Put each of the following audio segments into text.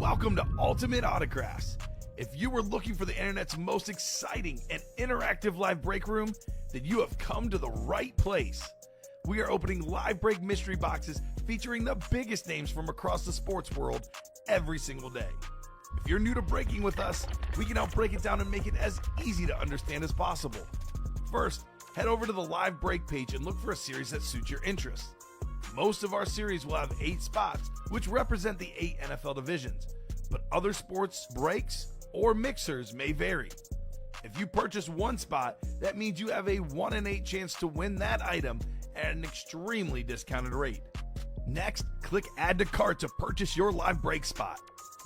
Welcome to Ultimate Autographs. If you were looking for the internet's most exciting and interactive live break room, then you have come to the right place. We are opening live break mystery boxes featuring the biggest names from across the sports world every single day. If you're new to breaking with us, we can help break it down and make it as easy to understand as possible. First, head over to the live break page and look for a series that suits your interests. Most of our series will have 8 spots, which represent the 8 NFL divisions, but other sports breaks or mixers may vary. If you purchase one spot, that means you have a 1 in 8 chance to win that item at an extremely discounted rate. Next, click Add to Cart to purchase your live break spot.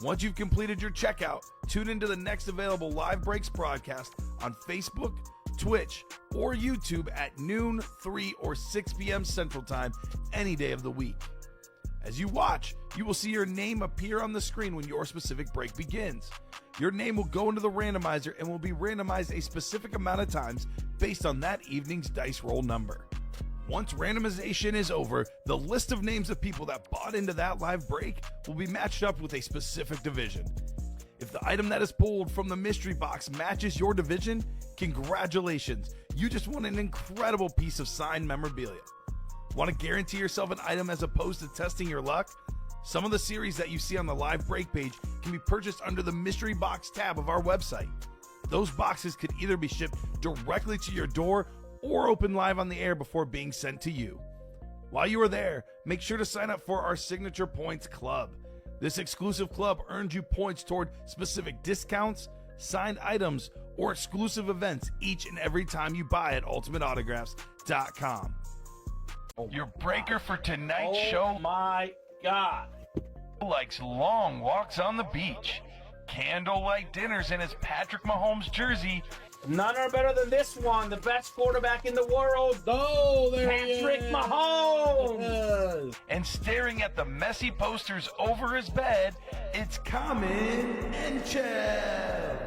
Once you've completed your checkout, tune into the next available live breaks broadcast on Facebook, Twitch, or YouTube at noon, 3, or 6 p.m. Central Time any day of the week. As you watch, you will see your name appear on the screen when your specific break begins. Your name will go into the randomizer and will be randomized a specific amount of times based on that evening's dice roll number. Once randomization is over, the list of names of people that bought into that live break will be matched up with a specific division. If the item that is pulled from the mystery box matches your division, congratulations, you just won an incredible piece of signed memorabilia. Want to guarantee yourself an item as opposed to testing your luck? Some of the series that you see on the live break page can be purchased under the mystery box tab of our website. Those boxes could either be shipped directly to your door or open live on the air before being sent to you. While you are there, make sure to sign up for our Signature Points Club. This exclusive club earns you points toward specific discounts, signed items, or exclusive events each and every time you buy at ultimateautographs.com. Your breaker for tonight's show. My God. Likes long walks on the beach, candlelight dinners in his Patrick Mahomes jersey. None are better than this one, the best quarterback in the world. Oh, there Patrick he is. Mahomes. And staring at the messy posters over his bed, it's Kamen Entchev.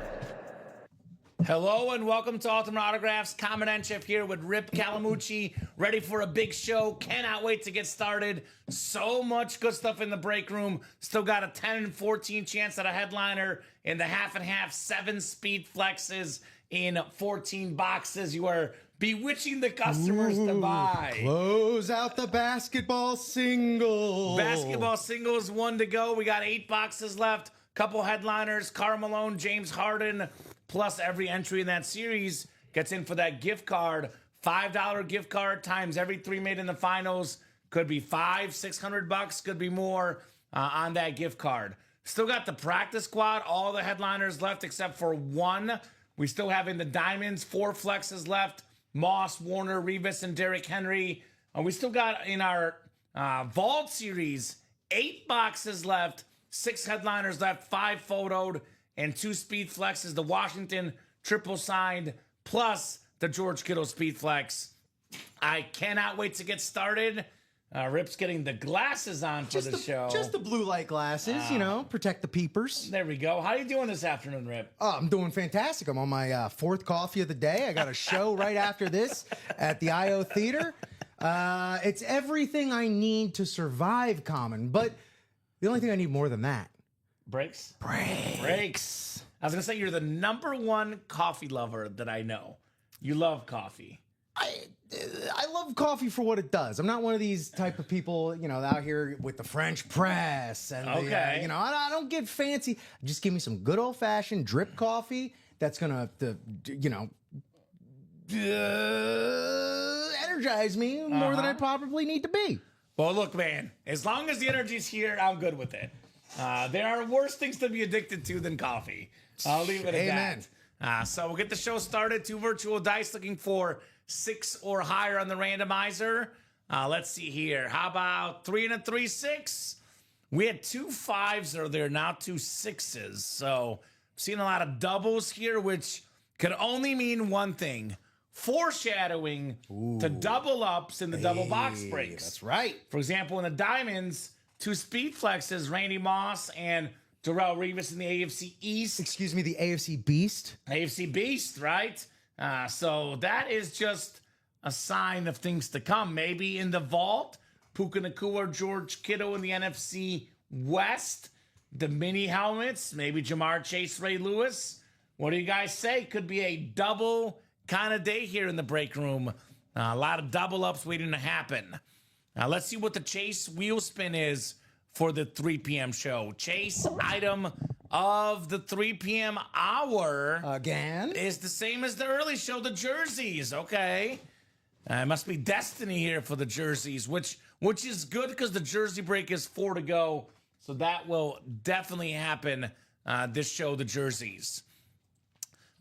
Hello and welcome to Ultimate Autographs. Kamen Entchev here with Rip Calamucci, ready for a big show. Cannot wait to get started. So much good stuff in the break room. Still got a 10 and 14 chance at a headliner in the half and half, 7 speed flexes in 14 boxes. You are bewitching the customers to buy. Close out the basketball single. Basketball singles, 1 to go. We got 8 boxes left. Couple headliners, Karl Malone, James Harden, plus every entry in that series gets in for that gift card. $5 gift card times every 3 made in the finals. Could be $500-600, could be more on that gift card. Still got the practice squad, all the headliners left except for 1. We still have in the diamonds 4 flexes left. Moss, Warner, Revis, and Derrick Henry. We still got in our Vault series 8 boxes left, 6 headliners left, 5 photoed, and 2 speed flexes. The Washington triple signed, plus the George Kittle speed flex. I cannot wait to get started. Rip's getting the glasses on for the show. Just the blue light glasses, protect the peepers. There we go. How are you doing this afternoon, Rip? Oh, I'm doing fantastic. I'm on my 4th coffee of the day. I got a show right after this at the IO Theater. It's everything I need to survive, Common, but the only thing I need more than that. Breaks? Breaks. I was going to say you're the #1 coffee lover that I know. You love coffee. I love coffee for what it does. I'm not one of these type of people, out here with the French press and Okay. I don't get fancy. Just give me some good old fashioned drip coffee that's gonna, energize me more than I probably need to be. Well, look, man, as long as the energy's here, I'm good with it. There are worse things to be addicted to than coffee. I'll leave it at Amen. that. So we'll get the show started. 2 virtual dice looking for 6 or higher on the randomizer. Let's see here. How about 3 and a 3, 6? We had 2 5s earlier, now 2 6s. So seeing a lot of doubles here, which could only mean one thing. Foreshadowing to double ups in the double box breaks. That's right. For example, in the diamonds, 2 speed flexes, Randy Moss and Darrell Revis in the AFC East. Excuse me, the AFC Beast. AFC Beast, right? So that is just a sign of things to come. Maybe in the vault, Puka Nacua, George Kittle in the NFC West. the mini helmets, maybe Jamar Chase, Ray Lewis. What do you guys say? Could be a double kind of day here in the break room. A lot of double ups waiting to happen. Now let's see what the Chase wheel spin is for the 3 p.m. show. Chase item of the 3 p.m. hour Again? is the same as the early show, the jerseys. Okay. It must be destiny here for the jerseys, which is good because the jersey break is 4 to go. So that will definitely happen this show, the jerseys.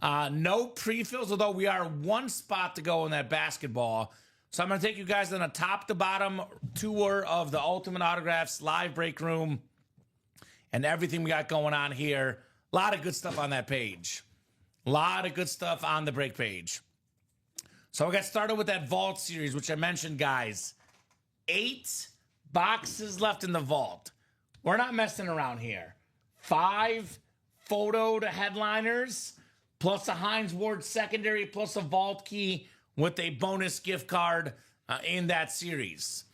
No pre-fills, although we are 1 spot to go in that basketball. So I'm going to take you guys on a top-to-bottom tour of the Ultimate Autographs live break room and everything we got going on here. A lot of good stuff on that page. A lot of good stuff on the break page. So we got started with that vault series, which I mentioned, guys. 8 boxes left in the vault. We're not messing around here. 5 photo to headliners, plus a Heinz Ward secondary, plus a vault key with a bonus gift card in that series.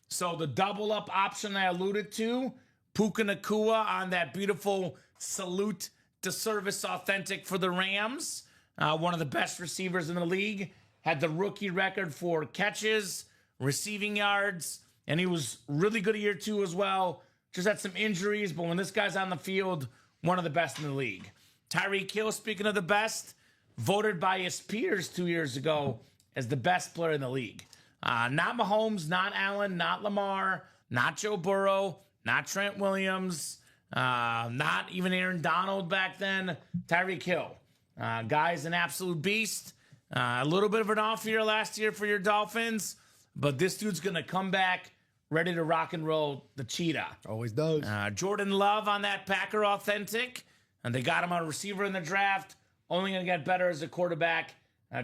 So the double up option I alluded to, Puka Nacua on that beautiful salute to service authentic for the Rams. One of the best receivers in the league. Had the rookie record for catches, receiving yards, and he was really good a year 2 as well. Just had some injuries, but when this guy's on the field, one of the best in the league. Tyreek Hill, speaking of the best, voted by his peers 2 years ago as the best player in the league. Not Mahomes, not Allen, not Lamar, not Joe Burrow, not Trent Williams, not even Aaron Donald back then. Tyreek Hill. Guy's an absolute beast. A little bit of an off year last year for your Dolphins, but this dude's going to come back ready to rock and roll the cheetah. Always does. Jordan Love on that Packer authentic. And they got him on a receiver in the draft. Only going to get better as a quarterback.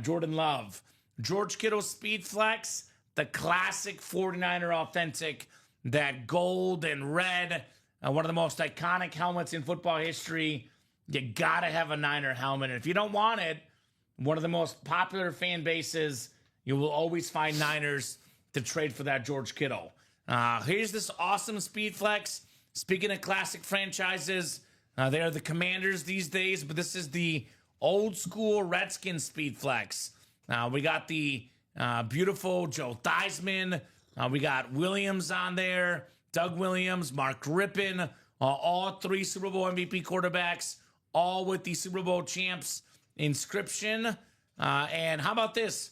Jordan Love. George Kittle Speed Flex. The classic 49er authentic. That gold and red. One of the most iconic helmets in football history. You got to have a Niner helmet. And if you don't want it, one of the most popular fan bases, you will always find Niners to trade for that George Kittle. Here's this awesome Speed Flex. Speaking of classic franchises, they are the Commanders these days, but this is the old school Redskins Speed Flex. We got the beautiful Joe Theismann. We got Williams on there, Doug Williams, Mark Rippon, all 3 Super Bowl MVP quarterbacks, all with the Super Bowl champs inscription. And how about this?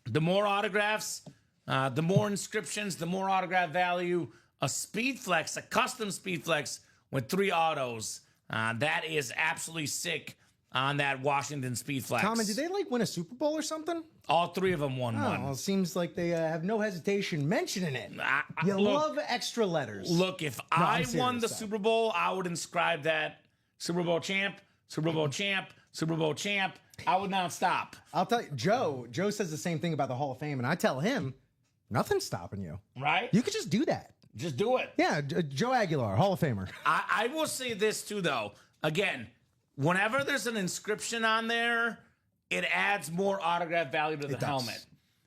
The more autographs, the more inscriptions, the more autograph value. A Speed Flex, a custom Speed Flex with 3 autos. That is absolutely sick on that Washington Speed Flex. Kamen, did they win a Super Bowl or something? All 3 of them won one. Well, it seems like they have no hesitation mentioning it. You love extra letters. Look, if I won the Super Bowl, I would inscribe that Super Bowl champ, Super Bowl champ, Super Bowl champ. I would not stop. I'll tell you, Joe says the same thing about the Hall of Fame, and I tell him, nothing's stopping you. Right? You could just do that. Just do it. Yeah, Joe Aguilar, Hall of Famer. I will say this too, though. Again, whenever there's an inscription on there, it adds more autograph value to the helmet.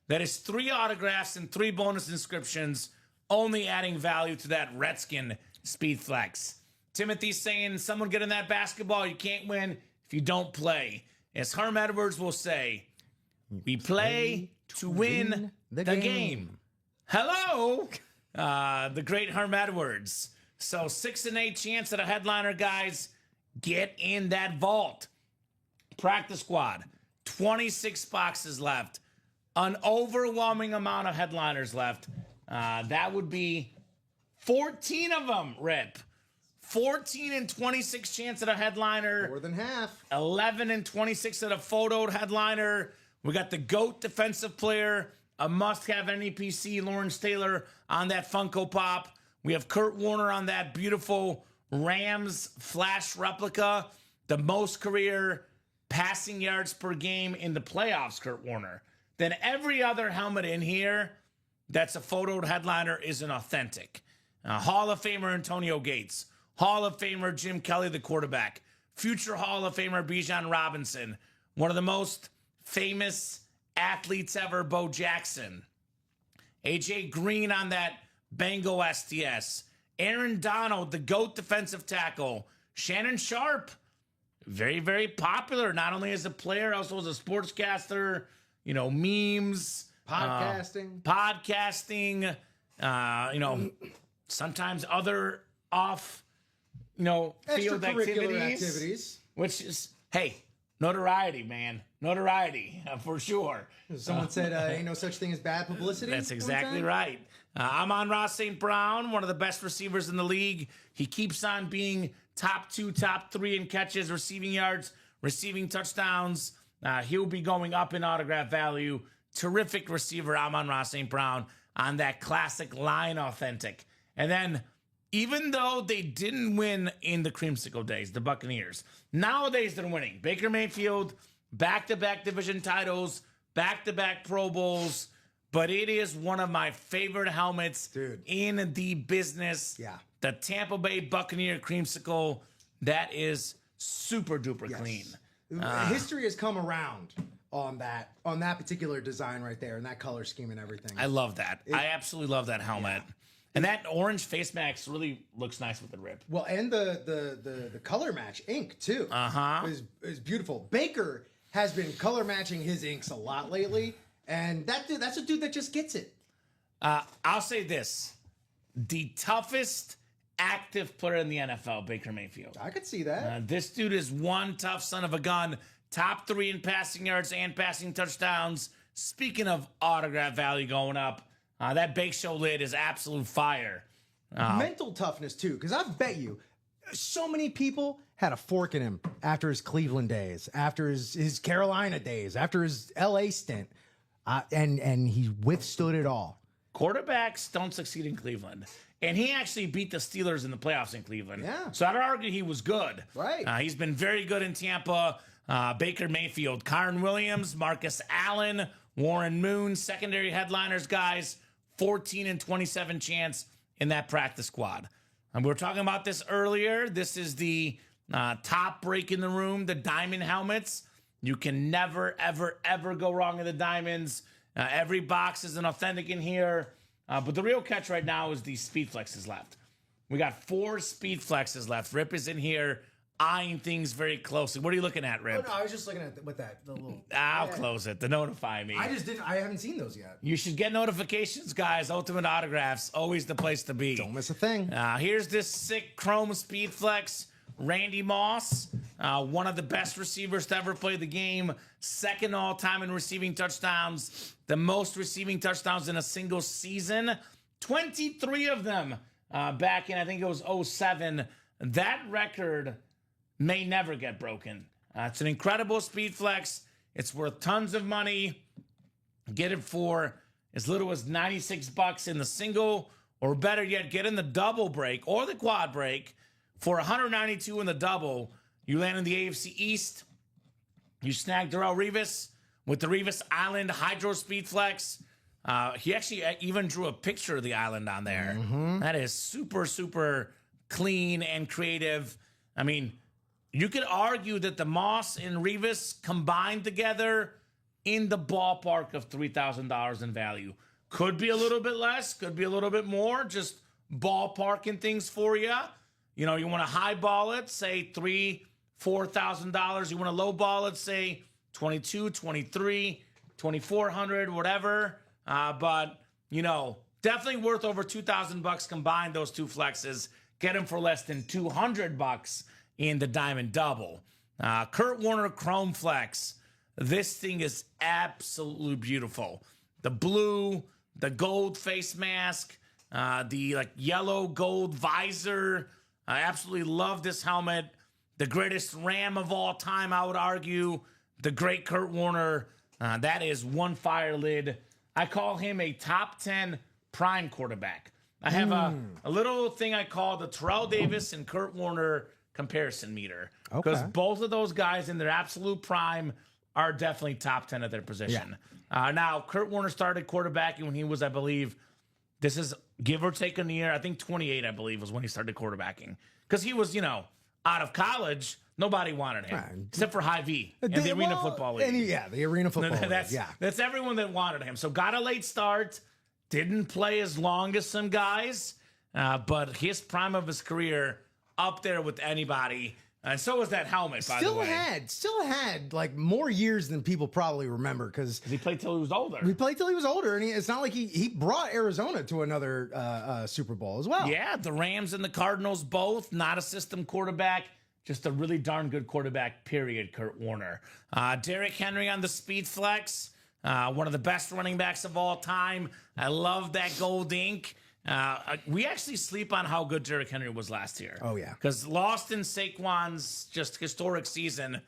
That is 3 autographs and 3 bonus inscriptions, only adding value to that Redskin Speed Flex. Timothy's saying, someone get in that basketball, you can't win if you don't play. As Herm Edwards will say, we play to win the game. Hello, the great Herm Edwards. So 6 and 8 chance at a headliner, guys. Get in that vault. Practice squad, 26 boxes left. An overwhelming amount of headliners left. That would be 14 of them, Rip. 14 and 26 chance at a headliner. More than half. 11 and 26 at a photoed headliner. We got the GOAT defensive player, a must-have NEPC, Lawrence Taylor on that Funko Pop. We have Kurt Warner on that beautiful Rams flash replica. The most career passing yards per game in the playoffs, Kurt Warner. Then every other helmet in here that's a photoed headliner is an authentic. Hall of Famer Antonio Gates. Hall of Famer Jim Kelly, the quarterback. Future Hall of Famer Bijan Robinson. One of the most famous athletes ever, Bo Jackson. AJ Green on that Bengal STS. Aaron Donald, the GOAT defensive tackle. Shannon Sharp, very, very popular, not only as a player, also as a sportscaster, memes. Podcasting, sometimes other off, field activities. Which is, hey, notoriety, man. Notoriety, for sure. Someone said, ain't no such thing as bad publicity. That's exactly right. Amon-Ra St. Brown, one of the best receivers in the league. He keeps on being top 2, top 3 in catches, receiving yards, receiving touchdowns. He'll be going up in autograph value. Terrific receiver, Amon-Ra St. Brown, on that classic line authentic. And then, even though they didn't win in the creamsicle days, the Buccaneers, nowadays they're winning. Baker Mayfield, back-to-back division titles, back-to-back Pro Bowls, but it is one of my favorite helmets in the business. Yeah. The Tampa Bay Buccaneer creamsicle, that is super-duper clean. History has come around on that particular design right there and that color scheme and everything. I love that. I absolutely love that helmet. Yeah. And that orange face mask really looks nice with the rip. Well, and the color match ink too. Is beautiful. Baker has been color matching his inks a lot lately, and that's a dude that just gets it. I'll say this: the toughest active player in the NFL, Baker Mayfield. I could see that. This dude is one tough son of a gun. Top 3 in passing yards and passing touchdowns. Speaking of autograph value going up. That Bake Show lid is absolute fire. Mental toughness, too, because I bet you so many people had a fork in him after his Cleveland days, after his Carolina days, after his L.A. stint, and he withstood it all. Quarterbacks don't succeed in Cleveland. And he actually beat the Steelers in the playoffs in Cleveland. Yeah. So I'd argue he was good. Right. He's been very good in Tampa. Baker Mayfield, Kyren Williams, Marcus Allen, Warren Moon, secondary headliners, guys. 14 and 27 chance in that practice squad. And we were talking about this earlier. This is the top break in the room, the diamond helmets. You can never, ever, ever go wrong in the diamonds. Every box is an authentic in here. But the real catch right now is the Speed Flexes left. We got 4 Speed Flexes left. Rip is in here eyeing things very closely. What are you looking at, Rip? Oh, no, I was just looking at the little. I'll close it. To notify me. I haven't seen those yet. You should get notifications, guys. Ultimate Autographs, always the place to be. Don't miss a thing. Here's this sick chrome Speed Flex. Randy Moss, one of the best receivers to ever play the game. Second all-time in receiving touchdowns. The most receiving touchdowns in a single season. 23 of them back in, I think it was 2007. That record may never get broken. It's an incredible Speed Flex. It's worth tons of money. Get it for as little as $96 in the single, or better yet, get in the double break or the quad break for $192 in the double. You land in the AFC East. You snag Darrelle Revis with the Revis Island Hydro Speed Flex. He actually even drew a picture of the island on there. That is super, super clean and creative. I mean, you could argue that the Moss and Revis combined together in the ballpark of $3,000 in value. Could be a little bit less, could be a little bit more, just ballparking things for you. You know, you want to highball it, say $3,000, $4,000. You want to lowball it, say $2,200, $2,300, $2,400, whatever. But, you know, definitely worth over $2,000 combined, those two flexes. Get them for less than $200 in the Diamond Double. Kurt Warner Chrome Flex. This thing is absolutely beautiful. The blue, the gold face mask, the like yellow gold visor. I absolutely love this helmet. The greatest Ram of all time, I would argue. The great Kurt Warner. That is one fire lid. I call him a top 10 prime quarterback. I have a little thing I call the Terrell Davis and Kurt Warner comparison meter. Because both of those guys in their absolute prime are definitely top 10 at their position. Yeah. Now, Kurt Warner started quarterbacking when he was, I believe, this is give or take a year. I think 28, I believe, was when he started quarterbacking. Because he was, you know, out of college. Nobody wanted him, except for Hy-Vee and the Arena Football League. The Arena Football League. That's everyone that wanted him. So got a late start. Didn't play as long as some guys. but his prime of his career up there with anybody. And so was that helmet, by the way. Still had like more years than people probably remember because He played till he was older. he played till he was older, and it's not like he brought Arizona to another Super Bowl as well. Yeah, the Rams and the Cardinals both, not a system quarterback, just a really darn good quarterback, period, Kurt Warner. Derrick Henry on the speed flex, one of the best running backs of all time. I love that gold ink. We actually sleep on how good Derrick Henry was last year. Oh, yeah. Because lost in Saquon's just historic season,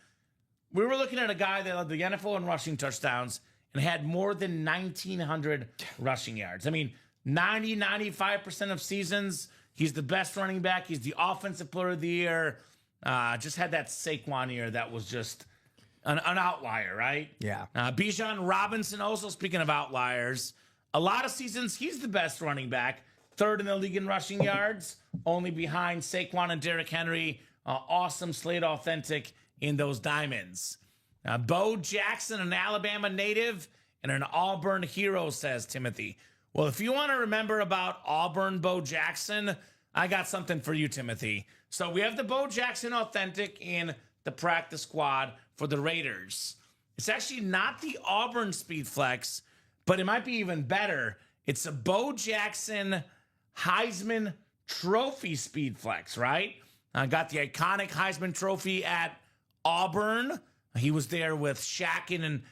we were looking at a guy that led the NFL in rushing touchdowns and had more than 1,900 rushing yards. I mean, 95% of seasons, he's the best running back. He's the offensive player of the year. Just had that Saquon year that was just an outlier, right? Yeah. Bijan Robinson also, speaking of outliers, a lot of seasons, he's the best running back. Third in the league in rushing yards, only behind Saquon and Derrick Henry. Awesome Slate Authentic in those diamonds. Bo Jackson, an Alabama native and an Auburn hero, says Timothy. Well, if you want to remember about Auburn Bo Jackson, I got something for you, Timothy. So we have the Bo Jackson Authentic in the practice squad for the Raiders. It's actually not the Auburn Speed Flex, but it might be even better. It's a Bo Jackson Heisman Trophy Speed Flex, right? Got the iconic Heisman Trophy at Auburn. He was there with Charles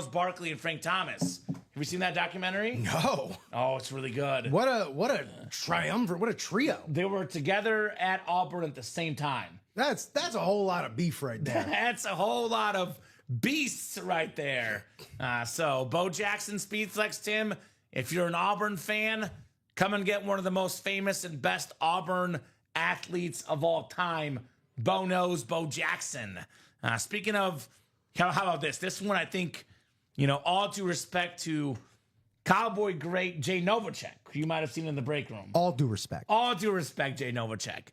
Barkley and Frank Thomas. Have you seen that documentary? No. Oh, it's really good. What a triumvirate. What a trio. They were together at Auburn at the same time. That's a whole lot of beef right there. That's a whole lot of beasts right there. So Bo Jackson Speed Flex, Tim. If you're an Auburn fan, come and get one of the most famous and best Auburn athletes of all time, Bo knows Bo Jackson. Speaking of, how about this? This one, I think, all due respect to Cowboy great Jay Novacek, who you might have seen in the break room. All due respect. All due respect, Jay Novacek.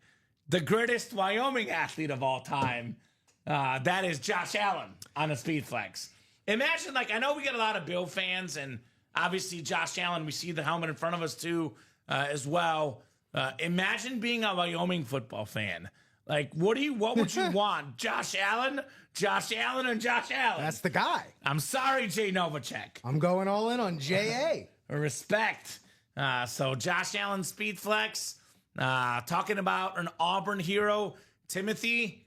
The greatest Wyoming athlete of all time. That is Josh Allen on a speed flex. Imagine, I know we get a lot of Bill fans, and obviously Josh Allen, we see the helmet in front of us too, as well. Imagine being a Wyoming football fan. What would you want? Josh Allen, and Josh Allen. That's the guy. I'm sorry, Jay Novacek. I'm going all in on J.A. Respect. So Josh Allen speed flex. Talking about an Auburn hero, Timothy.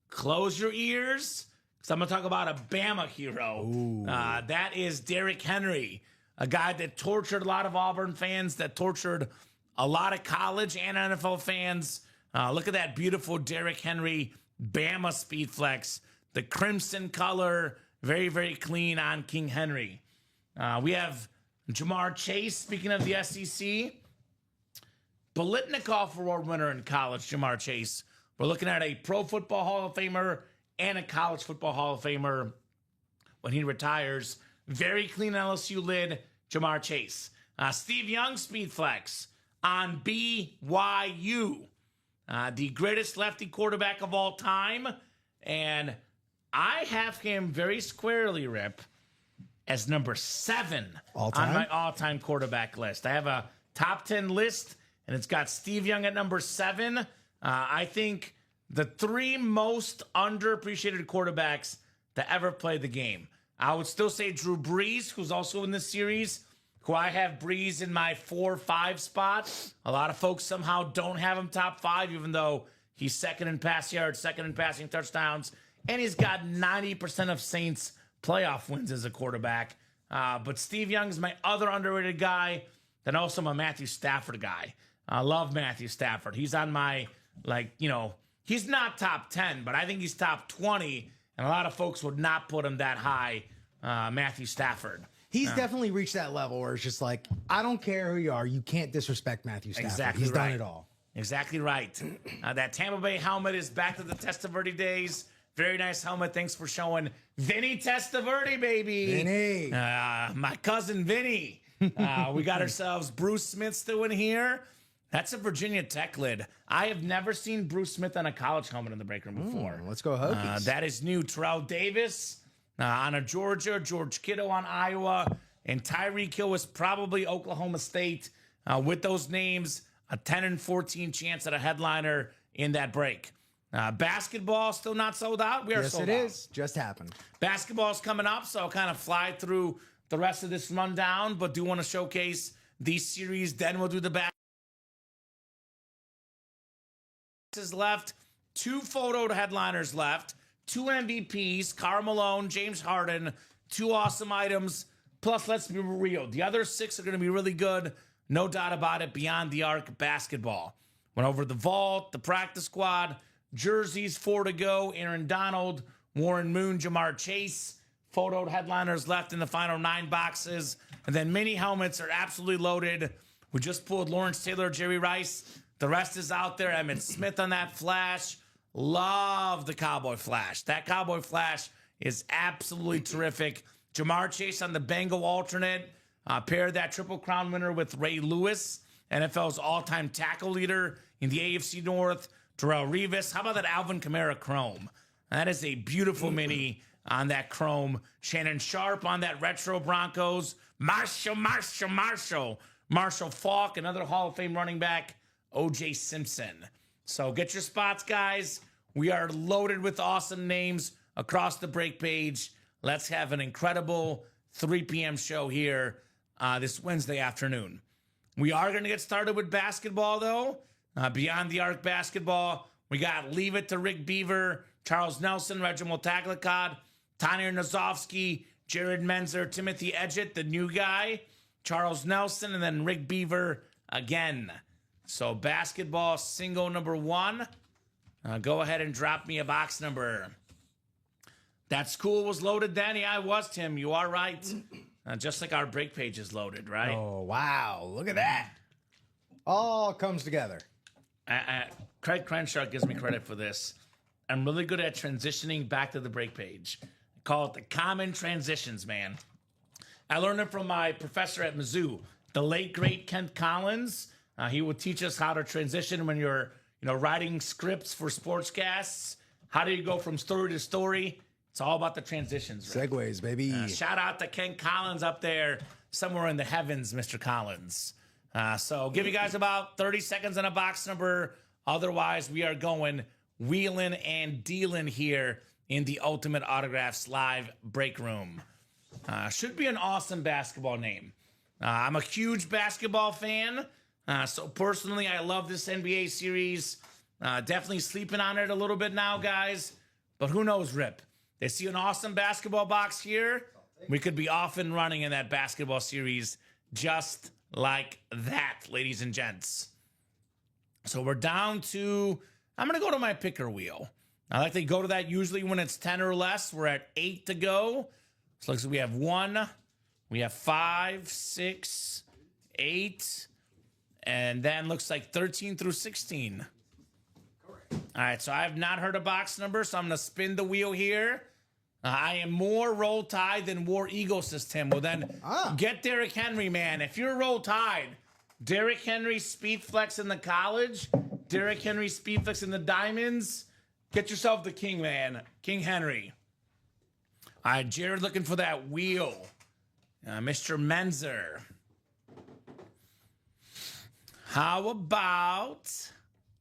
Close your ears, because I'm going to talk about a Bama hero. That is Derrick Henry, a guy that tortured a lot of Auburn fans, that tortured a lot of college and NFL fans. Look at that beautiful Derrick Henry Bama speed flex. The crimson color, very, very clean on King Henry. We have Jamar Chase, speaking of the SEC. Biletnikoff Award winner in college, Jamar Chase. We're looking at a Pro Football Hall of Famer and a College Football Hall of Famer when he retires. Very clean LSU lid, Jamar Chase. Steve Young speed flex on BYU. The greatest lefty quarterback of all time. And I have him very squarely, Rip, as number 7 on my all-time quarterback list. I have a top 10 list, and it's got Steve Young at number 7. I think the 3 most underappreciated quarterbacks to ever play the game. I would still say Drew Brees, who's also in this series, who I have Brees in my 4-5 spot. A lot of folks somehow don't have him top 5, even though he's second in pass yards, second in passing touchdowns, and he's got 90% of Saints playoff wins as a quarterback. But Steve Young is my other underrated guy. Then also I'm a Matthew Stafford guy. I love Matthew Stafford. He's on my, he's not top 10, but I think he's top 20, and a lot of folks would not put him that high, Matthew Stafford. He's definitely reached that level where it's just I don't care who you are, you can't disrespect Matthew Stafford. Exactly He's right. done it all. Exactly right. That Tampa Bay helmet is back to the Testaverde days. Very nice helmet. Thanks for showing Vinny Testaverde, baby. Vinny. My cousin Vinny. We got ourselves Bruce Smith still in here. That's a Virginia Tech lid. I have never seen Bruce Smith on a college helmet in the break room before. Let's go Hokies. That is new. Terrell Davis on a Georgia, George Kittle on Iowa, and Tyreek Hill was probably Oklahoma State. With those names, a 10 and 14 chance at a headliner in that break. Basketball still not sold out. We are Yes, sold it out. is. Just happened. Basketball's coming up, so I'll kind of fly through the rest of this rundown, but do want to showcase these series. Then we'll do the back. Is left. 2 photoed headliners left. 2 MVPs, Karl Malone, James Harden. 2 awesome items. Plus, let's be real. The other 6 are going to be really good. No doubt about it. Beyond the Arc basketball. Went over the vault, the practice squad, jerseys, 4 to go. Aaron Donald, Warren Moon, Jamar Chase. Photoed headliners left in the final 9 boxes. And then mini helmets are absolutely loaded. We just pulled Lawrence Taylor, Jerry Rice. The rest is out there. Emmitt Smith on that flash. Love the Cowboy Flash. That Cowboy Flash is absolutely terrific. Jamar Chase on the Bengal alternate. Paired that Triple Crown winner with Ray Lewis, NFL's all-time tackle leader in the AFC North. Darrelle Revis. How about that Alvin Kamara Chrome? That is a beautiful mini on that Chrome. Shannon Sharp on that retro Broncos. Marshall Faulk, another Hall of Fame running back. O.J. Simpson. So get your spots, guys. We are loaded with awesome names across the break page. Let's have an incredible 3 p.m. show here this Wednesday afternoon. We are going to get started with basketball, though. Beyond the Arc basketball, we got Leave It to Rick Beaver, Charles Nelson, Reginald Taglicott, Tanir Nazovsky, Jared Menzer, Timothy Edgett, the new guy, Charles Nelson, and then Rick Beaver again. So basketball single number 1. Go ahead and drop me a box number. That school was loaded then. Yeah, it was, Tim. You are right. Just like our break page is loaded, right? Oh, wow. Look at that. All comes together. Craig Crenshaw gives me credit for this. I'm really good at transitioning back to the break page. I call it the common transitions, man. I learned it from my professor at Mizzou, the late, great Kent Collins. He would teach us how to transition when you're, writing scripts for sportscasts. How do you go from story to story? It's all about the transitions. Right? Segways, baby. Shout out to Ken Collins up there somewhere in the heavens, Mr. Collins. So give you guys about 30 seconds on a box number. Otherwise, we are going wheeling and dealing here in the Ultimate Autographs live break room. Should be an awesome basketball name. I'm a huge basketball fan. So personally, I love this NBA series. Definitely sleeping on it a little bit now, guys. But who knows, Rip? They see an awesome basketball box here. We could be off and running in that basketball series just like that, ladies and gents. So we're down to, I'm going to go to my picker wheel. I like to go to that usually when it's 10 or less. We're at 8 to go. So looks like we have 1, we have 5, 6, 8, and then looks like 13 through 16. All right, so I have not heard a box number, so I'm going to spin the wheel here. I am more Roll Tide than War Eagle, says Tim. Well, then get Derrick Henry, man. If you're Roll Tide, Derrick Henry speed flex in the college, Derrick Henry speed flex in the diamonds, get yourself the king, man. King Henry. All right, Jared looking for that wheel. Mr. Menzer. How about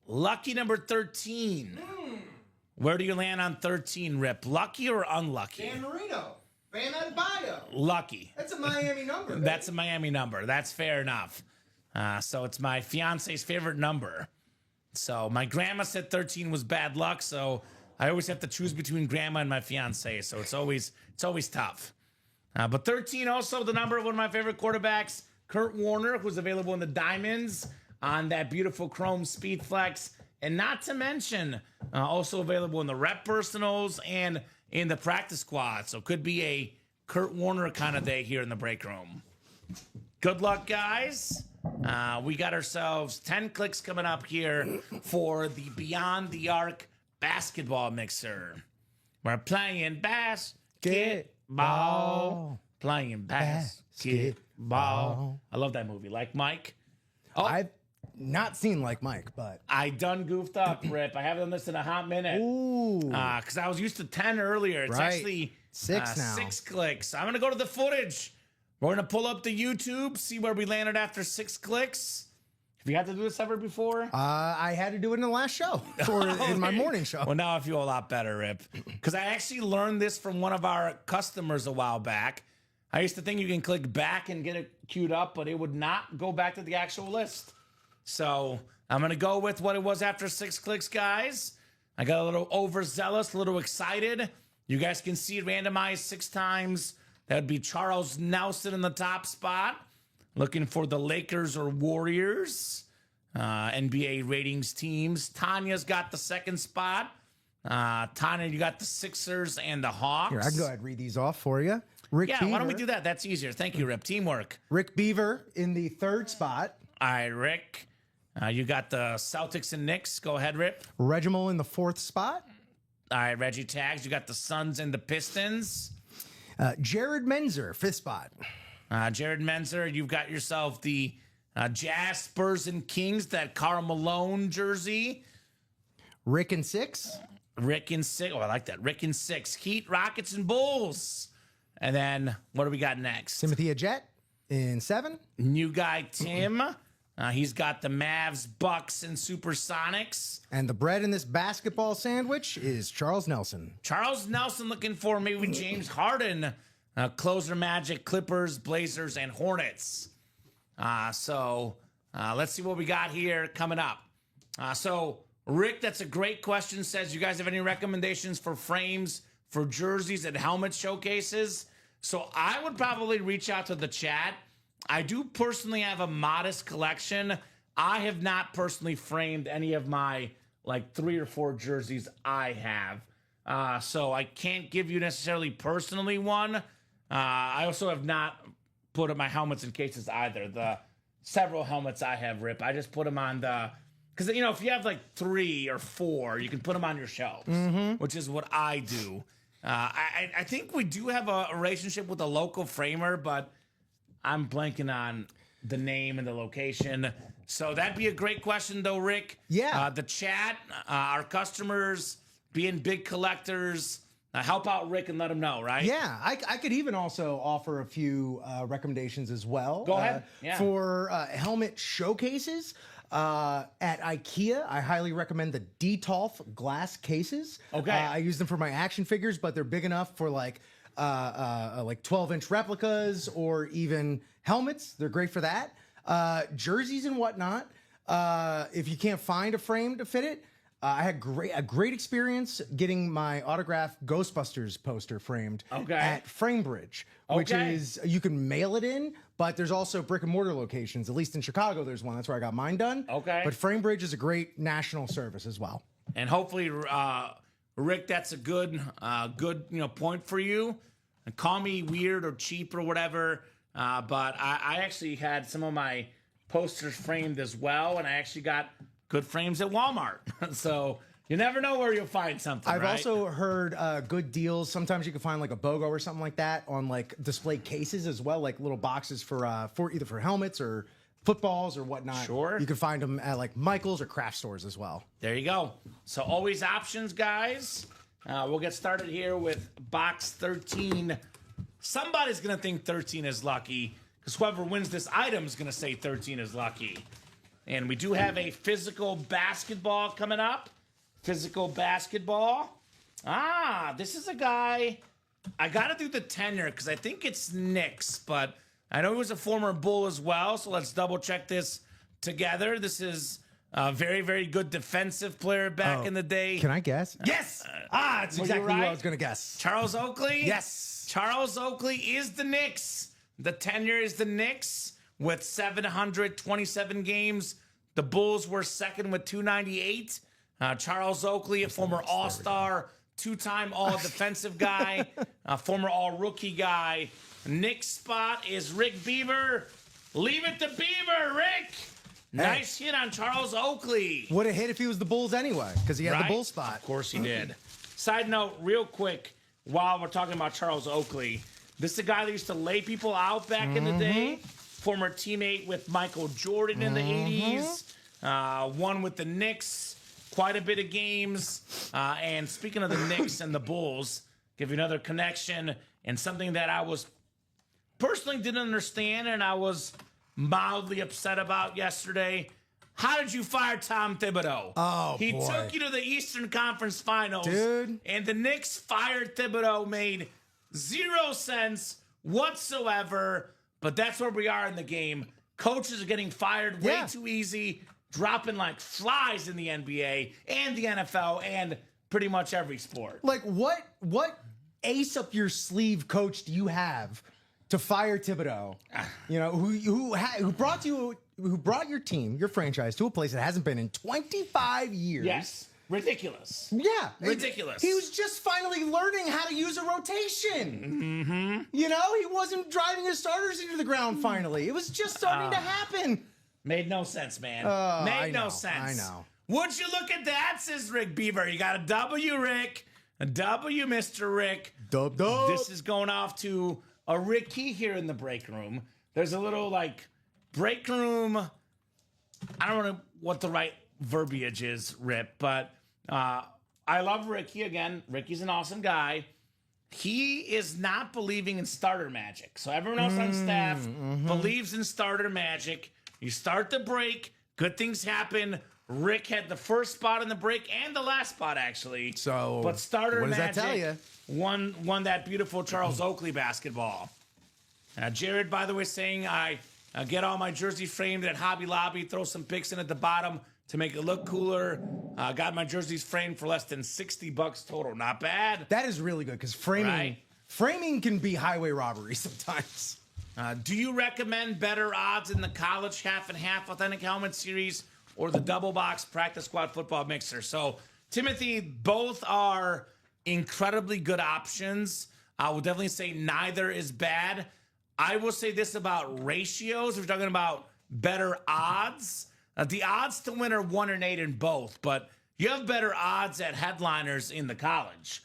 lucky number 13? Where do you land on 13, Rip? Lucky or unlucky? Dan Marino. Bam Adebayo. Lucky. That's a Miami number. Baby. That's a Miami number. That's fair enough. So it's my fiance's favorite number. So my grandma said 13 was bad luck, so I always have to choose between grandma and my fiance. So it's always tough. But 13 also the number of one of my favorite quarterbacks, Kurt Warner, who's available in the diamonds on that beautiful chrome speed flex. And not to mention, also available in the rep personals and in the practice squad. So could be a Kurt Warner kind of day here in the break room. Good luck, guys. We got ourselves 10 clicks coming up here for the Beyond the Arc basketball mixer. We're playing basketball. Playing basketball. I love that movie. Like Mike. Oh, I've not seen Like Mike, but I done goofed up, Rip. I haven't done this in a hot minute. ooh, Because I was used to 10 earlier. It's Right. actually 6 now. 6 clicks. I'm going to go to the footage We're going to pull up the YouTube, see where we landed after 6 clicks. Have you had to do this ever before? I had to do it in the last show in my morning show. Well, now I feel a lot better, Rip. Because I actually learned this from one of our customers a while back. I used to think you can click back and get it queued up, but it would not go back to the actual list. So I'm going to go with what it was after 6 clicks, guys. I got a little overzealous, a little excited. You guys can see it randomized 6 times. That would be Charles Nelson in the top spot. Looking for the Lakers or Warriors, NBA ratings teams. Tanya's got the 2nd spot. Tanya, you got the Sixers and the Hawks. Here, I can go ahead and read these off for you. Rick Yeah, Beaver. why don't we do that? That's easier. Thank you, Rip. Teamwork. Rick Beaver in the 3rd spot. All right, Rick. You got the Celtics and Knicks. Go ahead, Rip. Regimal in the 4th spot. All right, Reggie Tags. You got the Suns and the Pistons. Jared Menzer, 5th spot. Jared Menzer, you've got yourself the Jazz, Spurs, and Kings, that Karl Malone jersey. Rick in 6. Rick in 6. Oh, I like that. Rick in 6. Heat, Rockets, and Bulls. And then what do we got next? Timothy Jet in 7. New guy, Tim. He's got the Mavs, Bucks, and Supersonics. And the bread in this basketball sandwich is Charles Nelson. Charles Nelson looking for maybe James Harden. Closer Magic, Clippers, Blazers, and Hornets. So let's see what we got here coming up. So Rick, that's a great question. Says, you guys have any recommendations for frames for jerseys and helmet showcases? So I would probably reach out to the chat. I do personally have a modest collection. I have not personally framed any of my like 3 or 4 jerseys I have. So I can't give you necessarily personally one. I also have not put up my helmets in cases either. The several helmets I have, Rip, I just put them on the, because, you know, if you have like 3 or 4, you can put them on your shelves, which is what I do. I think we do have a relationship with a local framer, but I'm blanking on the name and the location. So that'd be a great question, though, Rick. Yeah. The chat, our customers, being big collectors, help out Rick and let him know, right? Yeah, I could even also offer a few recommendations as well. Go ahead. For helmet showcases at IKEA, I highly recommend the Detolf glass cases. Okay. I use them for my action figures, but they're big enough for like 12-inch replicas or even helmets. They're great for that. Jerseys and whatnot. If you can't find a frame to fit it, I had a great experience getting my autographed Ghostbusters poster framed at Framebridge, which is, you can mail it in, but there's also brick and mortar locations. At least in Chicago, there's one. That's where I got mine done. Okay. But Framebridge is a great national service as well. And hopefully, Rick, that's a good point for you. And call me weird or cheap or whatever, but I actually had some of my posters framed as well, and I actually got good frames at Walmart. So you never know where you'll find something. I've right? also heard good deals. Sometimes you can find like a BOGO or something like that on like display cases as well, like little boxes for either for helmets or footballs or whatnot. Sure. You can find them at like Michael's or craft stores as well. There you go. So always options, guys. We'll get started here with box 13. Somebody's going to think 13 is lucky, because whoever wins this item is going to say 13 is lucky. And we do have a physical basketball coming up. Physical basketball. This is a guy. I got to do the tenure because I think it's Knicks, but I know he was a former Bull as well. So let's double check this together. This is a very, very good defensive player back in the day. Can I guess? Yes. That's Were you exactly what I right? was going to guess. Charles Oakley? Yes. Charles Oakley is the Knicks. The tenure is the Knicks with 727 games. The Bulls were second with 298. Charles Oakley, a former All-Star, 2-time All-Defensive guy, a former All-Rookie guy. Knicks spot is Rick Beaver. Leave it to Beaver, Rick. Nice hit on Charles Oakley. Would have hit if he was the Bulls anyway, because he had the Bull spot. Of course he did. Side note, real quick, while we're talking about Charles Oakley, this is a guy that used to lay people out back in the day. Former teammate with Michael Jordan in the 80s. Won with the Knicks, quite a bit of games. And speaking of the Knicks and the Bulls, give you another connection and something that I was personally didn't understand, and I was mildly upset about yesterday. How did you fire Tom Thibodeau? Oh, he boy. took you to the Eastern Conference Finals, Dude. and the Knicks fired Thibodeau, made 0 sense whatsoever. But that's where we are in the game. Coaches are getting fired way too easy, dropping like flies in the NBA and the NFL and pretty much every sport. Like, what ace up your sleeve coach do you have to fire Thibodeau? You know, who brought your team, your franchise, to a place that hasn't been in 25 years. Yes. Ridiculous. Yeah. Ridiculous. He was just finally learning how to use a rotation. Mm-hmm. You know, he wasn't driving his starters into the ground finally. It was just starting to happen. Made no sense, man. I no know, sense. I know. Would you look at that, says Rick Beaver. You got a W, Rick. A W, Mr. Rick. Dub. This is going off to a Ricky here in the break room. There's a little, like, break room. I don't know what the right verbiage is, Rip, but I love Ricky again. Ricky's an awesome guy. He is not believing in starter magic. So everyone else on staff believes in starter magic. You start the break, good things happen. Rick had the first spot in the break and the last spot, actually. So, but starter what does magic that tell you? won that beautiful Charles Oakley basketball. Jared, by the way, saying I get all my jerseys framed at Hobby Lobby, throw some pics in at the bottom to make it look cooler. Got my jerseys framed for less than $60 total. Not bad. That is really good because framing can be highway robbery sometimes. Do you recommend better odds in the college half and half authentic helmet series or the double box practice squad football mixer? So, Timothy, both are incredibly good options. I would definitely say neither is bad. I will say this about ratios. If we're talking about better odds, the odds to win are 1 and 8 in both, but you have better odds at headliners in the college.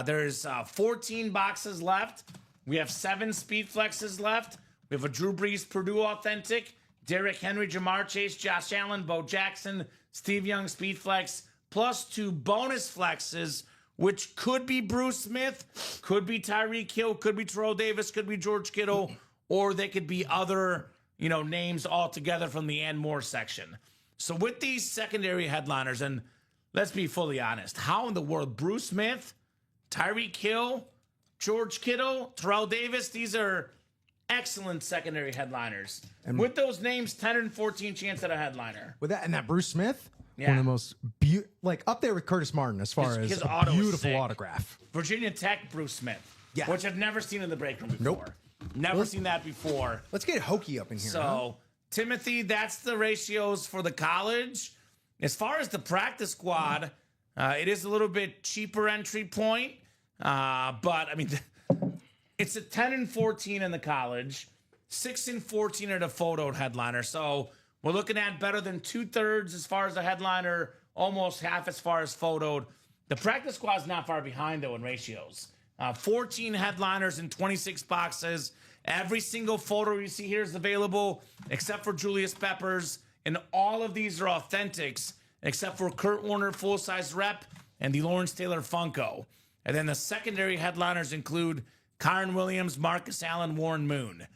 There's 14 boxes left. We have 7 speed flexes left. We have a Drew Brees Purdue authentic, Derrick Henry, Jamar Chase, Josh Allen, Bo Jackson, Steve Young speed flex, plus 2 bonus flexes, which could be Bruce Smith, could be Tyreek Hill, could be Terrell Davis, could be George Kittle, or they could be other, names altogether from the and more section. So with these secondary headliners, and let's be fully honest, how in the world Bruce Smith, Tyreek Hill, George Kittle, Terrell Davis, these are excellent secondary headliners. And with those names, 10 and 14 chance at a headliner. With that and that Bruce Smith, Yeah. one of the most up there with Curtis Martin as far as his a auto is beautiful sick. autograph. Virginia Tech, Bruce Smith. Yeah. Which I've never seen in the break room before. Nope. Never seen that before. Let's get hokey up in here. So, Timothy, that's the ratios for the college. As far as the practice squad, it is a little bit cheaper entry point. But, I mean, it's a 10 and 14 in the college, 6 and 14 at a photoed headliner. So, we're looking at better than 2/3 as far as the headliner, almost half as far as photoed. The practice squad is not far behind, though, in ratios. 14 headliners and 26 boxes. Every single photo you see here is available, except for Julius Peppers. And all of these are authentics, except for Kurt Warner full-size rep and the Lawrence Taylor Funko. And then the secondary headliners include Kyron Williams, Marcus Allen, Warren Moon.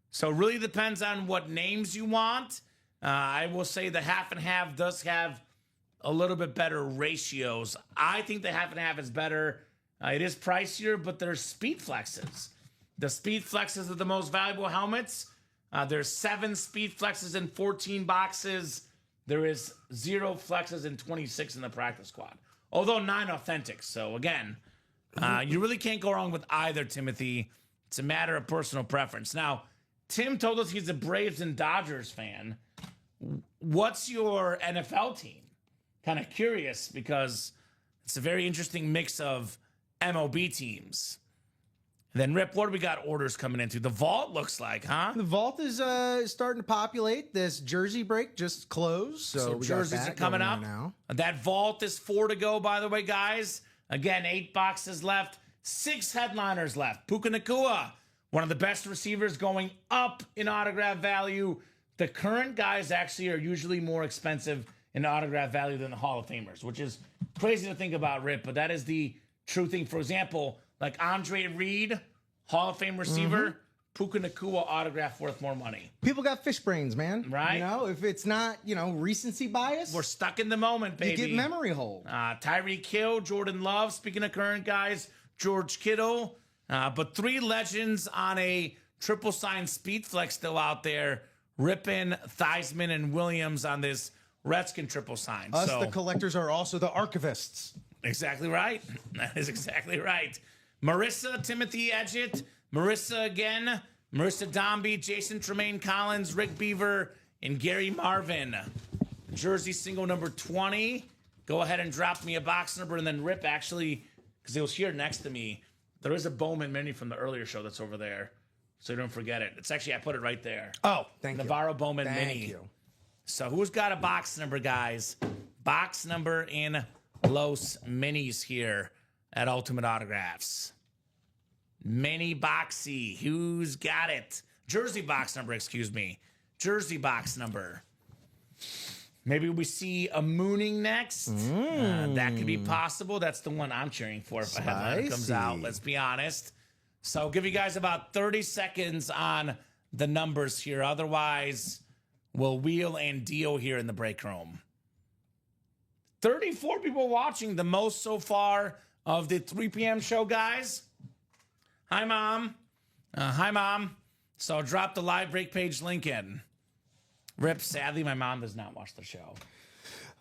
So it really depends on what names you want. I will say the half and half does have a little bit better ratios. I think the half and half is better. It is pricier, but there's speed flexes. The speed flexes are the most valuable helmets. There's 7 speed flexes in 14 boxes. There is 0 flexes in 26 in the practice squad. Although 9 authentics. So again, you really can't go wrong with either, Timothy. It's a matter of personal preference. Now, Tim told us he's a Braves and Dodgers fan. What's your NFL team? Kind of curious because it's a very interesting mix of MLB teams. And then, Rip, what do we got orders coming into? The vault looks like, huh? The vault is starting to populate. This jersey break just closed. So we jerseys got are coming going up. now. That vault is 4 to go, by the way, guys. Again, 8 boxes left. 6 headliners left. Puka Nacua, one of the best receivers, going up in autograph value. The current guys actually are usually more expensive in autograph value than the Hall of Famers, which is crazy to think about, Rip, but that is the true thing. For example, like Andre Reed, Hall of Fame receiver, Puka Nacua autograph worth more money? People got fish brains, man. Right. You know, if it's not, recency bias, We're stuck in the moment, baby. you get memory hold. Tyreek Hill, Jordan Love. Speaking of current guys, George Kittle. But 3 legends on a triple sign speed flex still out there. Rippin, Theismann, and Williams on this Redskin triple sign. Us, the collectors, are also the archivists. Exactly right. That is exactly right. Marissa, Timothy Edgett, Marissa again, Marissa Dombey, Jason Tremaine Collins, Rick Beaver, and Gary Marvin. Jersey single number 20. Go ahead and drop me a box number, and then Rip, actually, because it was here next to me, there is a Bowman mini from the earlier show that's over there. So don't forget it. It's actually, I put it right there. Oh, thank you. Navarro Bowman mini. Thank you. So who's got a box number, guys? Box number in Los Minis here at Ultimate Autographs. Mini boxy. Who's got it? Jersey box number, excuse me. Jersey box number. Maybe we see a mooning next. That could be possible. That's the one I'm cheering for if a headliner comes out. Let's be honest. So I'll give you guys about 30 seconds on the numbers here. Otherwise, we'll wheel and deal here in the break room. 34 people watching, the most so far of the 3 p.m. show, guys. Hi, Mom. Hi, Mom. So drop the live break page link in. Rip, sadly, my mom does not watch the show.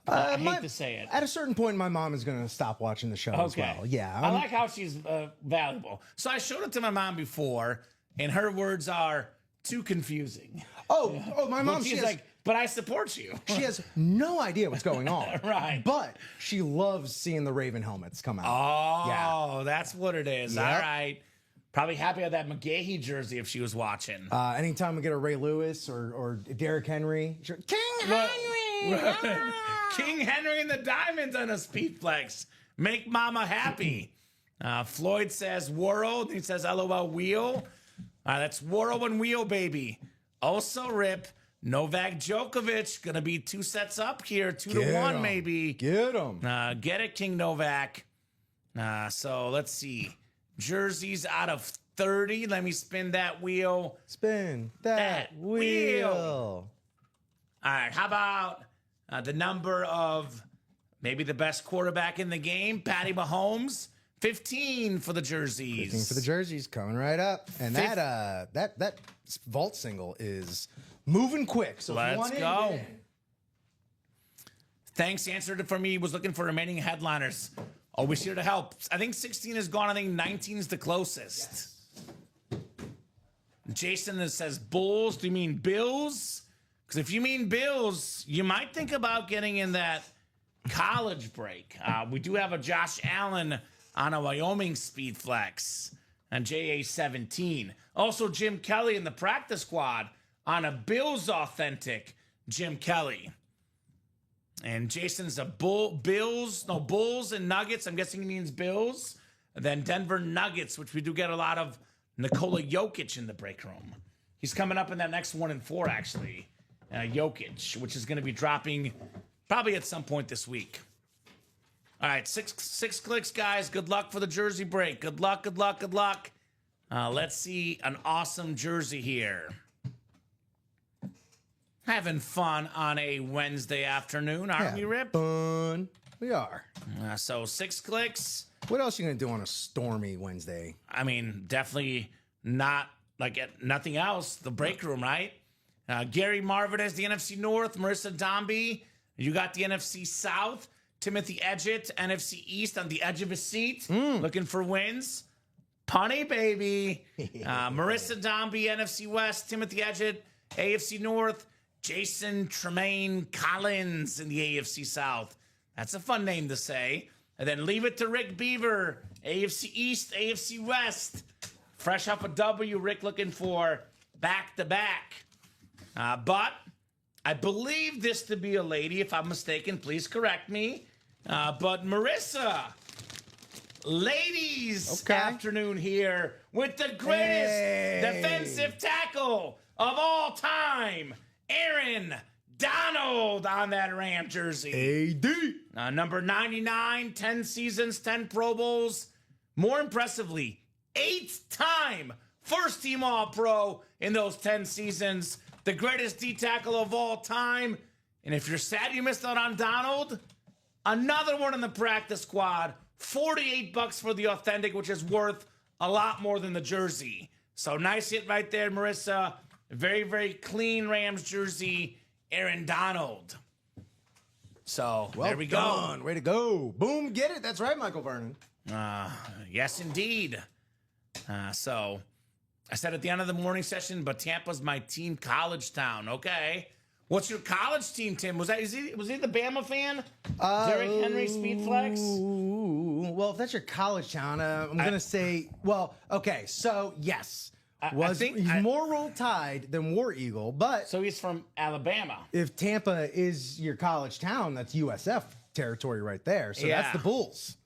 I hate to say it. At a certain point, my mom is going to stop watching the show as well. Yeah. I like how she's valuable. So I showed it to my mom before, and her words are too confusing. Oh, my mom, she's like, but I support you. She has no idea what's going on. Right. But she loves seeing the Raven helmets come out. Oh, that's what it is. Yep. All right. Probably happy with that McGahee jersey if she was watching. Anytime we get a Ray Lewis or Derrick Henry, King Henry! King Henry and the Diamonds on a speed flex. Make mama happy. Floyd says World. He says LOL wheel. That's World and wheel, baby. Also, Rip, Novak Djokovic. Going to be 2 sets up here. 2-1, maybe. Get him. Get it, King Novak. So let's see. Jerseys out of 30. Let me spin that wheel. Spin that wheel. All right. How about the number of maybe the best quarterback in the game, Patty Mahomes? 15 for the jerseys. 15 for the jerseys, coming right up. And that vault single is moving quick. So let's go. Thanks. Answered it for me. Was looking for remaining headliners. Always here to help. I think 16 is gone. I think 19 is the closest. Yes. Jason says Bulls. Do you mean Bills? Because if you mean Bills, you might think about getting in that college break. We do have a Josh Allen on a Wyoming speed flex and JA17. Also, Jim Kelly in the practice squad on a Bills authentic Jim Kelly. And Jason's a Bulls and Nuggets. I'm guessing he means Bills. And then Denver Nuggets, which we do get a lot of Nikola Jokic in the break room. He's coming up in that next 1 and 4, actually. Jokic, which is going to be dropping probably at some point this week. All right, six clicks, guys. Good luck for the jersey break. Good luck, good luck, good luck. Let's see an awesome jersey here. Having fun on a Wednesday afternoon, aren't we, Rip? Fun. We are. So 6 clicks. What else are you going to do on a stormy Wednesday? I mean, definitely not like nothing else. The break room, right? Gary Marvin has the NFC North. Marissa Dombey, you got the NFC South. Timothy Edgett, NFC East on the edge of his seat, looking for wins. Punny, baby. Marissa Dombey, NFC West. Timothy Edgett, AFC North. Jason Tremaine Collins in the AFC South. That's a fun name to say. And then leave it to Rick Beaver, AFC East, AFC West. Fresh off a W, Rick looking for back-to-back. But I believe this to be a lady. If I'm mistaken, please correct me. But Marissa, ladies afternoon here with the greatest defensive tackle of all time, Aaron Donald on that Ram jersey. AD. Number 99, 10 seasons, 10 Pro Bowls. More impressively, 8-time first team All-Pro in those 10 seasons, the greatest D-tackle of all time. And if you're sad you missed out on Donald, another one in the practice squad, $48 for the authentic, which is worth a lot more than the jersey. So nice hit right there, Marissa. Very, very clean Rams jersey, Aaron Donald. So there we done. go. Way to go. Boom, get it. That's right, Michael Vernon. Yes, indeed. So I said at the end of the morning session, but Tampa's my team, college town. Okay. What's your college team, Tim? Was he the Bama fan? Derrick Henry, speed flex? Well, if that's your college town, I'm going to say, well, okay, so yes. He's more Roll Tide than War Eagle, but So he's from Alabama. if Tampa is your college town, that's USF territory right there. So Yeah. that's the Bulls.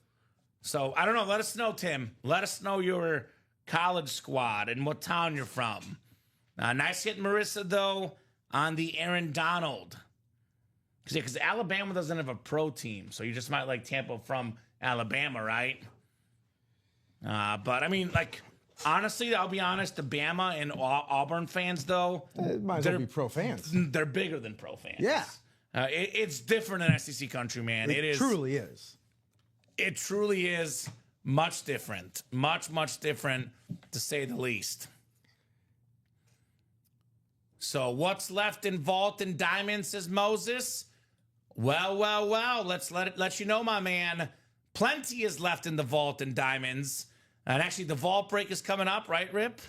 So I don't know. Let us know, Tim. Let us know your college squad and what town you're from. Nice hit, Marissa, though, on the Aaron Donald. Because Alabama doesn't have a pro team, so you just might like Tampa from Alabama, right? But I mean, like, honestly, I'll be honest, the Bama and Auburn fans, though, It might as well be pro fans. they're bigger than pro fans. Yeah. It's different in SEC country, man. It is. Truly is. It truly is much different. Much, much different, to say the least. So what's left in Vault and Diamond, says Moses? Well. Let's let you know, my man. Plenty is left in the Vault and Diamonds. And actually, the Vault break is coming up, right, Rip?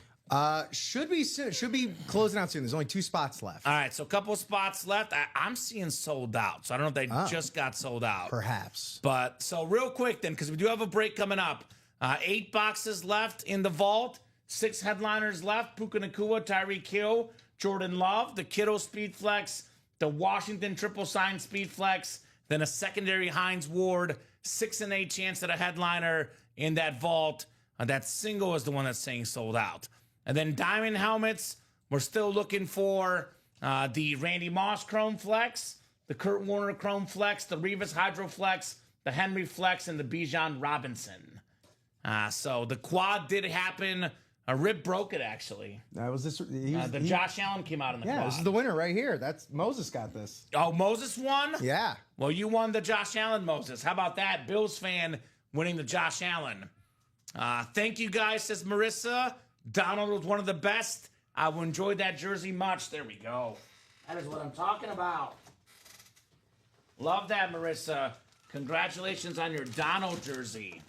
Should be soon. Should be closing out soon. There's only 2 spots left. All right, so a couple of spots left. I'm seeing sold out. So I don't know if they just got sold out. Perhaps. But so real quick then, because we do have a break coming up. 8 boxes left in the vault. 6 headliners left. Puka Nacua, Tyreek Hill, Jordan Love, the Kittle Speed Flex, the Washington Triple Sign Speed Flex, then a secondary Hines Ward, 6 and 8 chance at a headliner in that vault. That single is the one that's saying sold out. And then diamond helmets, we're still looking for the Randy Moss Chrome Flex, the Kurt Warner Chrome Flex, the Revis Hydro Flex, the Henry Flex, and the Bijan Robinson. So the quad did happen. Rip broke it, actually. That was this. Josh Allen came out in the quad. This is the winner right here. That's Moses got this. Oh, Moses won? Yeah. Well, you won the Josh Allen, Moses. How about that? Bills fan winning the Josh Allen. Thank you, guys, says Marissa. Donald was one of the best. I enjoyed that jersey much. There we go. That is what I'm talking about. Love that, Marissa. Congratulations on your Donald jersey.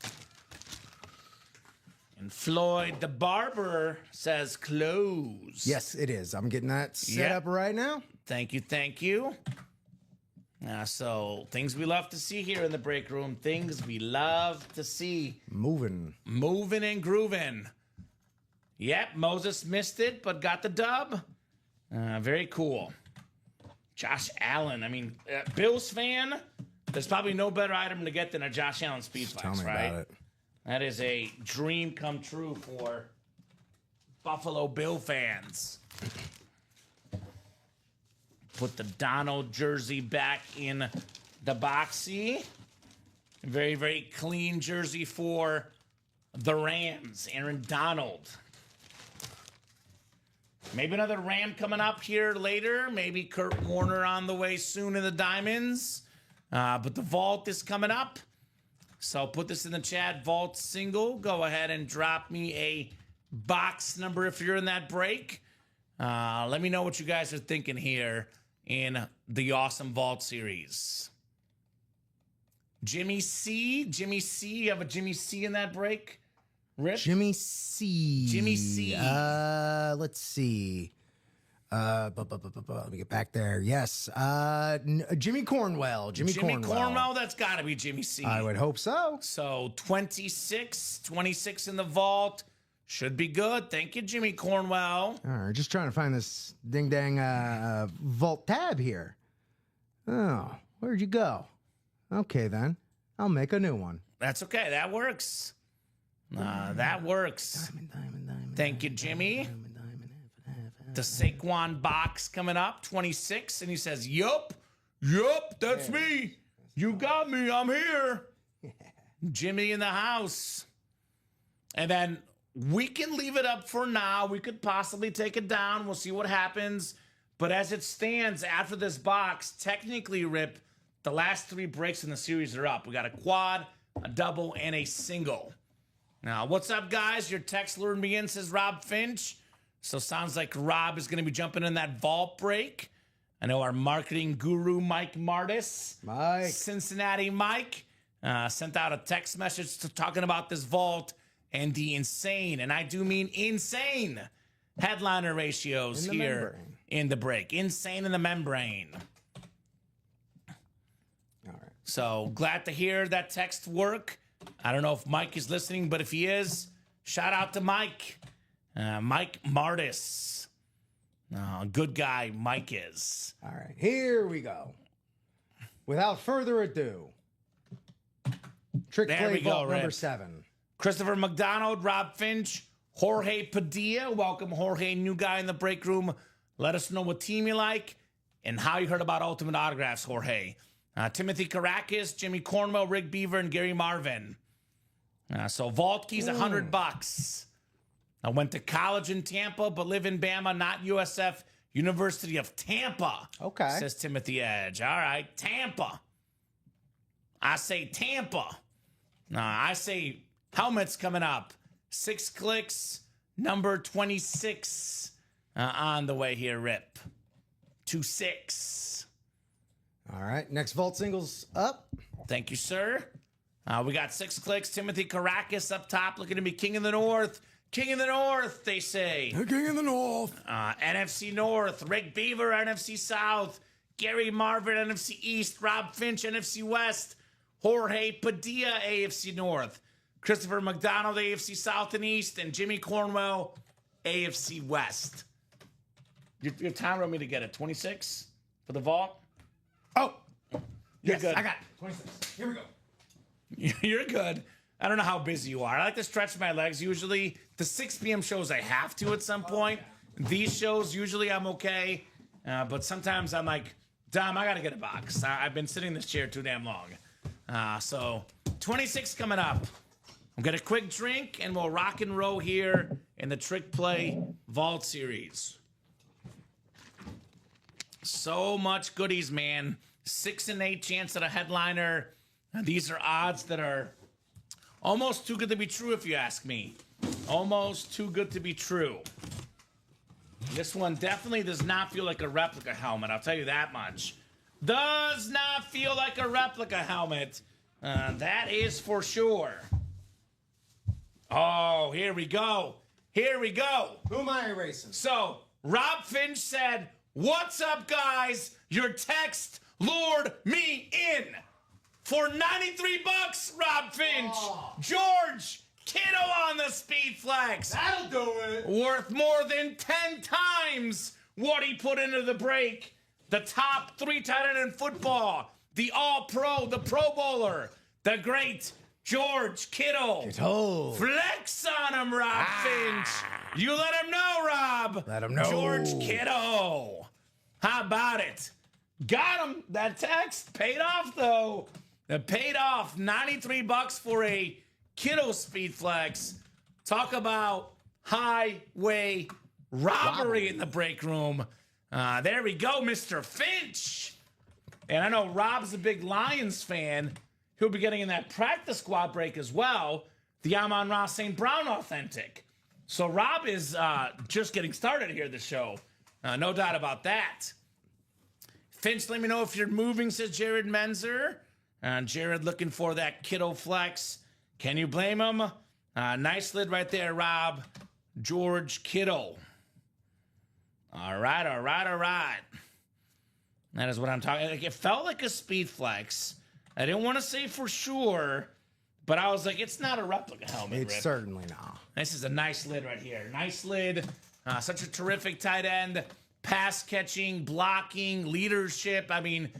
And Floyd the Barber says close. Yes, it is. I'm getting that set up right now. Thank you, thank you. So, things we love to see here in the break room. Things we love to see. Moving and grooving. Yep, Moses missed it, but got the dub. Very cool. Josh Allen. I mean, Bills fan, there's probably no better item to get than a Josh Allen Speed Flex, Tell me right? about it. That is a dream come true for Buffalo Bill fans. Put the Donald jersey back in the boxy. Very, very clean jersey for the Rams. Aaron Donald. Maybe another Ram coming up here later. Maybe Kurt Warner on the way soon in the Diamonds. But the Vault is coming up. So put this in the chat. Vault single. Go ahead and drop me a box number if you're in that break. Let me know what you guys are thinking here in the awesome Vault series. Jimmy C. You have a Jimmy C in that break? Rip? Jimmy C. Let's see. Let me get back there. Yes. Jimmy Cornwell. Jimmy Cornwell. That's got to be Jimmy C. I would hope so. So 26 in the vault. Should be good. Thank you, Jimmy Cornwell. All right, just trying to find this ding-dang vault tab here. Oh, where'd you go? Okay, then. I'll make a new one. That's okay. That works. That works. Diamond. Thank you, Jimmy. Diamond. The Saquon box coming up, 26. And he says, yup, that's me. You got me. I'm here. Jimmy in the house. And then we can leave it up for now. We could possibly take it down. We'll see what happens. But as it stands after this box, technically, Rip, the last 3 breaks in the series are up. We got a quad, a double, and a single. Now, what's up, guys? Your text lured me in, says Rob Finch. So sounds like Rob is going to be jumping in that vault break. I know our marketing guru, Mike Martis, Cincinnati Mike, sent out a text message talking about this vault and the insane, and I do mean insane, headliner ratios here in the break. Insane in the membrane. All right. So glad to hear that text work. I don't know if Mike is listening, but if he is, shout out to Mike. Mike Martis. Good guy Mike is. All right, here we go. Without further ado, Trick Play Vault number 7. Christopher McDonald, Rob Finch, Jorge Padilla. Welcome, Jorge, new guy in the break room. Let us know what team you like and how you heard about Ultimate Autographs, Jorge. Timothy Karakis, Jimmy Cornwell, Rick Beaver, and Gary Marvin. So Vault Key's $100. I went to college in Tampa, but live in Bama, not USF, University of Tampa. Okay. Says Timothy Edge. All right, Tampa. I say Tampa. I say helmets coming up. 6 clicks, number 26 on the way here, Rip. 2-6. All right, next Vault singles up. Thank you, sir. We got 6 clicks. Timothy Karakis up top, looking to be King of the North. King of the North, they say. The King of the North. NFC North. Rick Beaver, NFC South. Gary Marvin, NFC East. Rob Finch, NFC West. Jorge Padilla, AFC North. Christopher McDonald, AFC South and East. And Jimmy Cornwell, AFC West. Your time for me to get it. 26 for the vault? Oh, You're yes, good. I got it. 26. Here we go. You're good. I don't know how busy you are. I like to stretch my legs. Usually, the 6 p.m. shows I have to at some point. These shows, usually I'm okay. But sometimes I'm like, Dom, I got to get a box. I've been sitting in this chair too damn long. So 26 coming up. I'll get a quick drink, and we'll rock and roll here in the Trick Play Vault Series. So much goodies, man. 6 and 8 chance at a headliner. These are odds that are almost too good to be true, if you ask me. Almost too good to be true. This one definitely does not feel like a replica helmet. I'll tell you that much. Does not feel like a replica helmet. That is for sure. Oh, here we go. Here we go. Who am I erasing? So, Rob Finch said, "What's up, guys? Your text lured me in." For $93, Rob Finch. Oh. George Kittle on the Speed Flex. That'll do it. Worth more than 10 times what he put into the break. The top 3 tight end in football. The All-Pro, the Pro Bowler. The great George Kittle. Flex on him, Rob Finch. You let him know, Rob. Let him know. George Kittle. How about it? Got him. That text paid off, though. It paid off. $93 for a Kittle Speed Flex. Talk about highway robbery in the break room. There we go, Mr. Finch. And I know Rob's a big Lions fan. He'll be getting in that practice squad break as well. The Amon-Ra St. Brown authentic. So Rob is just getting started here at the show. No doubt about that. Finch, let me know if you're moving, says Jared Menzer. Jared looking for that Kittle flex. Can you blame him? Nice lid right there, Rob. George Kittle. All right, all right, all right. That is what I'm talking. Like, it felt like a speed flex. I didn't want to say for sure, but I was like, it's not a replica helmet. It's Rip. certainly not. This is a nice lid right here. Nice lid. Such a terrific tight end. Pass catching, blocking, leadership. I mean,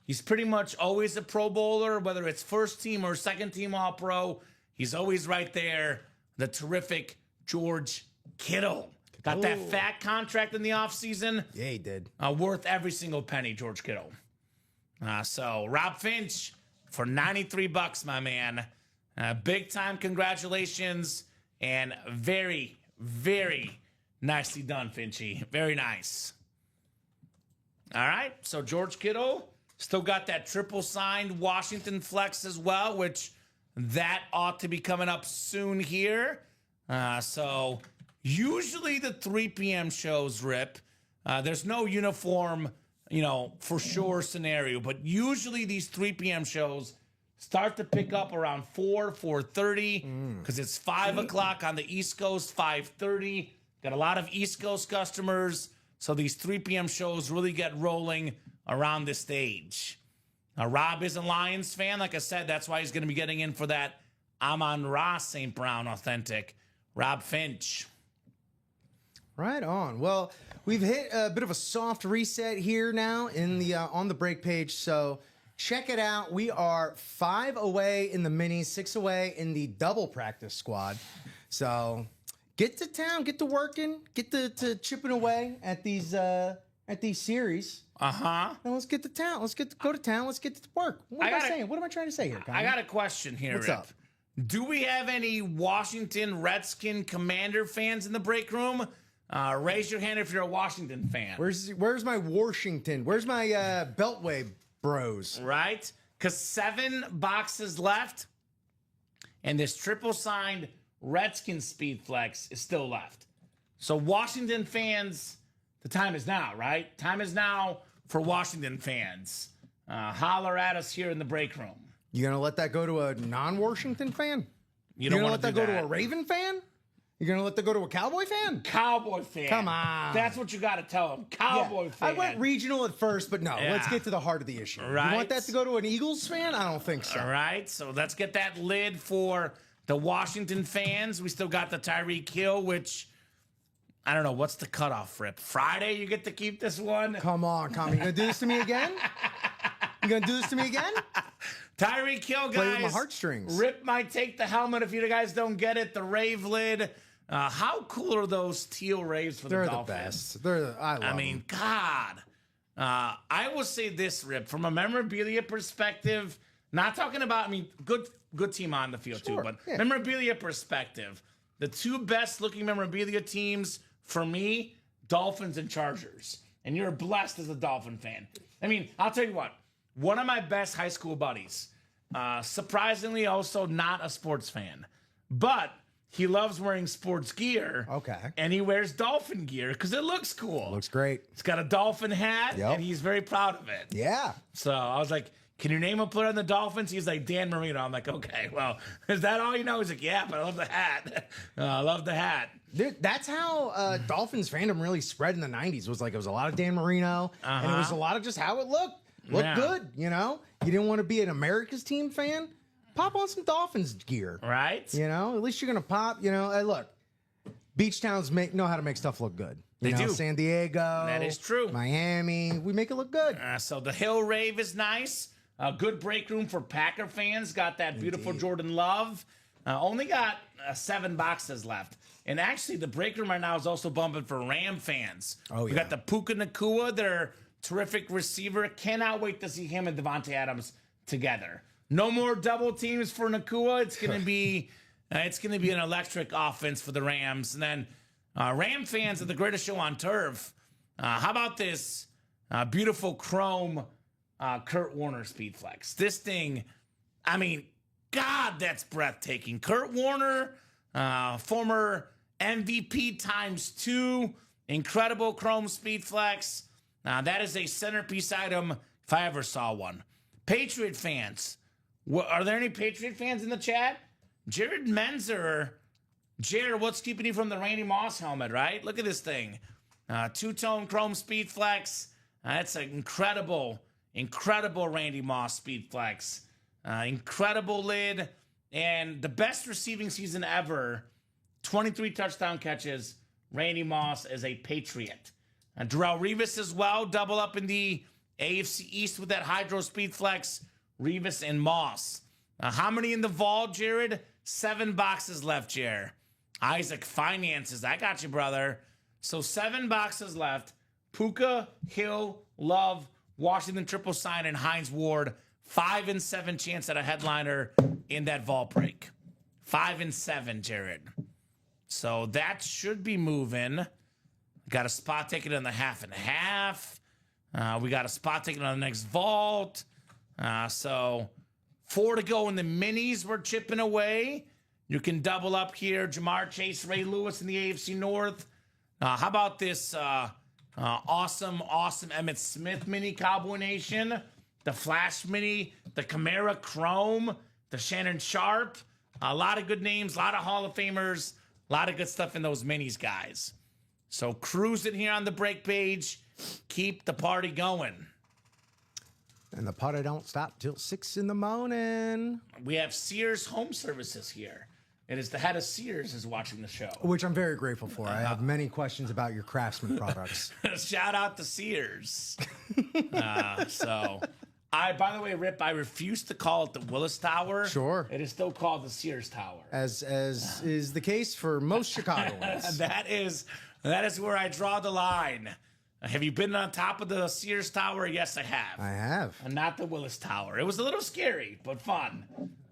he's pretty much always a Pro Bowler, whether it's first team or second team All-Pro. He's always right there. The terrific George Kittle. Got that fat contract in the offseason. Yeah, he did. Worth every single penny, George Kittle. So, Rob Finch for $93, my man. Big time congratulations. And very, very nicely done, Finchy. Very nice. All right, so George Kittle still got that triple signed Washington flex as well, which that ought to be coming up soon here. So usually the 3 p.m. shows, Rip, there's no uniform, for sure scenario, but usually these 3 p.m. shows start to pick up around 4:30, because it's 5 o'clock on the East Coast, 5:30. Got a lot of East Coast customers, so these 3 p.m. shows really get rolling around this stage. Rob is a Lions fan. Like I said, that's why he's going to be getting in for that Amon-Ra St. Brown authentic. Rob Finch. Right on. Well, we've hit a bit of a soft reset here now in the on the break page, so check it out. We are 5 away in the minis, 6 away in the double practice squad. So get to town, get to working, get to chipping away at these series. Uh-huh. And let's get to town. Go to town. Let's get to work. What am I saying? What am I trying to say here, Connie? I got a question here, What's Rip. up? Do we have any Washington Redskin Commander fans in the break room? Raise your hand if you're a Washington fan. Where's my Washington? Where's my Beltway bros? Right? Because 7 boxes left, and this triple signed Redskin Speed Flex is still left. So Washington fans, the time is now, right? Time is now for Washington fans. Holler at us here in the break room. You gonna let that go to a non-Washington fan? You You're don't gonna want let that to go to a Raven fan? You're gonna let that go to a Cowboy fan? Cowboy fan. Come on. That's what you got to tell them. Cowboy fan. I went regional at first, but no. Yeah. Let's get to the heart of the issue. Right. You want that to go to an Eagles fan? I don't think so. All right, so let's get that lid for the Washington fans. We still got the Tyreek Hill, which I don't know. What's the cutoff, Rip? Friday, you get to keep this one? Come on, Tommy. You gonna do this to me again? You gonna do this to me again? Tyreek Hill, guys. Play with my heartstrings. Rip might take the helmet if you guys don't get it. The Rave lid. How cool are those teal Raves for They're the the Dolphins? best. I mean, God. I will say this, Rip, from a memorabilia perspective, not talking about, good team on the field Sure, too, but yeah. memorabilia perspective, the 2 best looking memorabilia teams for me, Dolphins and Chargers. And you're blessed as a Dolphin fan. I'll tell you what, one of my best high school buddies, surprisingly also not a sports fan, but he loves wearing sports gear. Okay. And he wears Dolphin gear because it looks cool. looks great. He's got a Dolphin hat, Yep. and he's very proud of it. Yeah. So I was like, can you name a player on the Dolphins? He's like, Dan Marino. I'm like, okay, well, is that all you know? He's like, yeah, but I love the hat. I love the hat. Dude, that's how Dolphins fandom really spread in the 90s. It was a lot of Dan Marino, and it was a lot of just how it looked. Looked good, You didn't want to be an America's team fan? Pop on some Dolphins gear. Right? At least you're going to pop, Hey, look, beach towns know how to make stuff look good. They do. San Diego. That is true. Miami. We make it look good. So the Hill Rave is nice. A good break room for Packer fans. Got that beautiful Jordan Love. Only got 7 boxes left. And actually, the break room right now is also bumping for Ram fans. Oh, We yeah. got the Puka Nakua, their terrific receiver. Cannot wait to see him and Devontae Adams together. No more double teams for Nakua. It's gonna be an electric offense for the Rams. And then Ram fans of the greatest show on turf. How about this beautiful chrome Kurt Warner Speed Flex? This thing, God, that's breathtaking. Kurt Warner, former MVP ×2, incredible chrome Speed Flex. That is a centerpiece item if I ever saw one. Patriot fans. Are there any Patriot fans in the chat? Jared Menzer. Jared, what's keeping you from the Randy Moss helmet, right? Look at this thing. 2-tone chrome Speed Flex. That's an incredible Randy Moss Speed Flex. Incredible lid. And the best receiving season ever. 23 touchdown catches. Randy Moss as a Patriot. Darrelle Revis as well. Double up in the AFC East with that Hydro Speed Flex. Revis and Moss. How many in the vault, Jared? 7 boxes left, Jared. Isaac Finances. I got you, brother. So 7 boxes left. Puka, Hill, Love, Washington triple sign, and Hines Ward. 5 and 7 chance at a headliner in that vault break. 5 and 7, Jared. So that should be moving. Got a spot ticket in the half and half. We got a spot ticket on the next vault. So 4 to go in the minis. We're chipping away. You can double up here. Jamar Chase, Ray Lewis in the AFC North. How about this awesome Emmitt Smith mini, Cowboy Nation? The Flash mini, the Camara Chrome, the Shannon Sharp. A lot of good names, a lot of Hall of Famers, a lot of good stuff in those minis, guys. So cruising here on the break page. Keep the party going. And the party don't stop till 6 in the morning. We have Sears Home Services here. It is the head of Sears is watching the show. Which I'm very grateful for. I have many questions about your Craftsman products. Shout out to Sears. By the way, Rip, I refuse to call it the Willis Tower. Sure. It is still called the Sears Tower. As is the case for most Chicagoans. That is where I draw the line. Have you been on top of the Sears Tower? Yes, I have. I have. And not the Willis Tower. It was a little scary, but fun.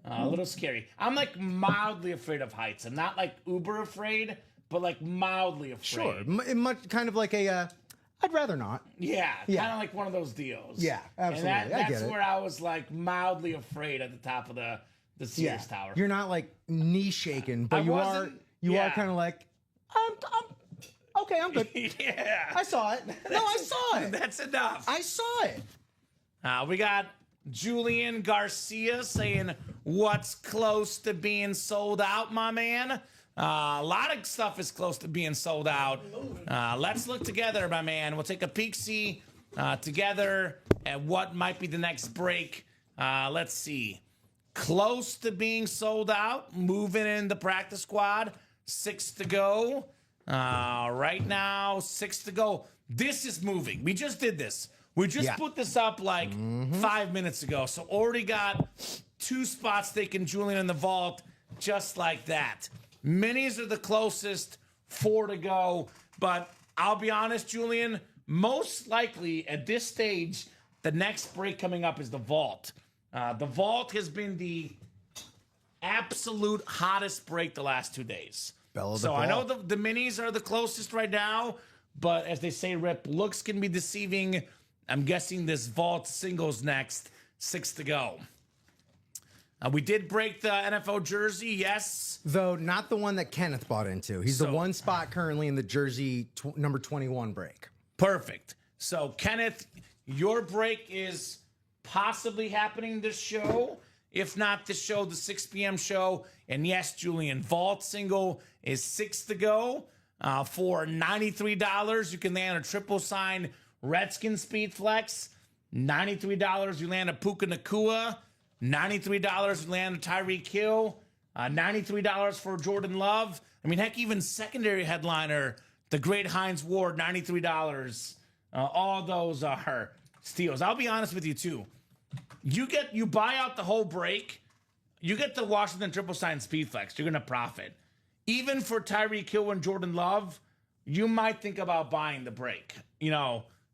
A little scary. I'm like mildly afraid of heights. I'm not like uber afraid, but like mildly afraid. Sure. Much kind of like a, I'd rather not. Yeah, kind of like one of those deals. Yeah, absolutely. And I that's get it. where I was like mildly afraid at the top of the Sears Tower. You're not like knee shaking, but you are kind of like, I'm okay, I'm good. Yeah. I saw it. No, I saw it. That's enough. I saw it. We got Julian Garcia saying, what's close to being sold out, my man? A lot of stuff is close to being sold out. Let's look together, my man. We'll take a peek-see together at what might be the next break. Let's see. Close to being sold out. Moving in the practice squad. 6 to go. Right now, 6 to go. This is moving. We just did this. We just put this up like 5 minutes ago. So already got 2 spots taken Julian in the vault just like that. Minis are the closest, 4 to go. But I'll be honest, Julian, most likely at this stage, the next break coming up is the vault. The vault has been the absolute hottest break the last 2 days. So I know the minis are the closest right now, but as they say, Rip, looks can be deceiving. I'm guessing this vault singles next, 6 to go. We did break the NFL jersey, yes. Though not the one that Kenneth bought into. He's the one spot currently in the jersey number 21 break. Perfect. So, Kenneth, your break is possibly happening this show. If not this show, the 6 p.m. show. And yes, Julian, vault single is 6 to go. For $93, you can land a triple sign Redskin Speed Flex. $93, you land a Puka Nakua. $93, you land a Tyreek Hill. $93 for Jordan Love. I mean, heck, even secondary headliner, the great Hines Ward, $93. All those are steals. I'll be honest with you, too. You buy out the whole break, you get the Washington triple sign Speed Flex. You're going to profit. Even for Tyreek Hill and Jordan Love, you might think about buying the break.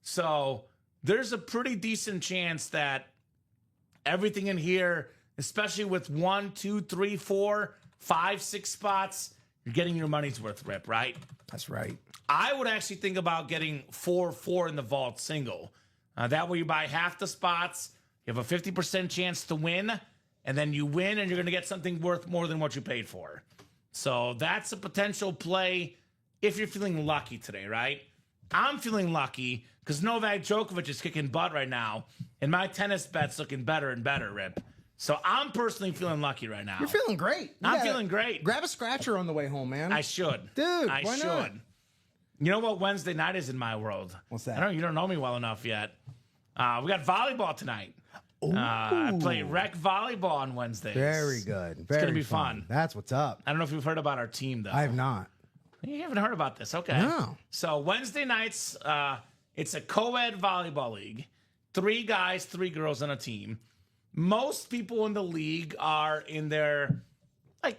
So there's a pretty decent chance that everything in here, especially with 1, 2, 3, 4, 5, 6 spots, you're getting your money's worth, Rip, right? That's right. I would actually think about getting 4 in the vault single. That way you buy half the spots, you have a 50% chance to win, and then you win and you're going to get something worth more than what you paid for. So that's a potential play if you're feeling lucky today, right? I'm feeling lucky because Novak Djokovic is kicking butt right now, and my tennis bet's looking better and better, Rip. So I'm personally feeling lucky right now. You're feeling great. I'm feeling great. Grab a scratcher on the way home, man. I should. Dude, I why should. not? You know what Wednesday night is in my world? What's that? I don't. You don't know me well enough yet. We got volleyball tonight. I play rec volleyball on Wednesdays. Very good. It's going to be fun. That's what's up. I don't know if you've heard about our team, though. I have not. You haven't heard about this. Okay. No. So Wednesday nights, it's a co-ed volleyball league. 3 guys, 3 girls on a team. Most people in the league are in their like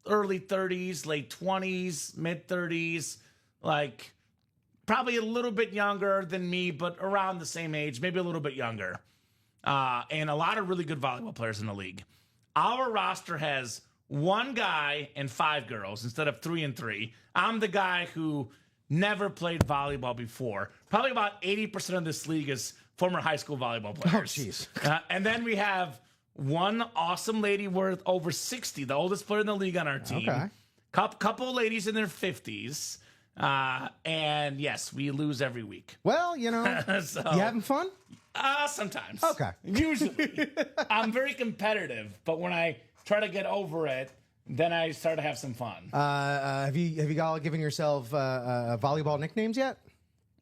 early 30s, late 20s, mid 30s, like probably a little bit younger than me, but around the same age, maybe a little bit younger. And a lot of really good volleyball players in the league. Our roster has one guy and 5 girls instead of 3 and 3. I'm the guy who never played volleyball before. Probably about 80% of this league is former high school volleyball players. Oh, jeez. And then we have one awesome lady worth over 60, the oldest player in the league on our team. Okay. Couple ladies in their 50s. And yes, we lose every week. Well, you know, So, you having fun? sometimes. Okay. Usually. I'm very competitive, but when I try to get over it, then I start to have some fun. Have you all given yourself volleyball nicknames yet?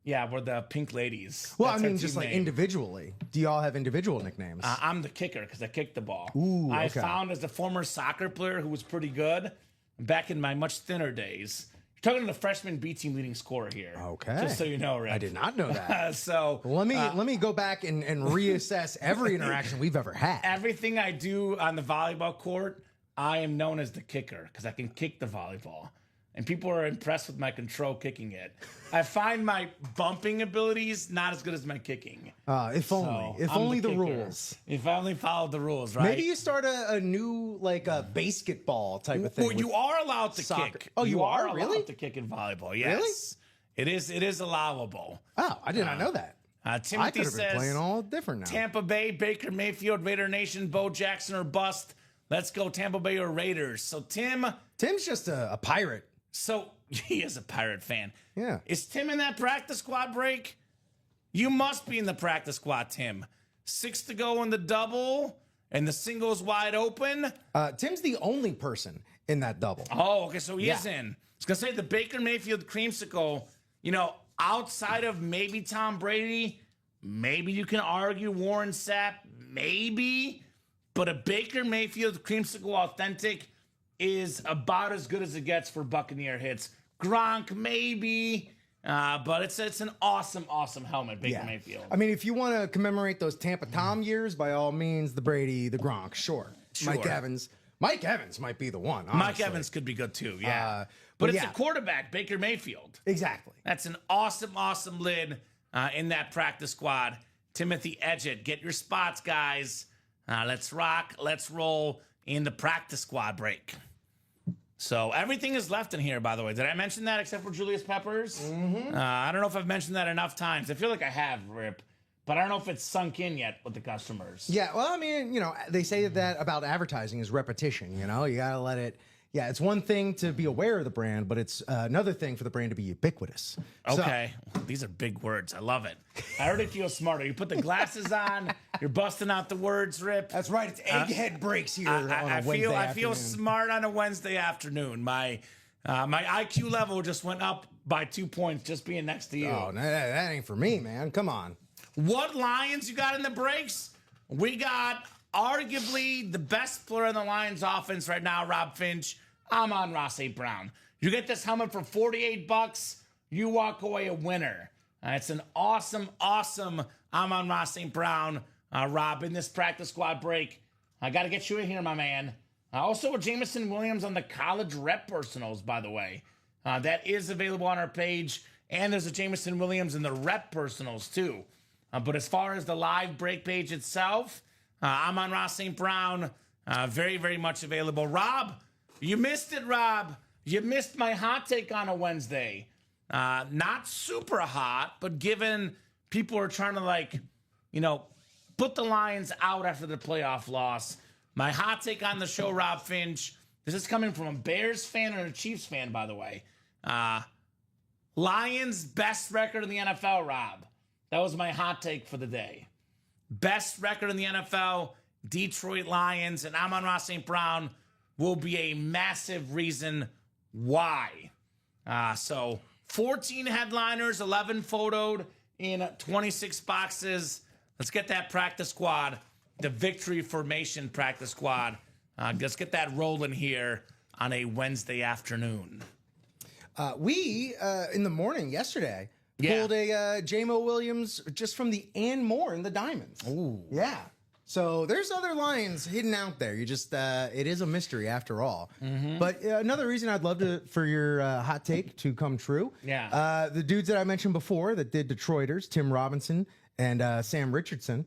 Yeah, we're the Pink Ladies. Well, That's I our mean, just team like name. individually. Do you all have individual nicknames? I'm the kicker because I kick the ball. Ooh, I okay. found as a former soccer player who was pretty good back in my much thinner days. You're talking to the freshman B team leading scorer here. Okay. Just so you know, Rick. I did not know that. So Let me go back and reassess every interaction we've ever had. everything I do on the volleyball court, I am known as the kicker because I can kick the volleyball. And people are impressed with my control kicking it. I find my bumping abilities not as good as my kicking. If only. So, If I'm only the kicker. rules. If I only followed the rules, right? Maybe you start a new like a basketball type of thing. Well, you with are allowed to soccer. kick. Oh, you are? allowed Really? to kick in volleyball. Yes, it is allowable. Oh, I did not know that. I Timothy could have been says playing all different now. Tampa Bay, Baker Mayfield, Raider Nation, Bo Jackson or bust. Let's go Tampa Bay or Raiders. So Tim's just a pirate. So he is a Pirate fan. Yeah. Is Tim in that practice squad break? You must be in the practice squad, Tim. 6 to go in the double, and the single's wide open. Tim's the only person in that double. Oh, okay, so he is Yeah. in. I was going to say the Baker Mayfield creamsicle, outside of maybe Tom Brady, maybe you can argue Warren Sapp, maybe, but a Baker Mayfield creamsicle authentic is about as good as it gets for Buccaneer hits. Gronk, maybe, but it's an awesome, awesome helmet, Baker Mayfield. I mean, if you want to commemorate those Tampa Tom years, by all means, the Brady, the Gronk, sure. Mike Evans might be the one. Honestly. Mike Evans could be good too, yeah. but but it's yeah. a quarterback, Baker Mayfield. Exactly. That's an awesome, awesome lid in that practice squad. Timothy Edgett, get your spots, guys. Let's rock, let's roll in the practice squad break. So everything is left in here, by the way. Did I mention that except for Julius Peppers? Mm-hmm. I don't know if I've mentioned that enough times. I feel like I have, Rip, but I don't know if it's sunk in yet with the customers. Yeah, well, I mean, they say that about advertising is repetition, you got to let it. Yeah, it's one thing to be aware of the brand, but it's another thing for the brand to be ubiquitous. Okay. These are big words. I love it. I already feel smarter. You put the glasses on, you're busting out the words, Rip. That's right. It's egghead breaks here on a Wednesday I feel afternoon. smart on a Wednesday afternoon. My IQ level just went up by 2 points just being next to you. Oh, no, that ain't for me, man. Come on. What Lions you got in the breaks? We got arguably the best player in the Lions offense right now, Rob Finch. I'm on Ross A. Brown. You get this helmet for $48. You walk away a winner. It's an awesome, awesome I'm on Ross St. Brown, Rob, in this practice squad break. I got to get you in here, my man. Also, with Jamison Williams on the college rep personals, by the way. That is available on our page. And there's a Jamison Williams in the rep personals, too. But as far as the live break page itself, I'm on Ross St. Brown. Very, very much available. Rob, you missed it, Rob. You missed my hot take on a Wednesday. Not super hot, but given people are trying to, put the Lions out after the playoff loss, my hot take on the show, Rob Finch, this is coming from a Bears fan and a Chiefs fan, by the way. Lions' best record in the NFL, Rob. That was my hot take for the day. Best record in the NFL, Detroit Lions, and Amon Ross St. Brown will be a massive reason why. So 14 headliners, 11 photoed in 26 boxes. Let's get that practice squad, the Victory Formation practice squad. Let's get that rolling here on a Wednesday afternoon. We, in the morning yesterday, pulled a J-Mo Williams just from the and more in the Diamonds. Ooh. Yeah. So there's other Lions hidden out there. You just, it is a mystery after all. Mm-hmm. But another reason I'd love for your hot take to come true. Yeah. The dudes that I mentioned before that did Detroiters, Tim Robinson and Sam Richardson,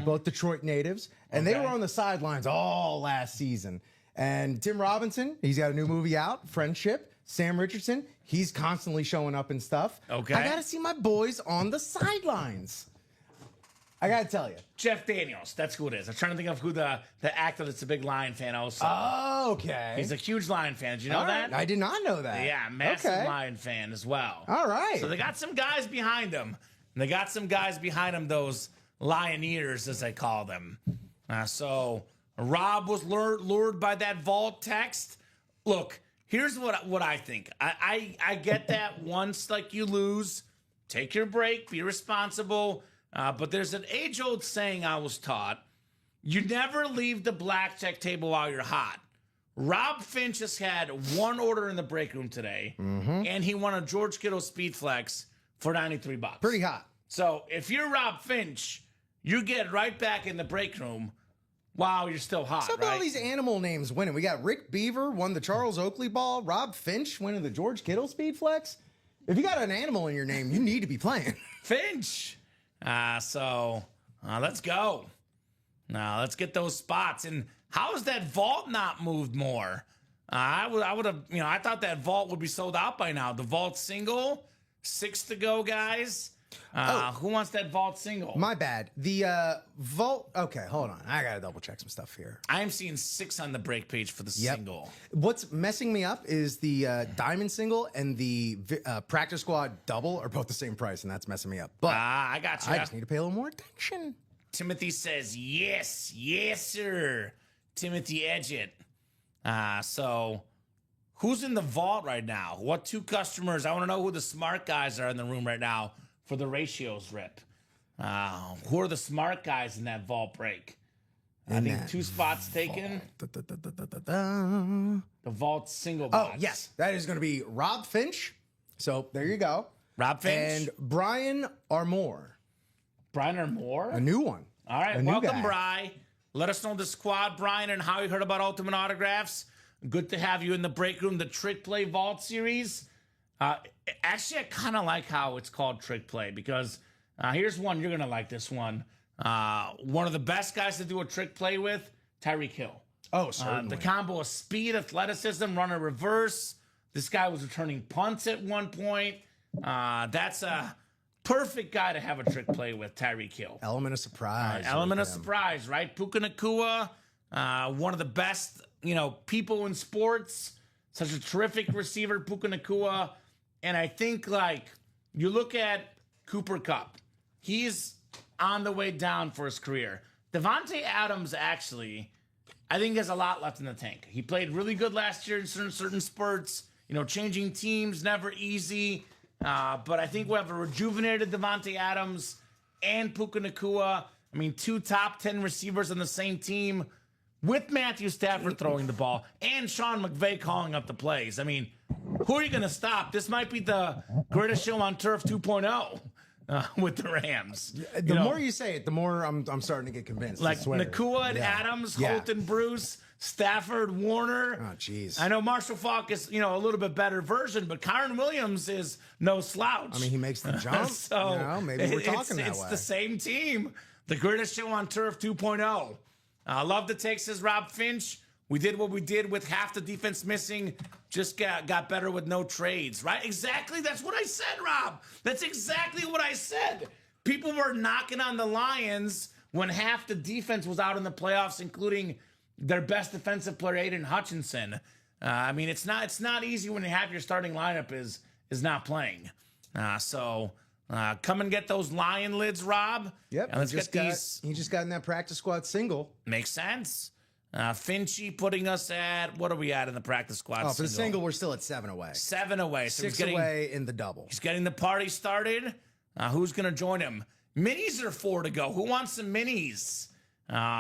both Detroit natives. And they were on the sidelines all last season. And Tim Robinson, he's got a new movie out, Friendship. Sam Richardson, he's constantly showing up and stuff. Okay. I got to see my boys on the sidelines. I got to tell you. Jeff Daniels, that's who it is. I'm trying to think of who the actor that's a big Lion fan also. Okay. He's a huge Lion fan. Did you know All right. that? I did not know that. Yeah, massive Lion fan as well. All right. So they got some guys behind them. And they got some guys behind them, those Lioneers, as they call them. So Rob was lured by that vault text. Look, here's what I think. I get that once, like, you lose, take your break, be responsible. But there's an age-old saying I was taught. You never leave the blackjack table while you're hot. Rob Finch has had one order in the break room today, and he won a George Kittle Speed Flex for $93. Pretty hot. So if you're Rob Finch, you get right back in the break room while you're still hot, What's up with all these animal names winning? We got Rick Beaver won the Charles Oakley Ball. Rob Finch winning the George Kittle Speed Flex. If you got an animal in your name, you need to be playing. Finch. So let's go. Now let's get those spots. And how has that vault not moved more? I would have, I thought that vault would be sold out by now. The vault single, 6 to go, guys. Who wants that vault single? My bad. The vault. Okay, hold on. I gotta double check some stuff here. I am seeing 6 on the break page for the single. What's messing me up is the diamond single and the practice squad double are both the same price, and that's messing me up. But I got you. I just need to pay a little more attention. Timothy says, yes, sir. Timothy Edgett. So who's in the vault right now? What 2 customers? I want to know who the smart guys are in the room right now for the ratios rip. Who are the smart guys in that vault break? I think 2 spots taken. The vault single box. Oh, yes. That is going to be Rob Finch. So there you go. Rob Finch. And Brian Armour. Brian Armour? A new one. All right, welcome, Bri. Let us know the squad, Brian, and how you heard about Ultimate Autographs. Good to have you in the break room, the Trick Play Vault series. Actually, I kind of like how it's called Trick Play because here's one. You're going to like this one. One of the best guys to do a trick play with, Tyreek Hill. Oh, certainly. The combo of speed, athleticism, runner reverse. This guy was returning punts at one point. That's a perfect guy to have a trick play with, Tyreek Hill. Element of surprise. Element of surprise, right? Puka Nacua, one of the best, people in sports. Such a terrific receiver, Puka Nacua. And I think, you look at Cooper Kupp. He's on the way down for his career. Devontae Adams, actually, I think has a lot left in the tank. He played really good last year in certain spurts. Changing teams, never easy. But I think we have a rejuvenated Devontae Adams and Puka Nacua. 2 top 10 receivers on the same team with Matthew Stafford throwing the ball and Sean McVay calling up the plays. Who are you going to stop? This might be the greatest show on turf 2.0 with the Rams. The more you say it, the more I'm starting to get convinced. Nacua and Adams, Holton, Bruce, Stafford, Warner. Oh, jeez. I know Marshall Faulk is, a little bit better version, but Kyron Williams is no slouch. He makes the jump. So maybe we're talking that way. It's the same team. The greatest show on turf 2.0. Love the takes, says Rob Finch. We did what we did with half the defense missing. Just got better with no trades, right? Exactly. That's what I said, Rob. That's exactly what I said. People were knocking on the Lions when half the defense was out in the playoffs, including their best defensive player, Aiden Hutchinson. It's not easy when half your starting lineup is not playing. So come and get those Lion lids, Rob. Yep. And let's get these. He just got in that practice squad single. Makes sense. Finchy putting us at, what are we at in the practice squad? For the single, we're still at 7 away. 7 away. So 6 away in the double. He's getting the party started. Who's going to join him? Minis are 4 to go. Who wants some minis?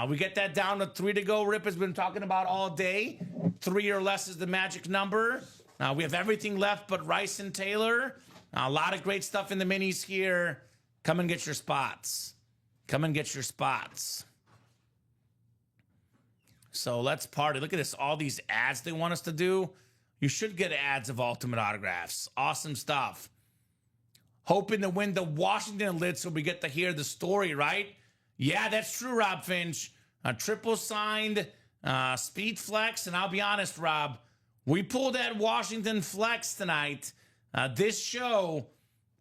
We get that down to 3 to go. Rip has been talking about all day. 3 or less is the magic number. We have everything left but Rice and Taylor. A lot of great stuff in the minis here. Come and get your spots. So let's party. Look at this. All these ads they want us to do. You should get ads of Ultimate Autographs. Awesome stuff. Hoping to win the Washington lid so we get to hear the story, right? Yeah, that's true, Rob Finch. Triple signed Speed Flex, and I'll be honest, Rob, we pulled that Washington Flex tonight. This show,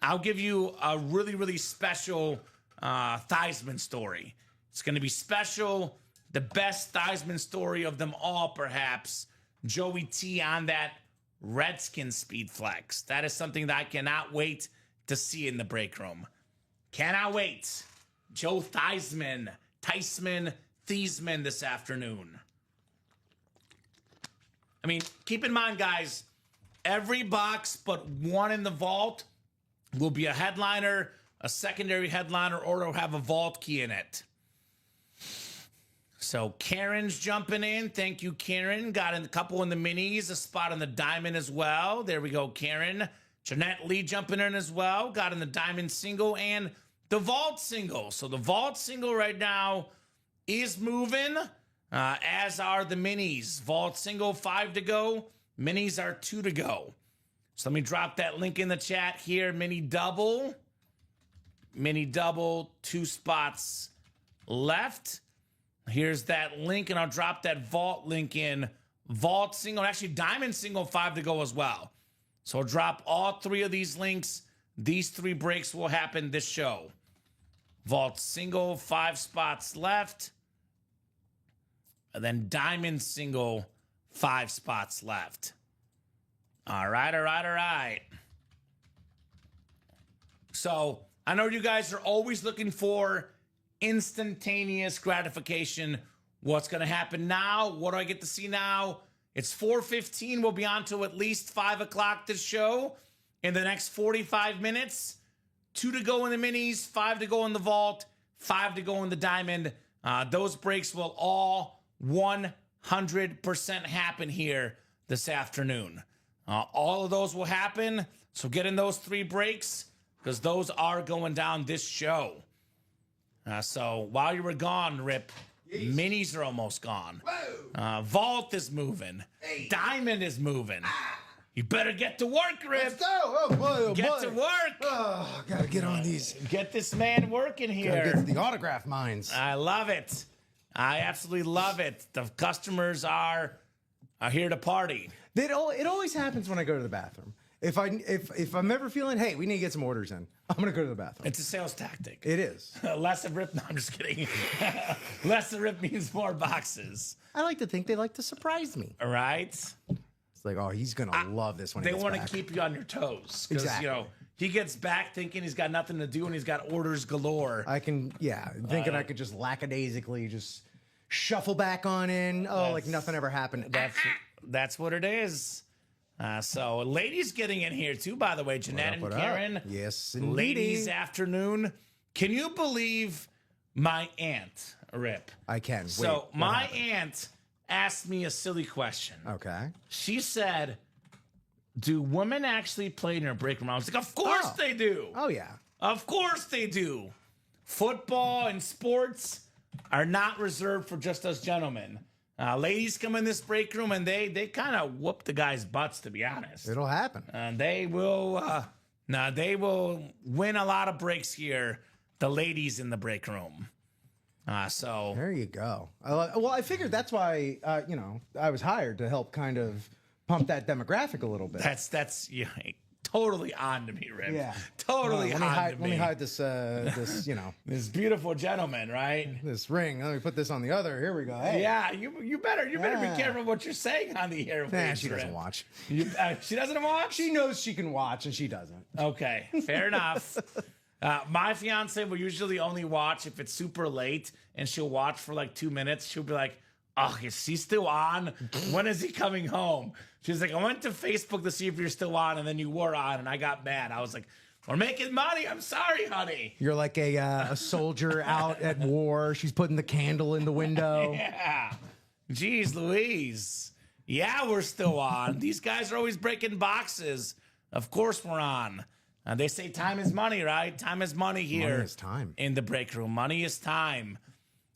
I'll give you a really, really special Theismann story. It's going to be special, the best Theismann story of them all, perhaps. Joey T on that Redskin Speed Flex. That is something that I cannot wait to see in the break room. Cannot wait. Joe Theismann this afternoon. I mean, keep in mind, guys, every box but one in the vault will be a headliner, a secondary headliner, or it'll have a vault key in it. So Karen's jumping in. Thank you, Karen. Got a couple in the minis, a spot on the diamond as well. There we go, Karen. Jeanette Lee jumping in as well. Got in the diamond single and the vault single. So the vault single right now is moving, as are the minis. Vault single, 5 to go. Minis are 2 to go. So let me drop that link in the chat here. Mini double, 2 spots left. Here's that link, and I'll drop that vault link in. Vault single, actually diamond single, 5 to go as well. So I'll drop all 3 of these links. These 3 breaks will happen this show. Vault single, 5 spots left. And then diamond single, 5 spots left. All right. So I know you guys are always looking for instantaneous gratification. What's going to happen now? What do I get to see now? It's 4:15. We'll be on till at least 5 o'clock this show. In the next 45 minutes, 2 to go in the minis, 5 to go in the vault, 5 to go in the diamond. Those breaks will all 100% happen here this afternoon. All of those will happen. So get in those 3 breaks because those are going down this show. So while you were gone, Rip, minis are almost gone. Vault is moving. Hey. Diamond is moving. You better get to work, Rip. Let's go. Oh, boy, oh, get boy. to work. Oh, gotta get on these. Get this man working here. Gotta get to the autograph mines. I love it. I absolutely love it. The customers are here to party. It always happens when I go to the bathroom. If I'm ever feeling, hey, we need to get some orders in, I'm gonna go to the bathroom. It's a sales tactic. It is. Less of Rip. No, I'm just kidding. Less of Rip means more boxes. I like to think they like to surprise me. All right. It's like, oh, he's gonna love this when he They gets want back. to keep you on your toes. Exactly. You know, he gets back thinking he's got nothing to do and he's got orders galore. Thinking I could just lackadaisically just shuffle back on in. Oh, like nothing ever happened. That's what it is. So ladies getting in here too, by the way, Jeanette and Karen. Yes, indeed. Ladies afternoon. Can you believe my aunt, Rip? I can. So Wait, my aunt asked me a silly question. Okay. She said, do women actually play in your break room? I was like, of course they do. Oh, yeah. Of course they do. Football and sports are not reserved for just us gentlemen. Ladies come in this break room and they kind of whoop the guys' butts, to be honest. It'll happen. And they will win a lot of breaks here, the ladies in the break room. So there you go. I figured that's why I was hired to help kind of pump that demographic a little bit. That's totally on to me, Rip. Yeah, totally on to me. Let me hide this this beautiful gentleman, right? This ring. Let me put this on the other. Here we go. Hey. Yeah, you better be careful what you're saying on the air. Nah, she doesn't watch. She doesn't watch. She knows she can watch, and she doesn't. Okay, fair enough. My fiance will usually only watch if it's super late, and she'll watch for like 2 minutes. She'll be like, oh, is he still on? When is he coming home? She's like, I went to Facebook to see if you're still on, and then you were on, and I got mad. I was like, we're making money. I'm sorry, honey. You're like a soldier out at war. She's putting the candle in the window. Yeah. Jeez Louise. Yeah, we're still on. These guys are always breaking boxes. Of course we're on. They say time is money, right? Time is money here. Money is time. In the break room. Money is time.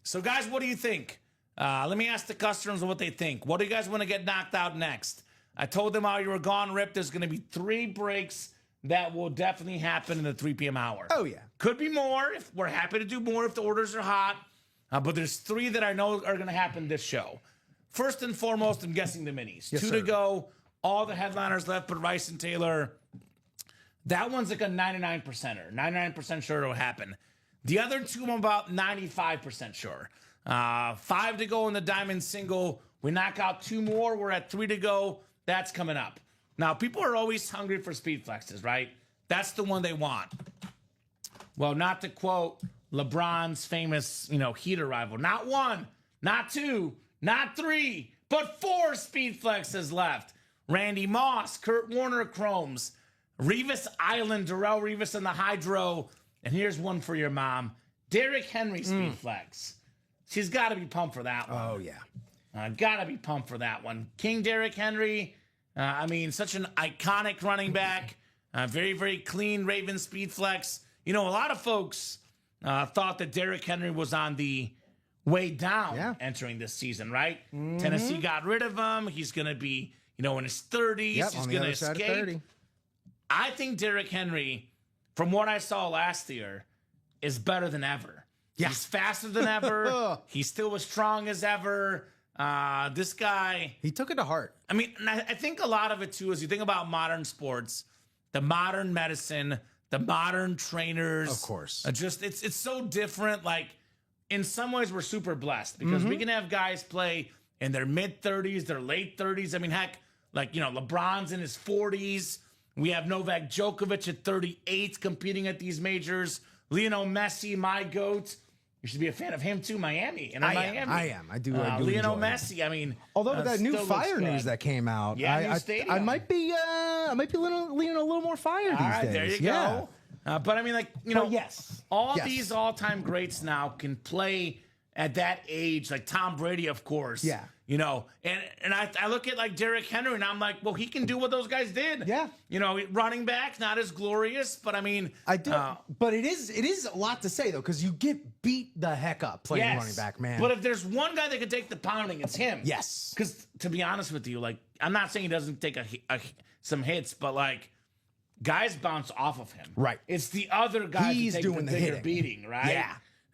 So, guys, what do you think? Let me ask the customers what they think. What do you guys want to get knocked out next? I told them while you were gone, Rip, there's going to be 3 breaks that will definitely happen in the 3 p.m. hour. Oh, yeah. Could be more. If we're happy to do more if the orders are hot. But there's 3 that I know are going to happen this show. first and foremost, I'm guessing the minis. Yes, 2 sir. to go. All the headliners left but Rice and Taylor. That one's like a 99%er. 99% sure it'll happen. The other 2, I'm about 95% sure. 5 to go in the diamond single. We knock out 2 more. We're at 3 to go. That's coming up. Now, people are always hungry for speed flexes, right? That's the one they want. Well, not to quote LeBron's famous, Heat arrival. Not 1, not 2, not 3, but 4 speed flexes left. Randy Moss, Kurt Warner chromes, Revis Island, Darrell Revis in the Hydro. And here's one for your mom. Derrick Henry speed flex. She's got to be pumped for that one. Oh, yeah. Got to be pumped for that one. King Derrick Henry. Such an iconic running back. Very, very clean Raven speed flex. A lot of folks thought that Derrick Henry was on the way down entering this season, right? Tennessee got rid of him. He's going to be, in his 30s. Yep, He's on the going to other side of escape. 30. I think Derrick Henry, from what I saw last year, is better than ever. Yeah. He's faster than ever. He's still as strong as ever. This guy, He took it to heart. and I think a lot of it too is you think about modern sports, the modern medicine, the modern trainers. Of course. It's so different. Like in some ways we're super blessed because we can have guys play in their mid 30s, their late 30s. Heck, LeBron's in his 40s. We have Novak Djokovic at 38 competing at these majors. Lionel Messi, my GOAT. You should be a fan of him too, Miami. And I am. I do Lionel enjoy Messi. Although with that new still fire looks news good. that came out, Yeah, new I stadium. might be leaning a little more fire these All right, days. there you yeah. go. But yes. all Yes. these all-time greats now can play at that age, like Tom Brady, of course. Yeah. And I look at like Derrick Henry, and I'm like, well, he can do what those guys did. Yeah. Running back, not as glorious, but I do, but it is a lot to say though, because you get beat the heck up playing yes. running back, man. But if there's one guy that can take the pounding, it's him. Yes. Because to be honest with you, like I'm not saying he doesn't take some hits, but like guys bounce off of him. Right. It's the other guy He's that take doing the bigger hitting. beating, right?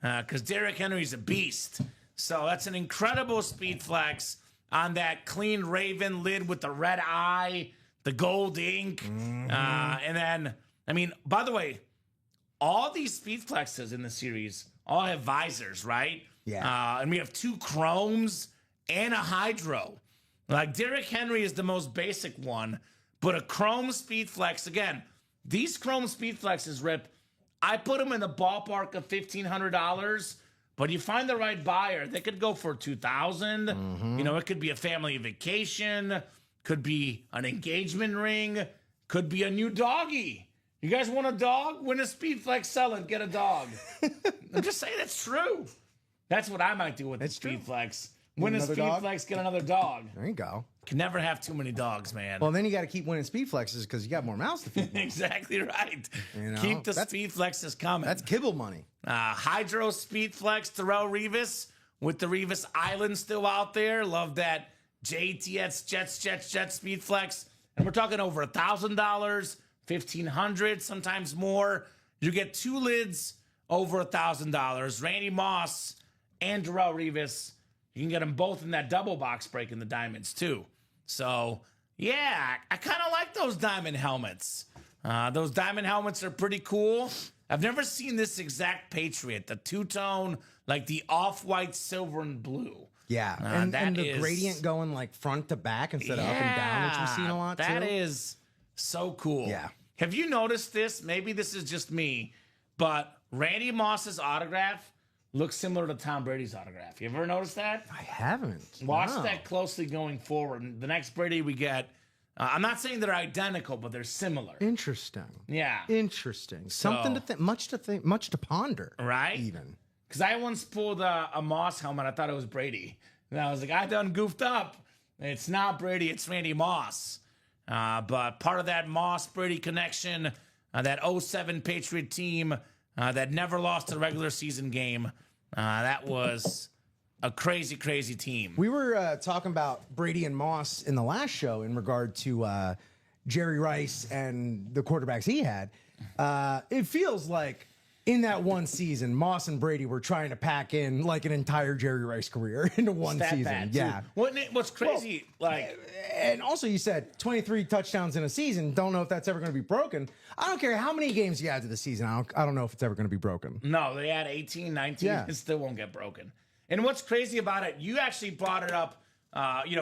Yeah. Because Derrick Henry's a beast. So that's an incredible speed flex on that clean Raven lid with the red eye, the gold ink. And then, by the way, all these speed flexes in the series all have visors, right? Yeah. And we have 2 chromes and a hydro. Like Derrick Henry is the most basic one, but a chrome speed flex, again, these chrome speed flexes, Rip, I put them in the ballpark of $1,500. But you find the right buyer, they could go for $2,000. It could be a family vacation, could be an engagement ring, could be a new doggy. You guys want a dog? Win a speed flex, sell it, get a dog. I'm just saying that's true. That's what I might do with the speed flex. Win a another speed dog? flex, get another dog. There you go. Can never have too many dogs, man. Well, then you got to keep winning speed flexes because you got more mouths to feed. Exactly right. know, Keep the that's- speed flexes coming. That's kibble money. Hydro Speed Flex, Darrell Revis with the Revis Island still out there. Love that JTS Jets Speed Flex. And we're talking over $1,000, $1,500, sometimes more. You get 2 lids over $1,000. Randy Moss and Darrell Revis. You can get them both in that double box break in the diamonds too. So yeah, I kind of like those diamond helmets. Those diamond helmets are pretty cool. I've never seen this exact Patriot, the 2-tone, like the off-white, silver, and blue. Yeah, that and the is- gradient going like front to back instead of up and down, which we've seen a lot That too. is so cool. Yeah. Have you noticed this? Maybe this is just me, but Randy Moss's autograph looks similar to Tom Brady's autograph. You ever noticed that? I haven't. Watch No. that closely going forward. And the next Brady we get, I'm not saying they're identical, but they're similar. Interesting. Yeah. Interesting. Something to think, much to ponder. Right? Even. Because I once pulled a Moss helmet. I thought it was Brady. And I was like, I done goofed up. It's not Brady. It's Randy Moss. But part of that Moss-Brady connection, that 07 Patriot team that never lost a regular season game, that was a crazy, crazy team. We were talking about Brady and Moss in the last show in regard to Jerry Rice and the quarterbacks he had. It feels like In that one season, Moss and Brady were trying to pack in like an entire Jerry Rice career into one That season. bad, too. Yeah. What's crazy, And also, you said 23 touchdowns in a season. Don't know if that's ever going to be broken. I don't care how many games you add to the season. I don't know if it's ever going to be broken. no, they had 18, 19. Yeah. It still won't get broken. And what's crazy about it, you actually brought it up,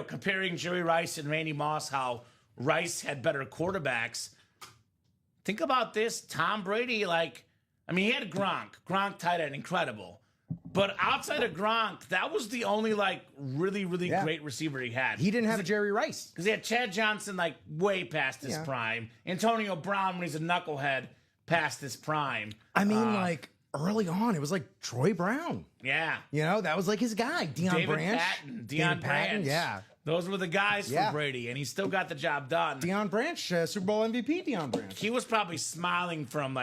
comparing Jerry Rice and Randy Moss, how Rice had better quarterbacks. Think about this. Tom Brady, he had Gronk tight end, incredible. But outside of Gronk, that was the only, really, really great receiver he had. He didn't have a Jerry Rice. Because he had Chad Johnson, way past his prime. Antonio Brown, when he's a knucklehead, past his prime. I mean, early on, it was like Troy Brown. Yeah. That was like his guy. Deion Branch. Deion Branch. Yeah. Those were the guys for Brady, and he still got the job done. Deion Branch, Super Bowl MVP Deion Branch. He was probably smiling from,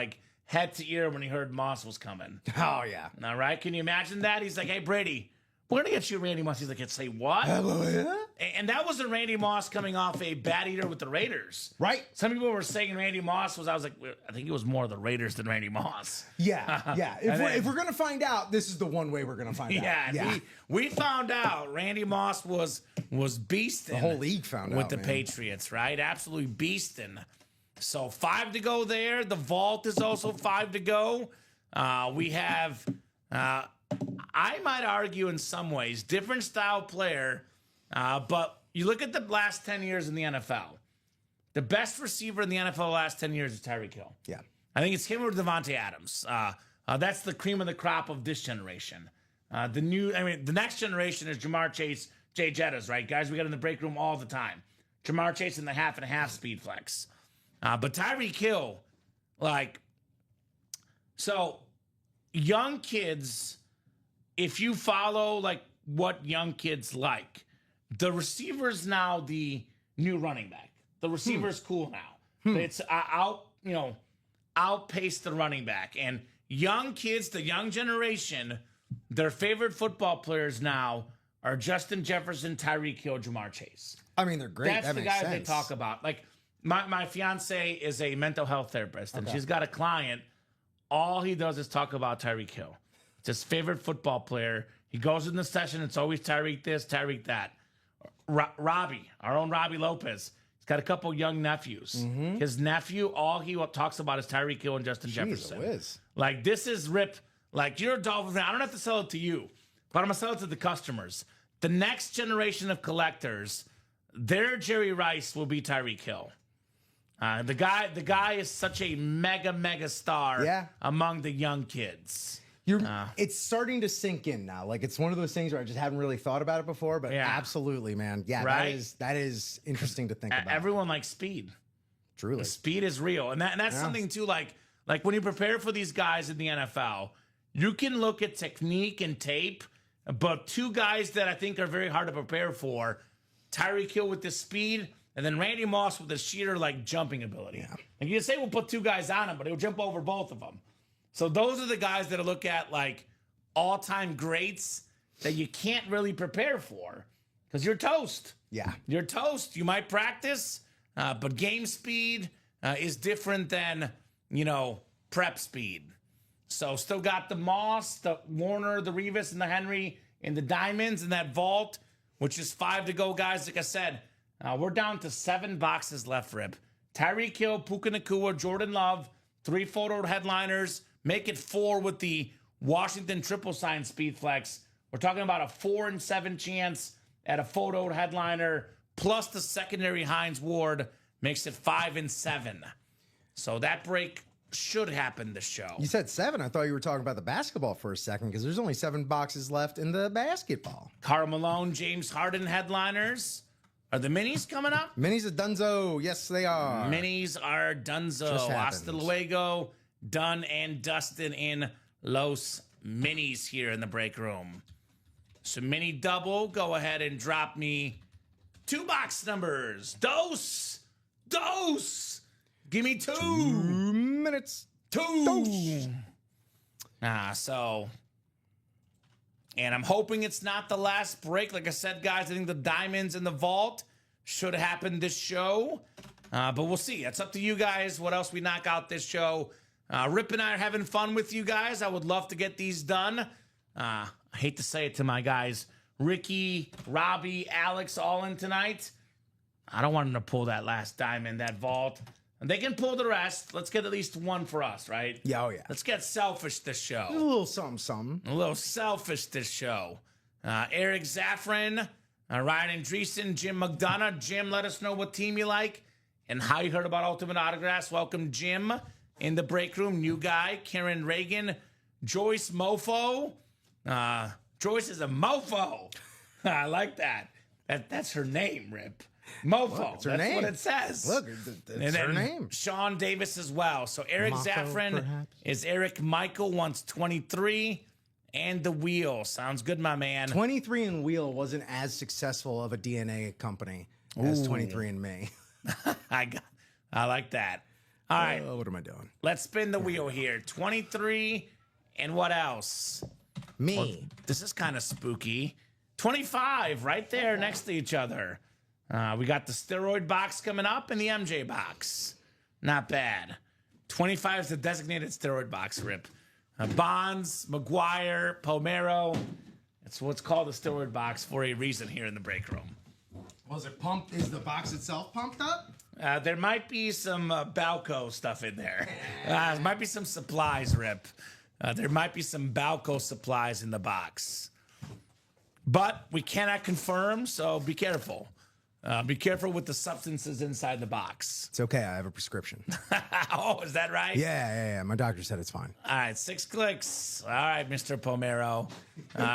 head to ear when he heard Moss was coming. Oh, yeah. All right? Can you imagine that? He's like, hey, Brady, we're going to get you Randy Moss. He's like, say what? And that wasn't Randy Moss coming off a bad eater with the Raiders. Right. Some people were saying Randy Moss I think it was more the Raiders than Randy Moss. Yeah, yeah. If we're going to find out, this is the one way we're going to find out. Yeah. We found out Randy Moss was beasting. The whole league found out with the Patriots, right? Absolutely beasting. So 5 to go there. The vault is also 5 to go. We have, I might argue in some ways, different style player. But you look at the last 10 years in the NFL. The best receiver in the NFL the last 10 years is Tyreek Hill. Yeah. I think it's him or Devontae Adams. That's the cream of the crop of this generation. The next generation is Jamar Chase, Jay Jettas, right? Guys we got in the break room all the time. Jamar Chase in the half and a half speed flex. But Tyreek Hill, so young kids, if you follow what young kids like, the receiver's now the new running back. The receiver's cool now. It's outpace the running back. And young kids, the young generation, their favorite football players now are Justin Jefferson, Tyreek Hill, Jamar Chase. I mean, they're great. That's the guys they talk about. My fiance is a mental health therapist, and she's got a client. All he does is talk about Tyreek Hill. It's his favorite football player. He goes in the session. It's always Tyreek this, Tyreek that. Robbie, our own Robbie Lopez, he's got a couple young nephews. Mm-hmm. His nephew, all he talks about is Tyreek Hill and Justin Jefferson. Whiz. This is Rip. You're a Dolphins fan. I don't have to sell it to you, but I'm going to sell it to the customers. The next generation of collectors, their Jerry Rice will be Tyreek Hill. The guy is such a mega star among the young kids. It's starting to sink in now. It's one of those things where I just haven't really thought about it before, but absolutely, man. Yeah, right? that is interesting to think about. Everyone likes speed. Truly. Speed is real. And that's something too, like when you prepare for these guys in the NFL, you can look at technique and tape, but two guys that I think are very hard to prepare for, Tyreek Hill with the speed, and then Randy Moss with the sheer jumping ability. Yeah. And you can say we'll put two guys on him, but he'll jump over both of them. So those are the guys that I look at all-time greats that you can't really prepare for because you're toast. Yeah. You're toast. You might practice, but game speed is different than, prep speed. So still got the Moss, the Warner, the Revis, and the Henry, and the Diamonds in that vault, which is 5 to go, guys. Like I said, we're down to 7 boxes left, Rip. Tyreek Hill, Puka Nacua, Jordan Love, 3 photo headliners. Make it 4 with the Washington triple sign speed flex. We're talking about a 4 in 7 chance at a photo headliner, plus the secondary Hines Ward makes it 5 in 7. So that break should happen this show. You said 7. I thought you were talking about the basketball for a second because there's only 7 boxes left in the basketball. Karl Malone, James Harden headliners. Are the minis coming up? Minis are dunzo. Yes, they are. Minis are dunzo. Hasta luego. Done and dusted in Los Minis here in the break room. So mini double, go ahead and drop me 2 box numbers. Dose. Give me 2. 2 minutes. 2. And I'm hoping it's not the last break. Like I said, guys, I think the diamonds in the vault should happen this show. But we'll see. It's up to you guys what else we knock out this show. Rip and I are having fun with you guys. I would love to get these done. I hate to say it to my guys, Ricky, Robbie, Alex, all in tonight. I don't want them to pull that last diamond, that vault. And they can pull the rest. Let's get at least one for us, right? Yeah, oh yeah. Let's get selfish this show. A little something. A little selfish this show. Eric Zaffron, Ryan Andreessen, Jim McDonough. Jim, let us know what team you like and how you heard about Ultimate Autographs. Welcome, Jim, in the break room. New guy, Karen Reagan, Joyce Mofo. Joyce is a mofo. I like that. That's her name, Rip. Mofo. Look, it's her That's name. what it says. Look, it's her name. Sean Davis as well. So Eric Mofo, Zaffron perhaps? is Eric Michael, wants 23. And the Wheel. Sounds good, my man. 23 Wheel wasn't as successful of a DNA company as 23andMe. I like that. All right. What am I doing? Let's spin the wheel here. 23 and what else? Me. Well, this is kind of spooky. 25 right there next to each other. We got the steroid box coming up and the MJ box. Not bad. 25 is the designated steroid box, Rip. Bonds, McGuire, Pomero. It's what's called the steroid box for a reason here in the break room. Was it pumped? Is the box itself pumped up? There might be some Balco stuff in there. There might be some supplies, Rip. There might be some Balco supplies in the box. But we cannot confirm, so be careful. Be careful with the substances inside the box. It's okay. I have a prescription. Oh, is that right? Yeah. My doctor said it's fine. All right, 6 clicks. All right, Mr. Pomero.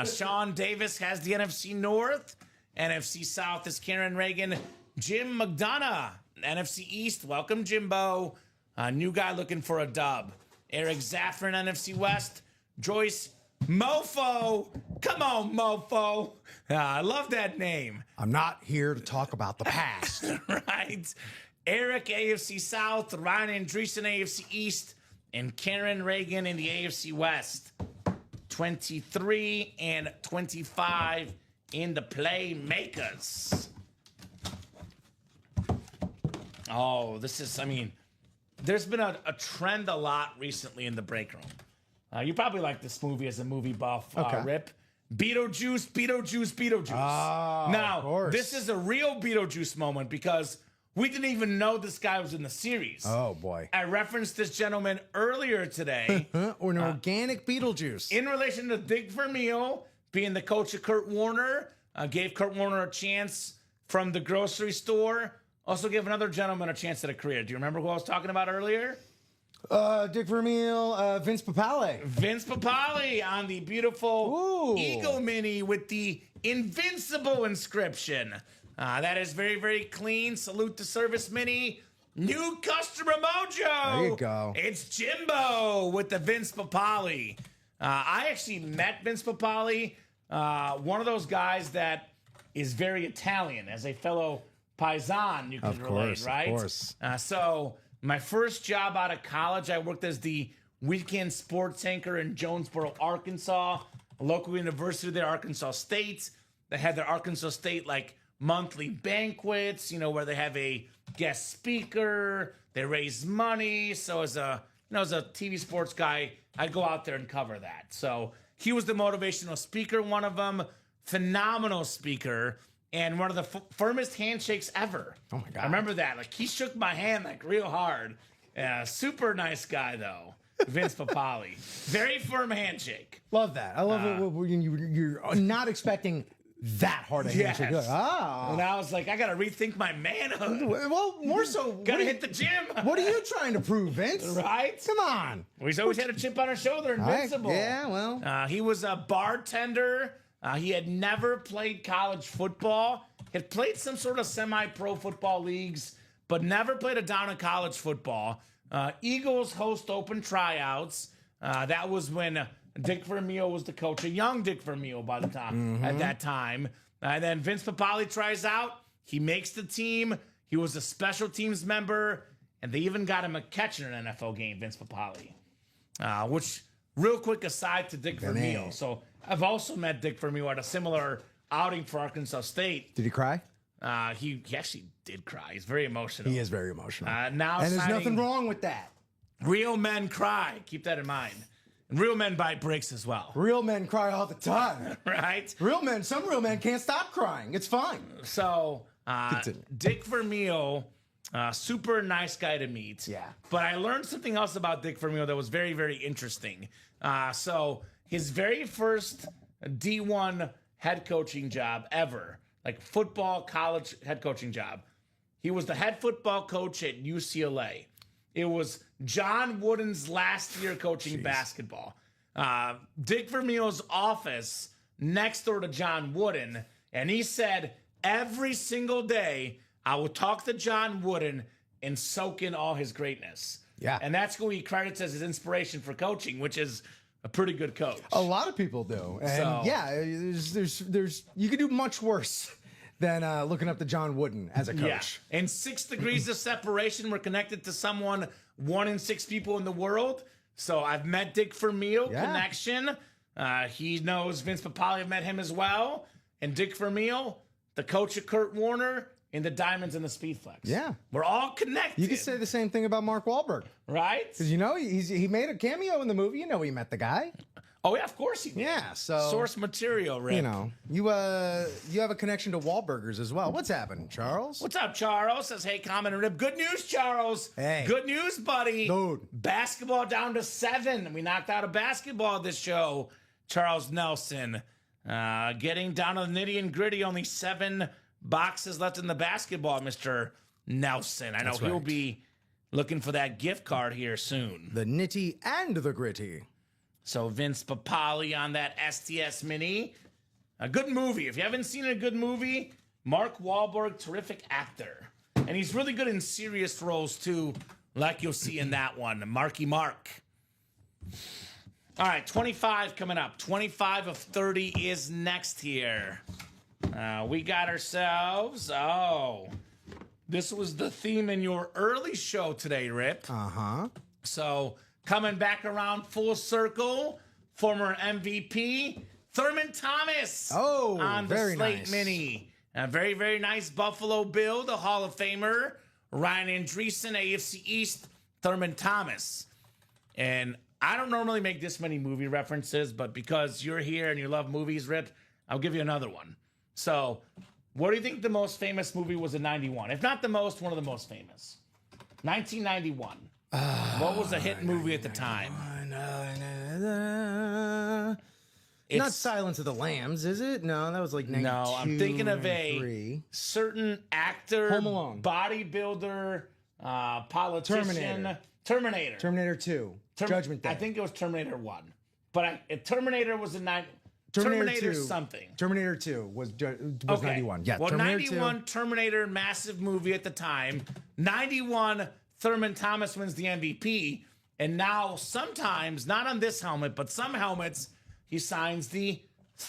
Sean Davis has the NFC North. NFC South is Karen Reagan. Jim McDonough, NFC East. Welcome, Jimbo. New guy looking for a dub. Eric Zaffron, NFC West. Joyce Mofo. Come on, Mofo. I love that name. I'm not here to talk about the past. Right. Eric, AFC South. Ryan Andreessen, AFC East. And Karen Reagan in the AFC West. 23 and 25 in the playmakers. Oh, this is, there's been a trend a lot recently in the break room. You probably like this movie as a movie buff, Okay. Rip. Beetlejuice. Oh, Now, of course. this is a real Beetlejuice moment because we didn't even know this guy was in the series. Oh, boy. I referenced this gentleman earlier today Or an organic Beetlejuice. in relation to Dick Vermeil being the coach of Kurt Warner. Gave Kurt Warner a chance from the grocery store. Also gave another gentleman a chance at a career. Do you remember who I was talking about earlier? Dick Vermeil, Vince Papale. Vince Papale on the beautiful Ooh. Eagle Mini with the Invincible inscription. That is very, very clean. Salute to Service Mini. New customer mojo. There you go. It's Jimbo with the Vince Papale. I actually met Vince Papale, one of those guys that is very Italian, as a fellow Paisan, you can relate, right? Of course. So my first job out of college, I worked as the weekend sports anchor in Jonesboro, Arkansas, a local university there, Arkansas State. They had their Arkansas State monthly banquets, where they have a guest speaker, they raise money. So as a TV sports guy, I'd go out there and cover that. So he was the motivational speaker, one of them, phenomenal speaker. And one of the firmest handshakes ever. Oh, my God. I remember that. He shook my hand real hard. Super nice guy, though. Vince Papale. Very firm handshake. Love that. I love it when you're not expecting that hard a handshake. You're like, And I was like, I got to rethink my manhood. Well, more so. Got to hit the gym. What are you trying to prove, Vince? Right? Come on. He's always had a chip on his shoulder, invincible. Yeah, well. He was a bartender. He had never played college football. Had played some sort of semi-pro football leagues, but never played a down in college football. Eagles host open tryouts. That was when Dick Vermeil was the coach, a young Dick Vermeil by the time at that time. And then Vince Papale tries out. He makes the team. He was a special teams member, and they even got him a catch in an NFL game, Vince Papale. Which, real quick aside to Dick Vermeil. So I've also met Dick Vermeil at a similar outing for Arkansas State. Did he cry? He actually did cry. He's very emotional. He is very emotional. Now and there's signing- nothing wrong with that. Real men cry. Keep that in mind. And real men buy bricks as well. Real men cry all the time. Right? Some real men can't stop crying. It's fine. So, Continue. Dick Vermeil, super nice guy to meet. Yeah. But I learned something else about Dick Vermeil that was very, very interesting. So his very first D1 head coaching job ever, like football, college head coaching job, he was the head football coach at UCLA. It was John Wooden's last year coaching basketball. Dick Vermeil's office next door to John Wooden, and he said every single day I would talk to John Wooden and soak in all his greatness. Yeah. And that's who he credits as his inspiration for coaching, which is a pretty good coach. A lot of people do. And So- yeah, there's you could do much worse than looking up to John Wooden as a coach. Yeah. And 6 degrees of separation, we're connected to someone 1 in 6 people in the world. So I've met Dick Vermeil, Yeah. connection. He knows Vince Papale. I've met him as well. And Dick Vermeil, the coach of Kurt Warner, in the Diamonds and the Speedflex. Yeah. We're all connected. You could say the same thing about Mark Wahlberg. right? Because he made a cameo in the movie. You know he met the guy. Oh, yeah, of course he did. Yeah, so Source material, Rick. you have a connection to Wahlburgers as well. What's happening, Charles? What's up, Charles? Says, hey, Kamen and Rip. Good news, Charles. Hey. Good news, buddy. Dude. Basketball down to 7. We knocked out a basketball this show. Charles Nelson. Getting down to the nitty and gritty. Only 7 boxes left in the basketball, Mr. Nelson. I know That's he'll right. be looking for that gift card here soon. The nitty and the gritty. So Vince Papale on that STS Mini. A good movie. If you haven't seen a good movie, Mark Wahlberg, terrific actor. And he's really good in serious roles too, like you'll see in that one. Marky Mark. All right, 25 coming up. 25 of 30 is next here. We got ourselves, this was the theme in your early show today, Rip. Uh-huh. So coming back around full circle, former MVP Thurman Thomas. Oh, on the very Slate nice. Mini. A very, very nice Buffalo Bill, the Hall of Famer. Ryan Andreessen, AFC East, Thurman Thomas. And I don't normally make this many movie references, but because you're here and you love movies, Rip, I'll give you another one. So, what do you think the most famous movie was in 91? If not the most, one of the most famous. 1991. What was a hit movie at the time? Not It's- Silence of the Lambs, is it? No, that was like 92, No, I'm thinking of 93. a certain actor, Home Alone. bodybuilder, politician. Terminator. Terminator 2. Judgment Day. I think it was Terminator 1. But Terminator was in Terminator Terminator 2. something. Terminator 2 was Okay. 91. Yeah, Well, Terminator 91 Terminator, massive movie at the time. 91 Thurman Thomas wins the MVP. And now sometimes, not on this helmet, but some helmets, he signs the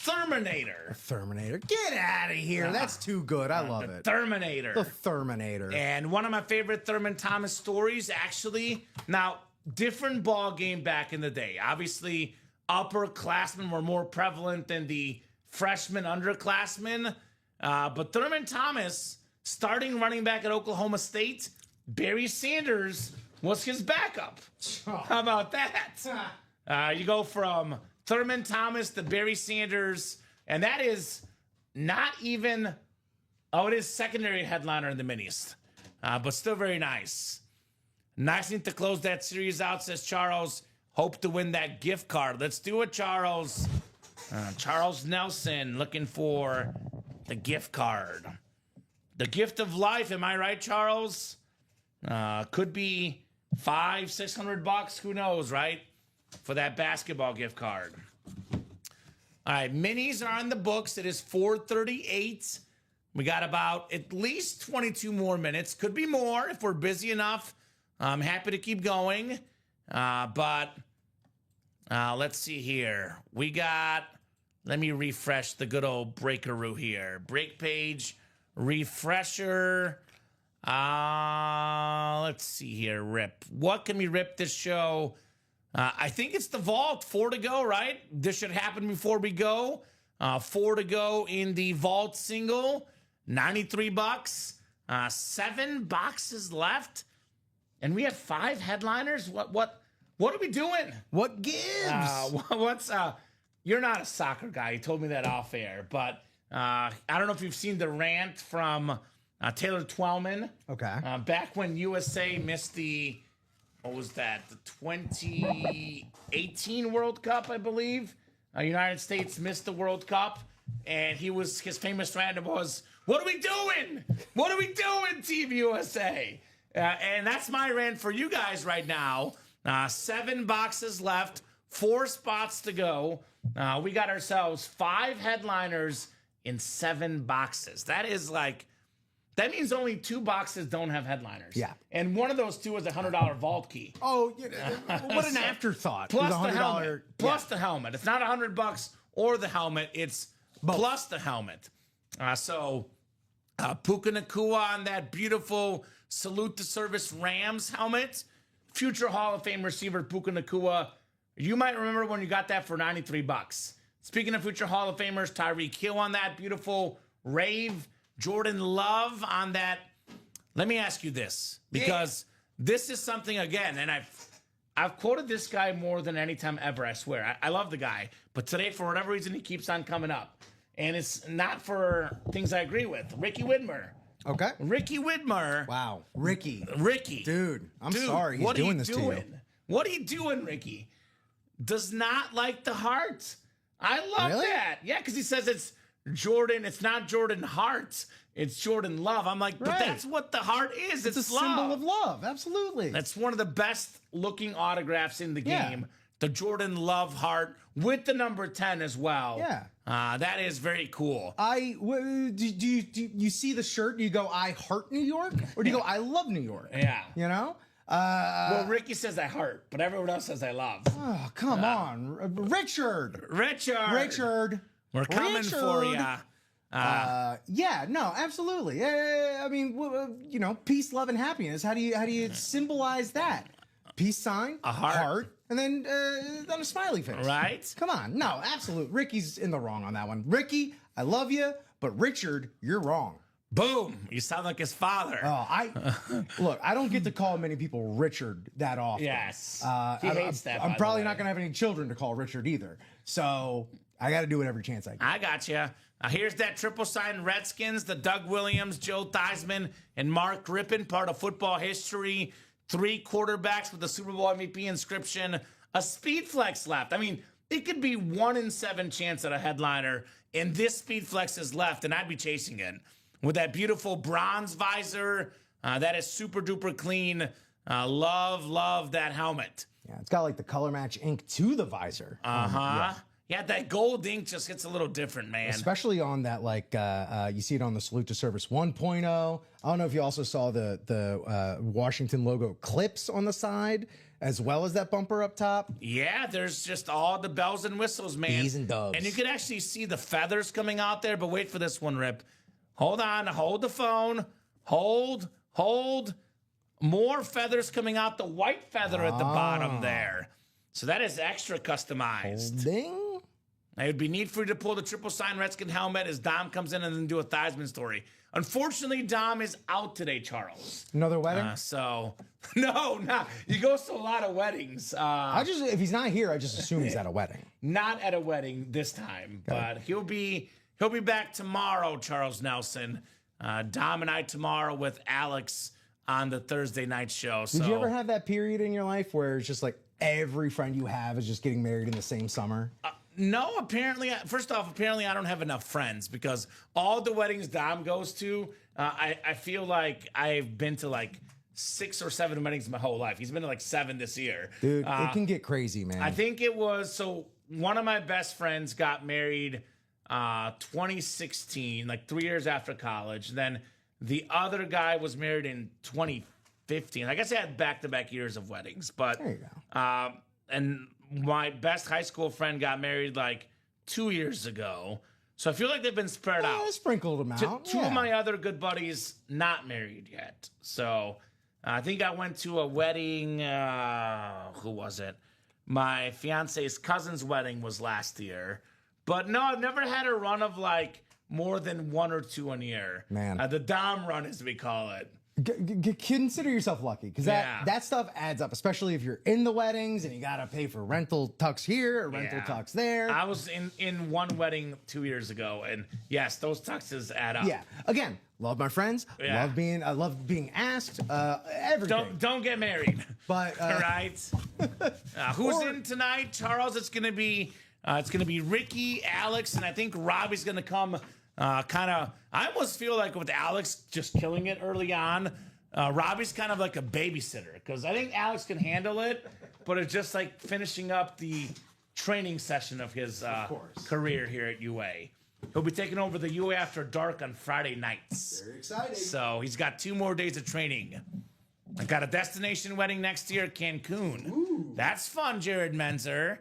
Terminator. Terminator. Get out of here. That's too good. I love The it. Terminator. The Terminator. And one of my favorite Thurman Thomas stories, actually, now, different ball game back in the day. Obviously, upperclassmen were more prevalent than the freshman underclassmen. But Thurman Thomas, starting running back at Oklahoma State, Barry Sanders was his backup. How about that? You go from Thurman Thomas to Barry Sanders, and that is not even... Oh, it is secondary headliner in the minis, but still very nice. Nice thing to close that series out, says Charles. Hope to win that gift card. Let's do it, Charles. Charles Nelson looking for the gift card. The gift of life, am I right, Charles? Could be $500-600, who knows, right? For that basketball gift card. All right, minis are on the books. It is 4:38. We got about at least 22 more minutes. Could be more if we're busy enough. I'm happy to keep going. But let's see here. We got, let me refresh the good old breakaroo here. Break page, refresher. Let's see here, Rip. What can we rip this show? I think it's the vault. 4 to go, right? This should happen before we go. 4 to go in the vault single. $93. 7 boxes left. and we have 5 headliners. What are we doing? What gives? You're not a soccer guy. You told me that off air, but I don't know if you've seen the rant from Taylor Twellman. Okay. Back when USA missed the 2018 World Cup, I believe. United States missed the World Cup, and his famous rant was, "What are we doing? What are we doing, Team USA?" And that's my rant for you guys right now. 7 boxes left, 4 spots to go. We got ourselves 5 headliners in 7 boxes. That means only 2 boxes don't have headliners. Yeah. And one of those 2 is a $100 vault key. Oh, what an afterthought. Plus It was the helmet. Plus yeah. the helmet. It's not $100 or the helmet. It's both. Plus the helmet. So Puka Nakua on that beautiful Salute to Service Rams helmet. Future Hall of Fame receiver Puka Nakua. You might remember when you got that for $93. Speaking of future Hall of Famers, Tyreek Hill on that beautiful Rave. Jordan Love on that. Let me ask you this, because this is something, again, and I've quoted this guy more than any time ever, I swear. I love the guy, but today, for whatever reason, he keeps on coming up. And it's not for things I agree with. Ricky Widmer. Okay. Ricky Widmer. Wow. Ricky. Dude, I'm sorry he's doing this to you. What are you doing, Ricky? Does not like the heart. I love Really? that. Yeah, because he says it's Jordan. It's not Jordan Hart. It's Jordan Love. I'm like, but Right. that's what the heart is. It's a love. symbol of love. Absolutely. That's one of the best looking autographs in the Yeah. game. The Jordan Love heart with the number 10 as well. Yeah. That is very cool. Do you see the shirt? Do you go, I heart New York? Or do you go, I love New York? Yeah. You know? Well, Ricky says I heart, but everyone else says I love. Oh, come on. Richard. We're coming for you. Yeah, no, absolutely. I mean, peace, love, and happiness. How do you symbolize that? Peace sign, a heart, and then a smiley face. Right? Come on, no, absolute. Ricky's in the wrong on that one. Ricky, I love you, but Richard, you're wrong. Boom! You sound like his father. Oh, look. I don't get to call many people Richard that often. Yes, he hates that. I'm probably not going to have any children to call Richard either. So I got to do it every chance I get. I got you. Here's that triple sign Redskins, the Doug Williams, Joe Theismann, and Mark Rippon, part of football history. 3 quarterbacks with the Super Bowl MVP inscription. A speed flex left. I mean, it could be 1 in 7 chance at a headliner, and this speed flex is left, and I'd be chasing it. With that beautiful bronze visor, that is super duper clean. Love that helmet. Yeah, it's got like the color match ink to the visor. Yeah, that gold ink just hits a little different, man. Especially on that, you see it on the Salute to Service 1.0. I don't know if you also saw the Washington logo clips on the side, as well as that bumper up top. Yeah, there's just all the bells and whistles, man. Bees and doves. And you could actually see the feathers coming out there, but wait for this one, Rip. Hold on, hold the phone. Hold. More feathers coming out, the white feather at the bottom there. So that is extra customized. Ding. It would be neat for you to pull the triple sign Redskin helmet as Dom comes in and then do a Theismann story. Unfortunately, Dom is out today, Charles. Another wedding? No. He goes to a lot of weddings. If he's not here, I just assume he's at a wedding. Not at a wedding this time, but he'll be back tomorrow, Charles Nelson. Dom and I tomorrow with Alex on the Thursday night show. Did you ever have that period in your life where it's just like every friend you have is just getting married in the same summer? No, apparently I don't have enough friends because all the weddings Dom goes to, I feel like I've been to like 6 or 7 weddings my whole life. He's been to like 7 this year. Dude, it can get crazy, man. I think it was, one of my best friends got married 2016, like 3 years after college. Then the other guy was married in 2015. I guess I had back-to-back years of weddings. But there you go. And my best high school friend got married like 2 years ago. So I feel like they've been spread out. Sprinkled them out. Two of my other good buddies not married yet. So I think I went to a wedding. Who was it? My fiance's cousin's wedding was last year. But no, I've never had a run of like more than 1 or 2 a year. Man. The Dom run, as we call it. Consider yourself lucky because that stuff adds up, especially if you're in the weddings and you got to pay for rental tux here or rental tux there. I was in one wedding 2 years ago, and yes, those tuxes add up. Yeah. Again, love my friends. Yeah. I love being asked. Everything. Don't get married. But right. Who's in tonight, Charles? It's gonna be Ricky, Alex, and I think Robbie's gonna come. I almost feel like with Alex just killing it early on, Robbie's kind of like a babysitter because I think Alex can handle it, but it's just like finishing up the training session of his career here at UA. He'll be taking over the UA After Dark on Friday nights. Very exciting. So he's got 2 more days of training. I got a destination wedding next year at Cancun. Ooh. That's fun, Jared Menzer.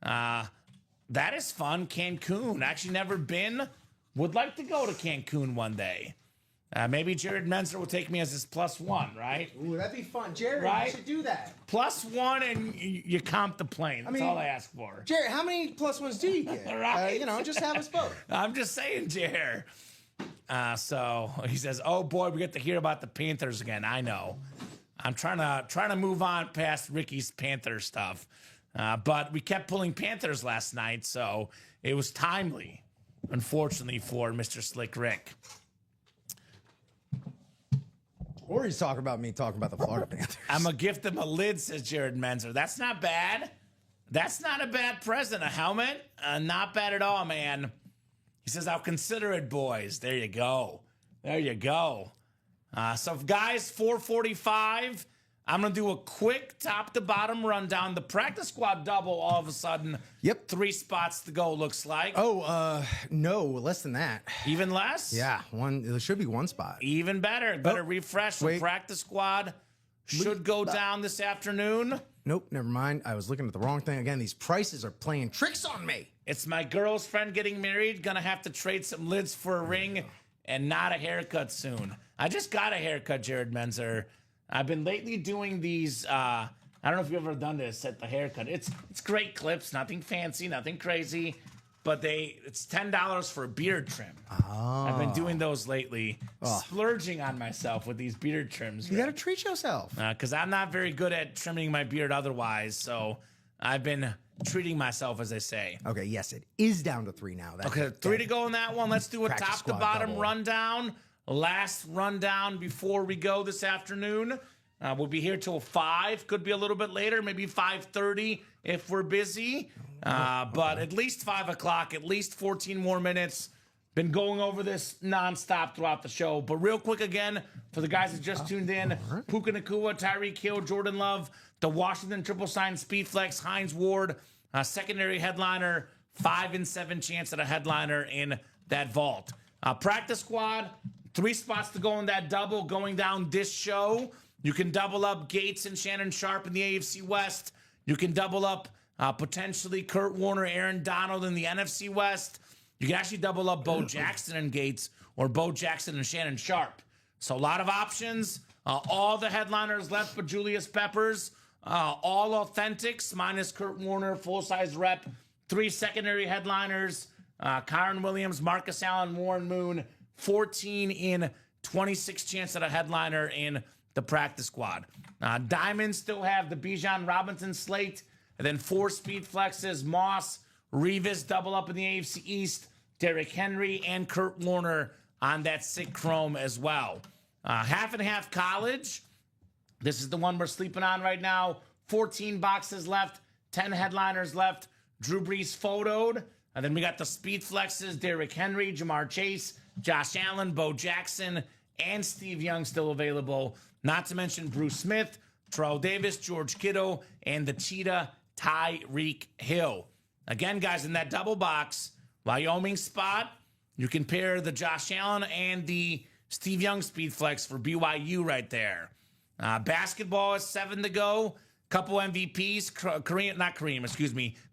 That is fun, Cancun. Actually never been. Would like to go to Cancun one day. Maybe Jared Menzer will take me as his +1, right? Ooh, that'd be fun. Jared, Right? you should do that. +1 and you comp the plane. That's all I ask for. Jared, how many +1s do you get? Right. Just have us both. I'm just saying, Jared. So he says, "Oh boy, we get to hear about the Panthers again." I know. I'm trying to move on past Ricky's Panther stuff, but we kept pulling Panthers last night, so it was timely. Unfortunately for Mr. Slick Rick. Or he's talking about me talking about the Florida Panthers. I'm a gift him a lid, says Jared Menzer. That's not bad. That's not a bad present. A helmet? Not bad at all, man. He says, I'll consider it, boys. There you go. There you go. So, guys, 4:45. I'm going to do a quick top-to-bottom rundown. The practice squad double, all of a sudden. Yep. 3 spots to go, looks like. Oh, no, less than that. Even less? Yeah, there should be 1 spot. Even better. Better refresh. The wait. practice squad should go down this afternoon. Nope, never mind. I was looking at the wrong thing. Again, these prices are playing tricks on me. It's my girl's friend getting married. Gonna have to trade some lids for a ring and not a haircut soon. I just got a haircut, Jared Menzer. I've been lately doing these. I don't know if you've ever done this at the haircut. It's great clips, nothing fancy, nothing crazy, but it's $10 for a beard trim. Oh. I've been doing those lately, splurging on myself with these beard trims. You got to treat yourself. Because I'm not very good at trimming my beard otherwise, so I've been treating myself, as they say. Okay, yes, it is down to 3 now. Okay, 3 to go on that one. Let's do a Practice top to squad bottom double. rundown. Last rundown before we go this afternoon. We'll be here till 5. Could be a little bit later, maybe 5:30 if we're busy. But at least 5 o'clock, at least 14 more minutes. Been going over this nonstop throughout the show. But real quick again, for the guys that just tuned in, Puka Nacua, Tyreek Hill, Jordan Love, the Washington Triple Sign Speedflex, Hines Ward, secondary headliner, 5 and 7 chance at a headliner in that vault. Practice squad, 3 spots to go in that double going down this show. You can double up Gates and Shannon Sharp in the AFC West. You can double up potentially Kurt Warner, Aaron Donald in the NFC West. You can actually double up Bo Jackson and Gates or Bo Jackson and Shannon Sharp. So a lot of options. All the headliners left but Julius Peppers. All authentics minus Kurt Warner, full-size rep. 3 secondary headliners. Kyron Williams, Marcus Allen, Warren Moon. 14 in 26 chance at a headliner in the practice squad. Diamonds still have the Bijan Robinson slate, and then 4 speed flexes, Moss, Revis double up in the AFC East, Derrick Henry, and Kurt Warner on that sick chrome as well. Half and half college. This is the one we're sleeping on right now. 14 boxes left, 10 headliners left. Drew Brees photoed. And then we got the speed flexes, Derrick Henry, Jamar Chase, Josh Allen, Bo Jackson, and Steve Young still available. Not to mention Bruce Smith, Terrell Davis, George Kittle, and the Cheetah, Tyreek Hill. Again, guys, in that double box, Wyoming spot, you can pair the Josh Allen and the Steve Young speed flex for BYU right there. Basketball is 7 to go. Couple MVPs,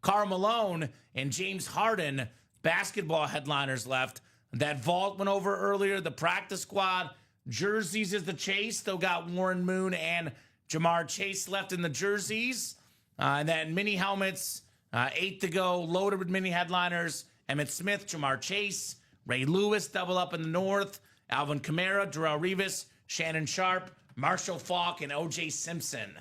Karl Malone and James Harden, basketball headliners left. That vault went over earlier. The practice squad, jerseys is the chase. Still got Warren Moon and Jamar Chase left in the jerseys. And then mini helmets, 8 to go, loaded with mini headliners. Emmitt Smith, Jamar Chase, Ray Lewis double up in the north. Alvin Kamara, Darrell Revis, Shannon Sharp, Marshall Falk, and OJ Simpson.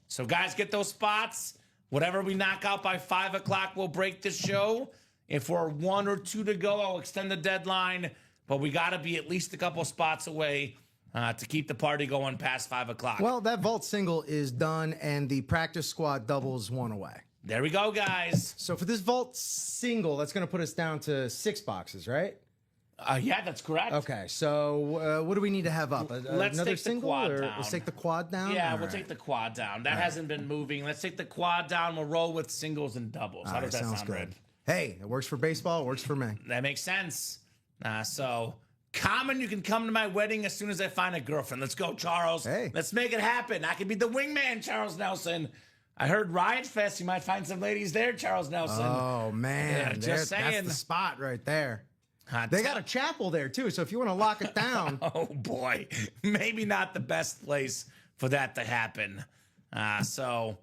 So, guys, get those spots. Whatever we knock out by 5 o'clock, we'll break the show. If we're 1 or 2 to go, I'll extend the deadline. But we got to be at least a couple spots away to keep the party going past 5 o'clock. Well, that vault single is done, and the practice squad doubles 1 away. There we go, guys. So for this vault single, that's going to put us down to 6 boxes, right? Yeah, that's correct. Okay, so what do we need to have up? Let's Another take the single, quad or down. let's take the quad down? Yeah, All we'll right. take the quad down. That hasn't been moving. Let's take the quad down. We'll roll with singles and doubles. How All does right, that sounds sound, good. Red? Hey, it works for baseball. It works for me. That makes sense. So, Kamen, you can come to my wedding as soon as I find a girlfriend. Let's go, Charles. Hey. Let's make it happen. I can be the wingman, Charles Nelson. I heard Riot Fest. You might find some ladies there, Charles Nelson. Oh, man. just That's saying. the spot right there. Hot They tub. got a chapel there, too, so if you want to lock it down. Oh, boy. Maybe not the best place for that to happen. So...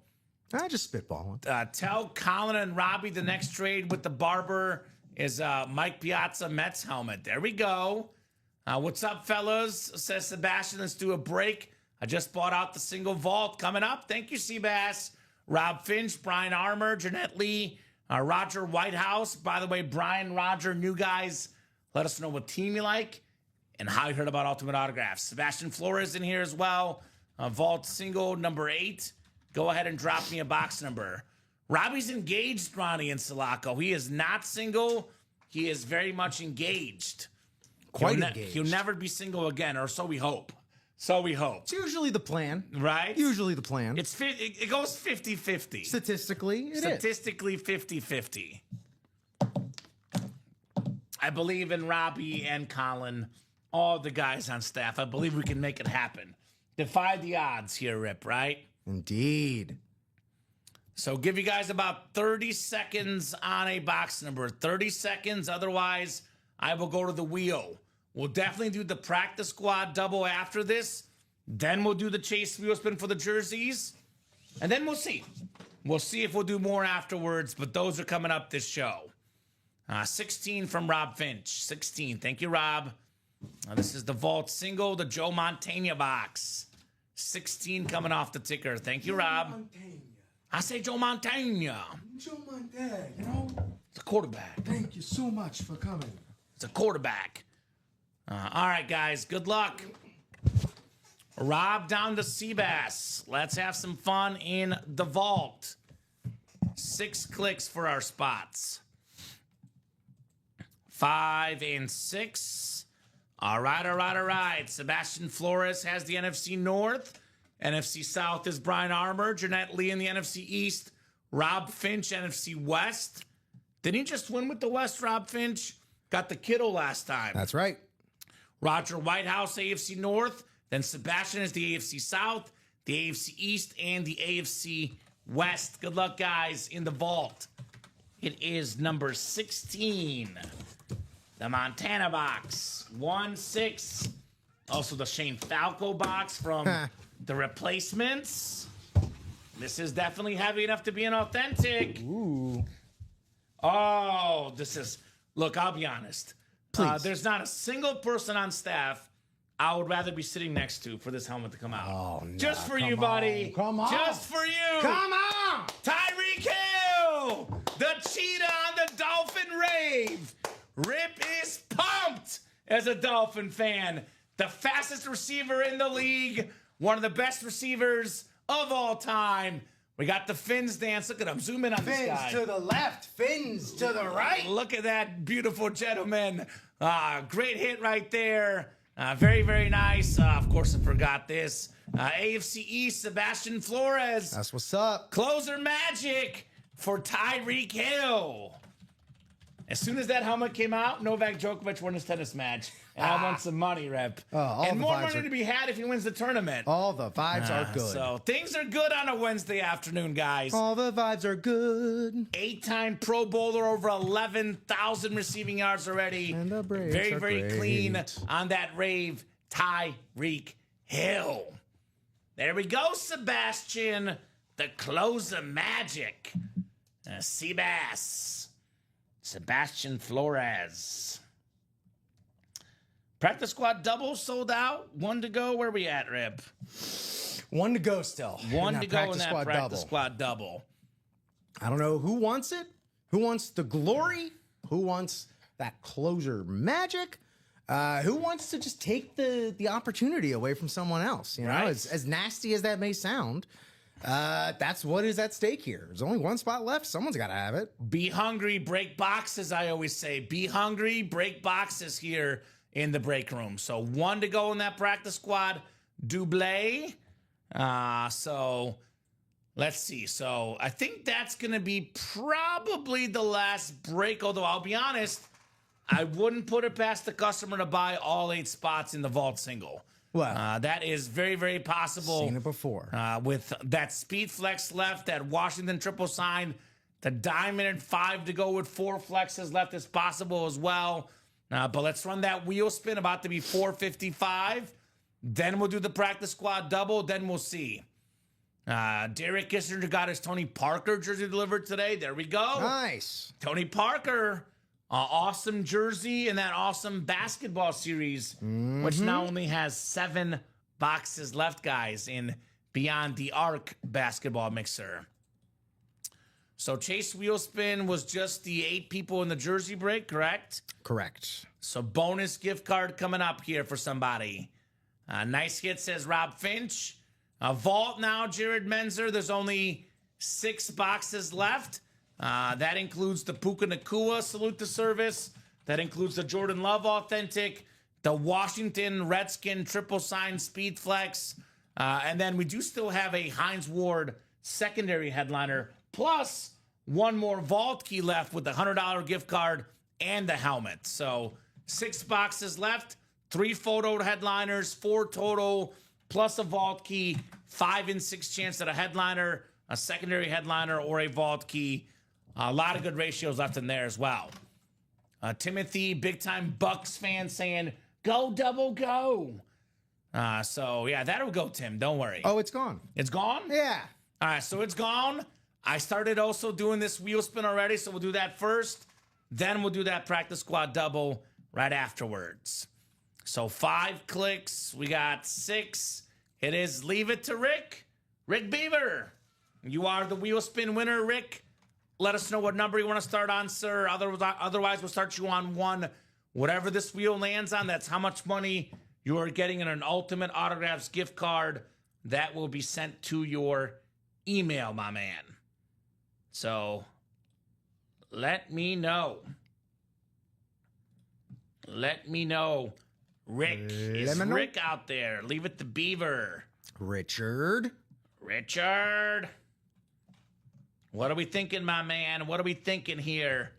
Just spitballing. Tell Colin and Robbie the next trade with the barber is Mike Piazza Mets helmet. There we go. What's up, fellas? Says Sebastian. Let's do a break. I just bought out the single vault coming up. Thank you, Seabass. Rob Finch, Brian Armour, Jeanette Lee, Roger Whitehouse. By the way, Brian, Roger, new guys, let us know what team you like and how you heard about Ultimate Autographs. Sebastian Flores in here as well. Vault single number 8. Go ahead and drop me a box number. Robbie's engaged, Ronnie and Sulaco. He is not single. He is very much engaged. Quite engaged. He'll never be single again, or so we hope. So we hope. It's usually the plan. Right? Usually the plan. It goes 50-50. Statistically, it is. Statistically 50-50. I believe in Robbie and Colin, all the guys on staff. I believe we can make it happen. Defy the odds here, Rip, right? Indeed. So give you guys about 30 seconds on a box number. 30 seconds. Otherwise, I will go to the wheel. We'll definitely do the practice squad double after this. Then we'll do the chase wheel spin for the jerseys. And then we'll see. We'll see if we'll do more afterwards, but those are coming up this show. 16 from Rob Finch. 16. Thank you, Rob. This is the Vault single, the Joe Montana box. 16 coming off the ticker. Thank you, Rob. Montana. I say Joe Montana. Joe Montana, you know? It's a quarterback. Thank you so much for coming. It's a quarterback. All right, guys. Good luck. Rob down to Seabass. Let's have some fun in the vault. 6 clicks for our spots. 5 and 6. All right. Sebastian Flores has the NFC North. NFC South is Brian Armour. Jeanette Lee in the NFC East. Rob Finch, NFC West. Didn't he just win with the West, Rob Finch? Got the Kittle last time. That's right. Roger Whitehouse, AFC North. Then Sebastian is the AFC South, the AFC East, and the AFC West. Good luck, guys, in the vault. It is number 16. The Montana box. 1-6. Also the Shane Falco box from the Replacements. This is definitely heavy enough to be an authentic. Ooh. Oh, this is... Look, I'll be honest. Please. There's not a single person on staff I would rather be sitting next to for this helmet to come out. Oh, no. Just for Come you, buddy. on. Come on. Just for you. Come on! Tyreek Hill, the cheetah on the Dolphin rave. Rip is pumped as a Dolphin fan. The fastest receiver in the league. One of the best receivers of all time. We got the fins dance. Look at him. Zoom in on this guy. Fins to the left, fins to the right. Look at that beautiful gentleman. Great hit right there. Very, very nice. Of course, I forgot this. AFC East, Sebastian Flores. That's what's up. Closer magic for Tyreek Hill. As soon as that helmet came out, Novak Djokovic won his tennis match. And I want some money, Rep. all and the more vibes money are- to be had if he wins the tournament. All the vibes are good. So things are good on a Wednesday afternoon, guys. All the vibes are good. 8-time Pro Bowler, over 11,000 receiving yards already. And the Braves very, are very great. clean on that rave. Tyreek Hill. There we go, Sebastian. The closer magic. Seabass. Sebastian Flores. Practice squad double sold out. 1 to go. Where we at, Rip? 1 to go still. One in to that go in practice that squad practice double. squad double. I don't know who wants it. Who wants the glory? Who wants that closer magic? Who wants to just take the opportunity away from someone else? You know, Right. as nasty as that may sound, that's what is at stake here. There's only one spot left. Someone's got to have it. Be hungry, break boxes, I always say. Be hungry, break boxes here in the break room. So 1 to go in that practice squad double. So let's see. So I think that's going to be probably the last break, although I'll be honest, I wouldn't put it past the customer to buy all 8 spots in the vault single. Well, That is very, very possible. seen it before. With that speed flex left, that Washington triple sign, the diamond at 5 to go with 4 flexes left is possible as well. But let's run that wheel spin, about to be 455. Then we'll do the practice squad double. Then we'll see. Derek Kissinger got his Tony Parker jersey delivered today. There we go. Nice. Tony Parker, awesome jersey in that awesome basketball series, which now only has 7 boxes left, guys, in Beyond the Arc basketball mixer. So Chase Wheelspin was just the 8 people in the jersey break, correct? Correct. So bonus gift card coming up here for somebody. Nice hit, says Rob Finch. Vault now, Jared Menzer. There's only 6 boxes left. That includes the Puka Nakua Salute to Service. That includes the Jordan Love Authentic, the Washington Redskin Triple Sign Speed Flex. And then we do still have a Hines Ward secondary headliner, plus 1 more Vault key left with the $100 gift card and the helmet. So 6 boxes left, 3 photo headliners, 4 total, plus a Vault key, 5 in 6 chance at a headliner, a secondary headliner, or a Vault key. A lot of good ratios left in there as well. Timothy, big time Bucks fan, saying, go double go. So yeah, that'll go, Tim. Don't worry. Oh, it's gone. It's gone? Yeah. All right, so it's gone. I started also doing this wheel spin already, so we'll do that first. Then we'll do that practice squad double right afterwards. So 5 clicks. We got 6. It is Leave It to Rick. Rick Beaver. You are the wheel spin winner, Rick. Let us know what number you want to start on, sir. Otherwise, we'll start you on 1. Whatever this wheel lands on, that's how much money you are getting in an Ultimate Autographs gift card that will be sent to your email, my man. So, let me know. Let me know. Rick, is Let me know. Rick out there? Leave it to Beaver. Richard. Richard. What are we thinking, my man? What are we thinking here?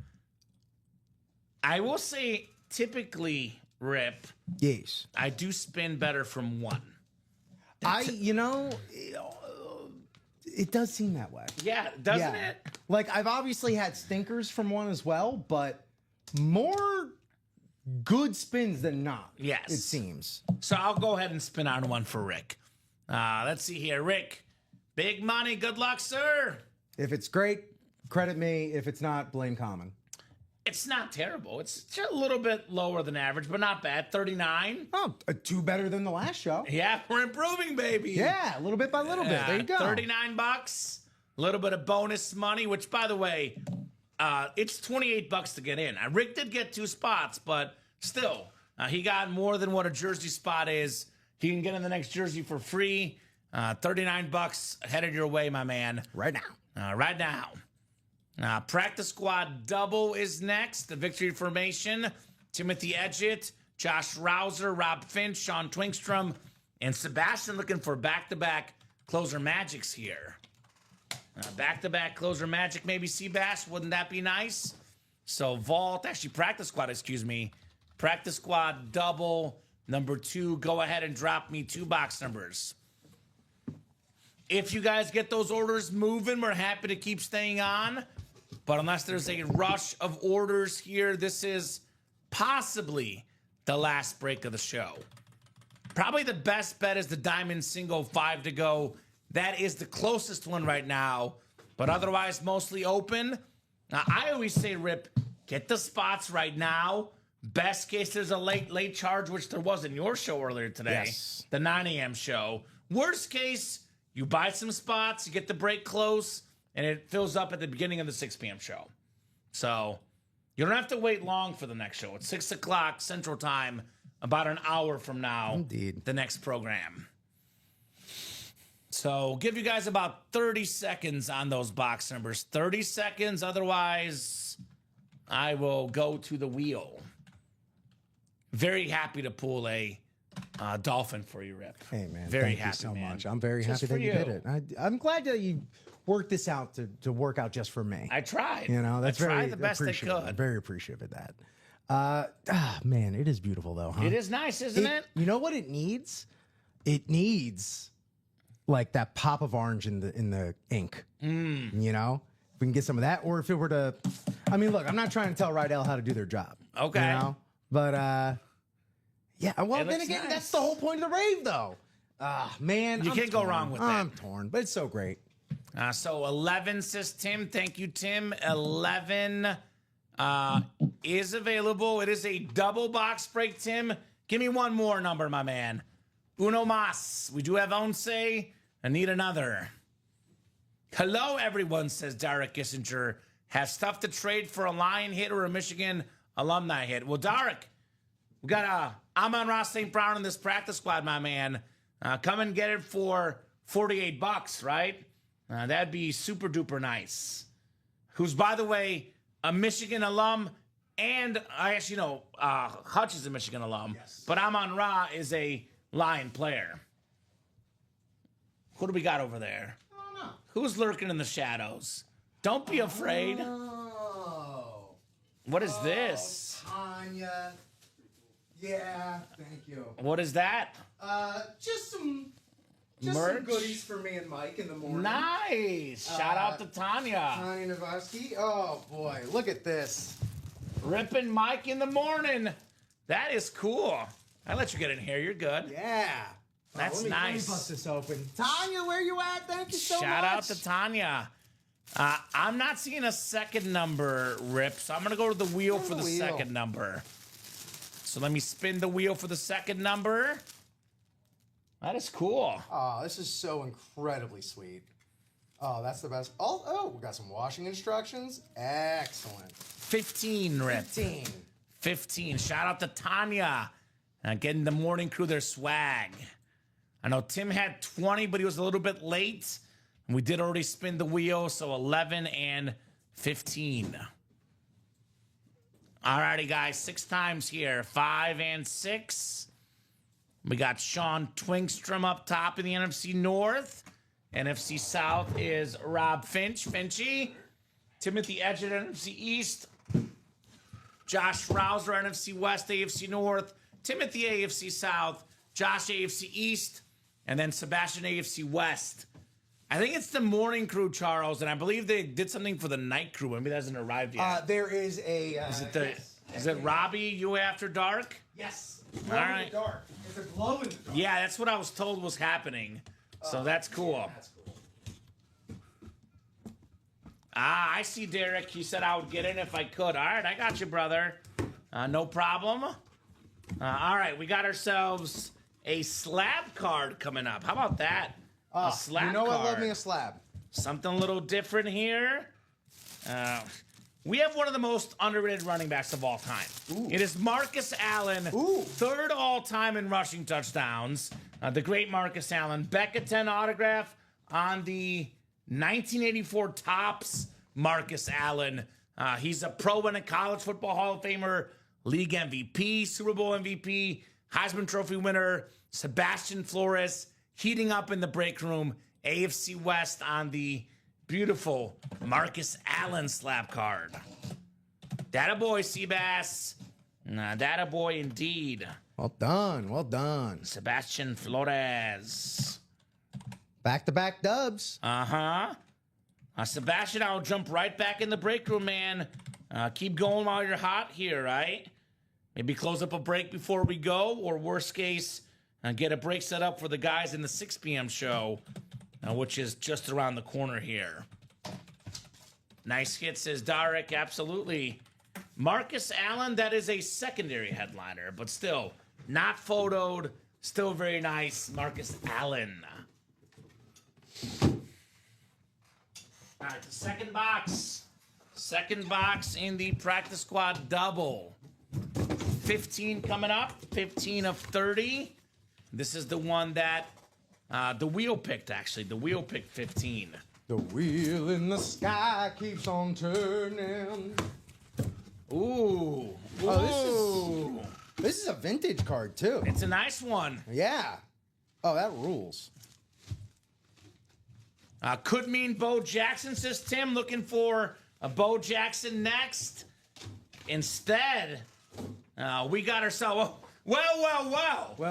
I will say, typically, Rip, Yes. I do spin better from 1. It does seem that way. Yeah, doesn't it? Like, I've obviously had stinkers from 1 as well, but more good spins than not. Yes. It seems. So I'll go ahead and spin on 1 for Rick. Let's see here. Rick, big money. Good luck, sir. If it's great, credit me. If it's not, blame Kamen. It's not terrible. It's just a little bit lower than average, but not bad. 39. Oh, 2 better than the last show. Yeah, we're improving, baby. Yeah, a little bit by little bit. There you go. $39. A little bit of bonus money, which, by the way, it's $28 to get in. Rick did get 2 spots, but still, he got more than what a jersey spot is. He can get in the next jersey for free. $39 headed your way, my man. Right now. Right now. Practice squad double is next. The victory formation. Timothy Edgett, Josh Rouser, Rob Finch, Sean Twinkstrom, and Sebastian looking for back-to-back closer magics here. Back-to-back closer magic, maybe Seabass. Wouldn't that be nice? So Vault, actually practice squad, excuse me. Practice squad double. Number 2, go ahead and drop me 2 box numbers. If you guys get those orders moving, we're happy to keep staying on. But unless there's a rush of orders here, this is possibly the last break of the show. Probably the best bet is the Diamond Single 5 to go. That is the closest one right now. But otherwise, mostly open. Now, I always say, Rip, get the spots right now. Best case, there's a late charge, which there was in your show earlier today. Yes. The 9 a.m. show. Worst case, you buy some spots, you get the break close, and it fills up at the beginning of the 6 p.m. show. So you don't have to wait long for the next show. It's 6 o'clock Central Time, about an hour from now. Indeed. The next program. So give you guys about 30 seconds on those box numbers. 30 seconds. Otherwise, I will go to the wheel. Very happy to pull a dolphin for you, Rip. Hey, man. Very thank happy, you so man. much. I'm very Just happy for that you did you. it. I'm glad that you worked this out to work out just for me. I tried. You know, that's I tried very the best I appreciative. I'm could. very appreciative of that. Man, it is beautiful though, huh? It is nice, isn't it? You know what it needs? It needs like that pop of orange in the ink. You know, if we can get some of that, or if it were to, I mean, look, I'm not trying to tell Rydell how to do their job. Okay. You know, but yeah. Well, It then looks again, nice. that's the whole point of the rave, though. Man, You I'm can't go torn. wrong with that. I'm torn, but it's so great. So 11 says Tim. Thank you, Tim. 11 is available. It is a double box break, Tim. Give me one more number, my man. Uno mas. We do have Once. I need another. Hello, everyone, says Derek Kissinger. Have stuff to trade for a Lion hit or a Michigan alumni hit. Well, Derek, we got Amon Ross St. Brown in this practice squad, my man. Come and get it for $48, right? That'd be super duper nice. Who's, by the way, a Michigan alum, and I actually know Hutch is a Michigan alum, but Amon Ra is a Lion player. Who do we got over there? I don't know. Who's lurking in the shadows? Don't be afraid. Oh, What is this? Tanya. Yeah, thank you. What is that? Just some Merch? goodies for me and Mike in the morning. Nice. Shout out to Tanya. Tanya Navosky. Oh boy, look at this. Ripping Mike in the morning. That is cool. I'll let you get in here. You're good. Yeah. That's let me nice. bust this open. Tanya, where you at? Thank you so much. Shout out to Tanya. I'm not seeing a second number, Rip, so I'm going to go to the wheel for the second number. So let me spin the wheel for the second number. That is cool. Oh, this is so incredibly sweet. Oh, that's the best. Oh, we got some washing instructions. Excellent. 15, Rip. 15. Shout out to Tanya. Getting the morning crew their swag. I know Tim had 20, but he was a little bit late. And we did already spin the wheel, so 11 and 15. Alrighty, guys, 6 times here. 5 and 6. We got Sean Twinkstrom up top in the NFC North. NFC South is Rob Finchy. Timothy Edgett, NFC East. Josh Rouser, NFC West, AFC North. Timothy, AFC South. Josh, AFC East. And then Sebastian, AFC West. I think it's the morning crew, Charles, and I believe they did something for the night crew. Maybe that hasn't arrived yet. There is a. Is it Robbie, You After Dark? Yes. All right. Dark. It's a glow in the dark. Yeah, that's what I was told was happening. So that's cool. That's cool. I see Derek. He said I would get in if I could. All right, I got you, brother. No problem. All right, we got ourselves a slab card coming up. How about that? A slab You know card. what? Love me a slab. Something a little different here. We have one of the most underrated running backs of all time. Ooh. It is Marcus Allen, Ooh. 3rd all-time in rushing touchdowns. The great Marcus Allen. Becca 10 autograph on the 1984 Topps Marcus Allen. He's a pro and a college football Hall of Famer, league MVP, Super Bowl MVP, Heisman Trophy winner, Sebastian Flores, heating up in the break room, AFC West on the beautiful Marcus Allen slab card. Data boy, Seabass. Data boy indeed. Well done. Well done. Sebastian Flores. Back-to-back dubs. Sebastian, I'll jump right back in the break room, man. Keep going while you're hot here, right? Maybe close up a break before we go, or worst case, get a break set up for the guys in the 6 p.m. show, which is just around the corner here. Nice hit, says Darek. Absolutely. Marcus Allen, that is a secondary headliner, but still not photoed. Still very nice. Marcus Allen. All right, the second box. Second box in the practice squad double. 15 coming up. 15 of 30. This is the one that the wheel picked, actually. The wheel picked 15. The wheel in the sky keeps on turning. Ooh. Oh, this is a vintage card, too. It's a nice one. Yeah. Oh, that rules. Could mean Bo Jackson, says Tim. Looking for a Bo Jackson next. Instead, we got ourselves... Well. We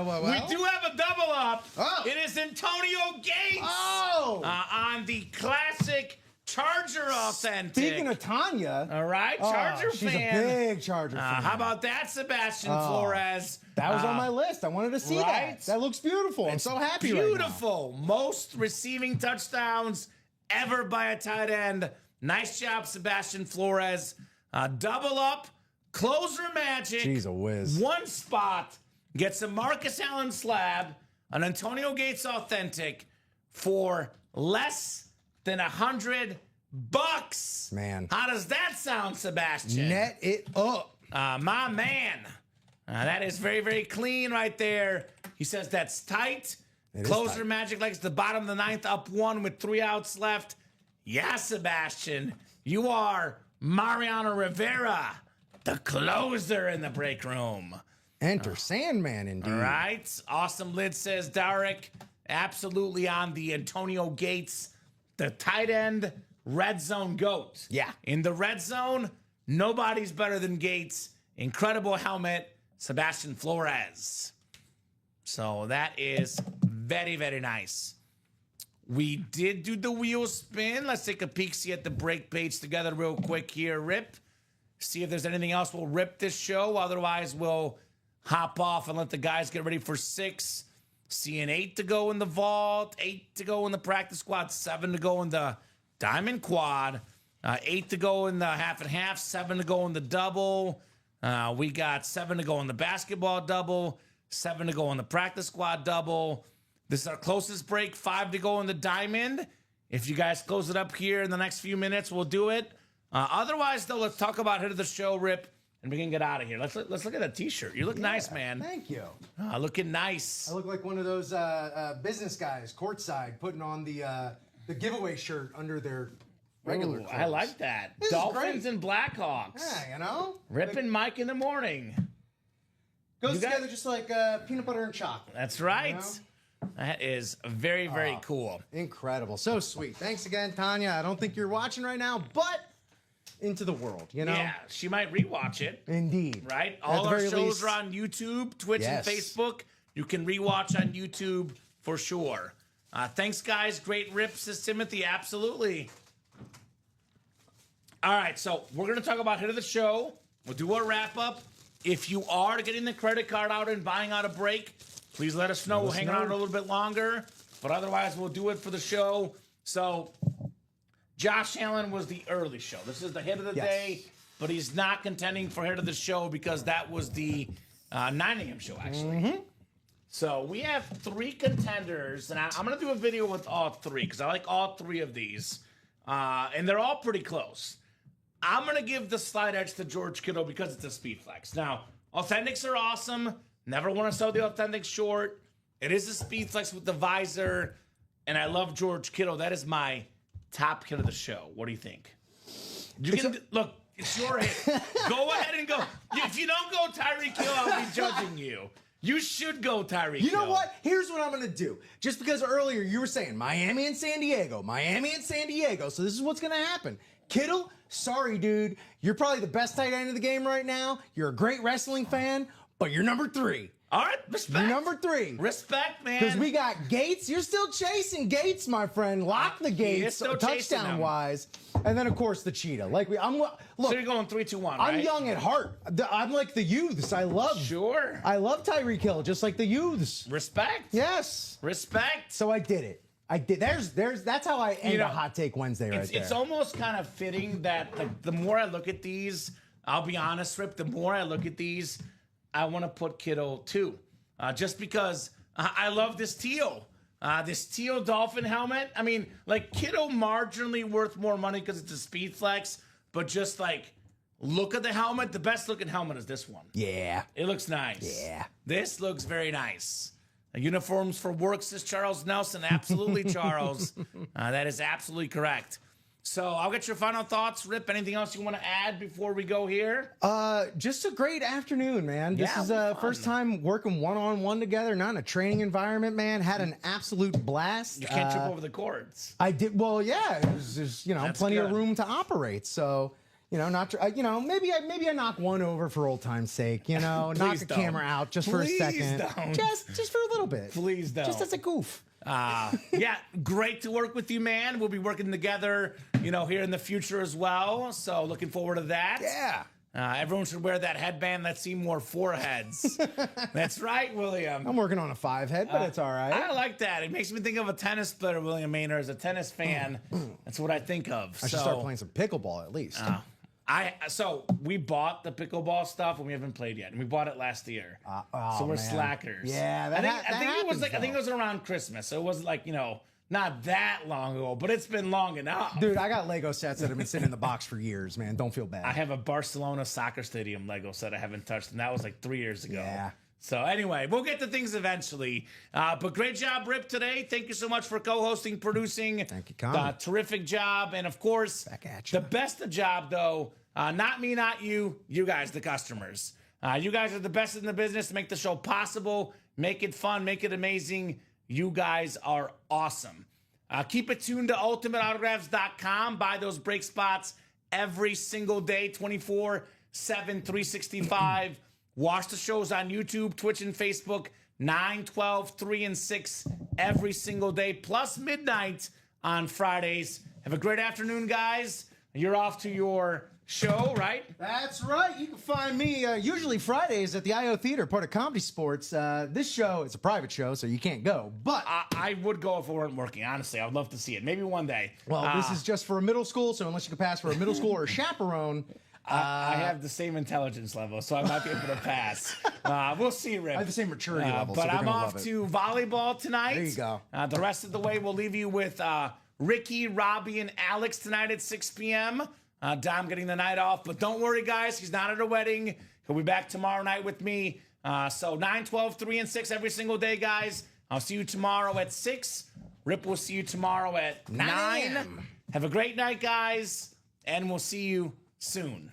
do have a double up. Oh. It is Antonio Gates. Oh. On the classic Charger authentic. Speaking of Tanya. All right, Charger she's fan. a big Charger fan. How about that, Sebastian Flores? That was on my list. I wanted to see right? that. That looks beautiful. I'm so happy Beautiful. right now. Most receiving touchdowns ever by a tight end. Nice job, Sebastian Flores. Double up. Closer magic. Jeez, a whiz. One spot. Gets a Marcus Allen slab. An Antonio Gates authentic for less than $100. Man. How does that sound, Sebastian? Net it up. My man. That is very, very clean right there. He says that's tight. Closer tight. magic likes the bottom of the ninth, up one with 3 outs left. Yeah, Sebastian. You are Mariano Rivera, the closer in the break room. Enter Sandman, indeed. All right. Awesome Lid says Derek. Absolutely on the Antonio Gates, the tight end, red zone GOAT. Yeah. In the red zone, nobody's better than Gates. Incredible helmet, Sebastian Flores. So that is very, very nice. We did do the wheel spin. Let's take a peek, see at the break page together real quick here, Rip. See if there's anything else. We'll rip this show. Otherwise, we'll hop off and let the guys get ready for 6. Seeing 8 to go in the vault, 8 to go in the practice squad, 7 to go in the diamond quad, 8 to go in the half and half, 7 to go in the double. We got 7 to go in the basketball double, 7 to go in the practice squad double. This is our closest break, 5 to go in the diamond. If you guys close it up here in the next few minutes, we'll do it. Otherwise, though, let's talk about hit of the show, Rip, and we can get out of here. Let's look at that T-shirt. You look nice, man. Thank you. Looking nice. I look like one of those business guys courtside putting on the giveaway shirt under their regular clothes. I like that. This is Dolphins great. and Blackhawks. Yeah, you know? Rip and Mike in the morning. Goes You got- together just like peanut butter and chocolate. That's right. You know? That is very, very cool. Incredible. So sweet. Thanks again, Tanya. I don't think you're watching right now, but into the world, you know? Yeah, she might rewatch it. Indeed. Right? At All the our very shows least- are on YouTube, Twitch, Yes. and Facebook. You can rewatch on YouTube for sure. Thanks, guys. Great rips, says Timothy. Absolutely. All right, so we're going to talk about hit of the show. We'll do our wrap up. If you are getting the credit card out and buying out a break, please let us know. We'll hang around a little bit longer, but otherwise we'll do it for the show. So Josh Allen was the early show. This is the hit of the day, but he's not contending for hit of the show because that was the 9 a.m. show, actually. So we have 3 contenders, and I'm going to do a video with all 3 because I like all 3 of these, and they're all pretty close. I'm going to give the slight edge to George Kittle because it's a speed flex. Now, authentics are awesome. Never want to sell the authentic short. It is a speed flex with the visor, and I love George Kittle. That is my top hit of the show. What do you think? You can look. It's your hit. Go ahead and go. If you don't go Tyreek Hill, I'll be judging you. You should go Tyreek Hill. You know what? Here's what I'm going to do. Just because earlier you were saying Miami and San Diego. So this is what's going to happen. Kittle, sorry, dude. You're probably the best tight end of the game right now. You're a great wrestling fan, but you're number 3. All right, respect. You're number 3. Respect, man. Because we got Gates. You're still chasing Gates, my friend. Lock the Gates, still chasing touchdown him. wise. And then, of course, the cheetah. Look, So you're going 3-2-1, right? I'm young at heart. I'm like the youths. I love Tyreek Hill, just like the youths. Respect. Yes. Respect. So I did it. I did. That's how I end a Hot Take Wednesday right there. It's almost kind of fitting that the more I look at these, I'll be honest, Rip, the more I look at these, I want to put Kiddo 2. Just because I love this teal. This teal dolphin helmet. I mean, like, Kiddo marginally worth more money because it's a speed flex, but just like, look at the helmet. The best looking helmet is this one. Yeah. It looks nice. Yeah. This looks very nice. Uniforms for work, says Charles Nelson. Absolutely, Charles. That is absolutely correct. So I'll get your final thoughts, Rip. Anything else you want to add before we go here? Just a great afternoon, man. This is first time working one-on-one together, not in a training environment, man. Had an absolute blast. You can't trip over the cords. I did. Well, yeah, there's That's plenty good. of room to operate. So, maybe I knock one over for old time's sake. Knock Please a don't. camera out just for a Please second, don't. just for a little bit. Please don't. Just as a goof. Yeah, great to work with you, man. We'll be working together, here in the future as well. So looking forward to that. Yeah. Everyone should wear that headband that's seen more foreheads. That's right, William. I'm working on a 5-head, but it's all right. I like that. It makes me think of a tennis player, William Maynard. As a tennis fan, that's what I think of. I should start playing some pickleball at least. So we bought the pickleball stuff and we haven't played yet, and we bought it last year. So we're man. slackers. Yeah, I think it was happens, like I think it was around Christmas, so it wasn't like not that long ago, but it's been long enough. Dude, I got Lego sets that have been sitting in the box for years, man. Don't feel bad. I have a Barcelona soccer stadium Lego set I haven't touched, and that was like 3 years ago. Yeah. So anyway, we'll get to things eventually. But great job, Rip, today. Thank you so much for co-hosting, producing. Thank you, Kamen. Terrific job. And of course, Back at ya. the best of job, though, not me, not you, you guys, the customers. You guys are the best in the business to make the show possible, make it fun, make it amazing. You guys are awesome. Keep it tuned to ultimateautographs.com. Buy those break spots every single day, 24/7, 365. Watch the shows on YouTube, Twitch, and Facebook, 9, 12, 3, and 6 every single day, plus midnight on Fridays. Have a great afternoon, guys. You're off to your show, right? That's right. You can find me usually Fridays at the IO Theater, part of Comedy Sports. This show is a private show, so you can't go. But I would go if it weren't working, honestly. I would love to see it. Maybe one day. well, this is just for a middle school, so unless you can pass for a middle school or a chaperone, I have the same intelligence level, so I might be able to pass. We'll see, Rip. I have the same maturity level. But so I'm off to volleyball tonight. There you go. The rest of the way, we'll leave you with Ricky, Robbie, and Alex tonight at 6 p.m. Dom getting the night off. But don't worry, guys. He's not at a wedding. He'll be back tomorrow night with me. So 9, 12, 3, and 6 every single day, guys. I'll see you tomorrow at 6. Rip will see you tomorrow at 9. a.m. Have a great night, guys. And we'll see you soon.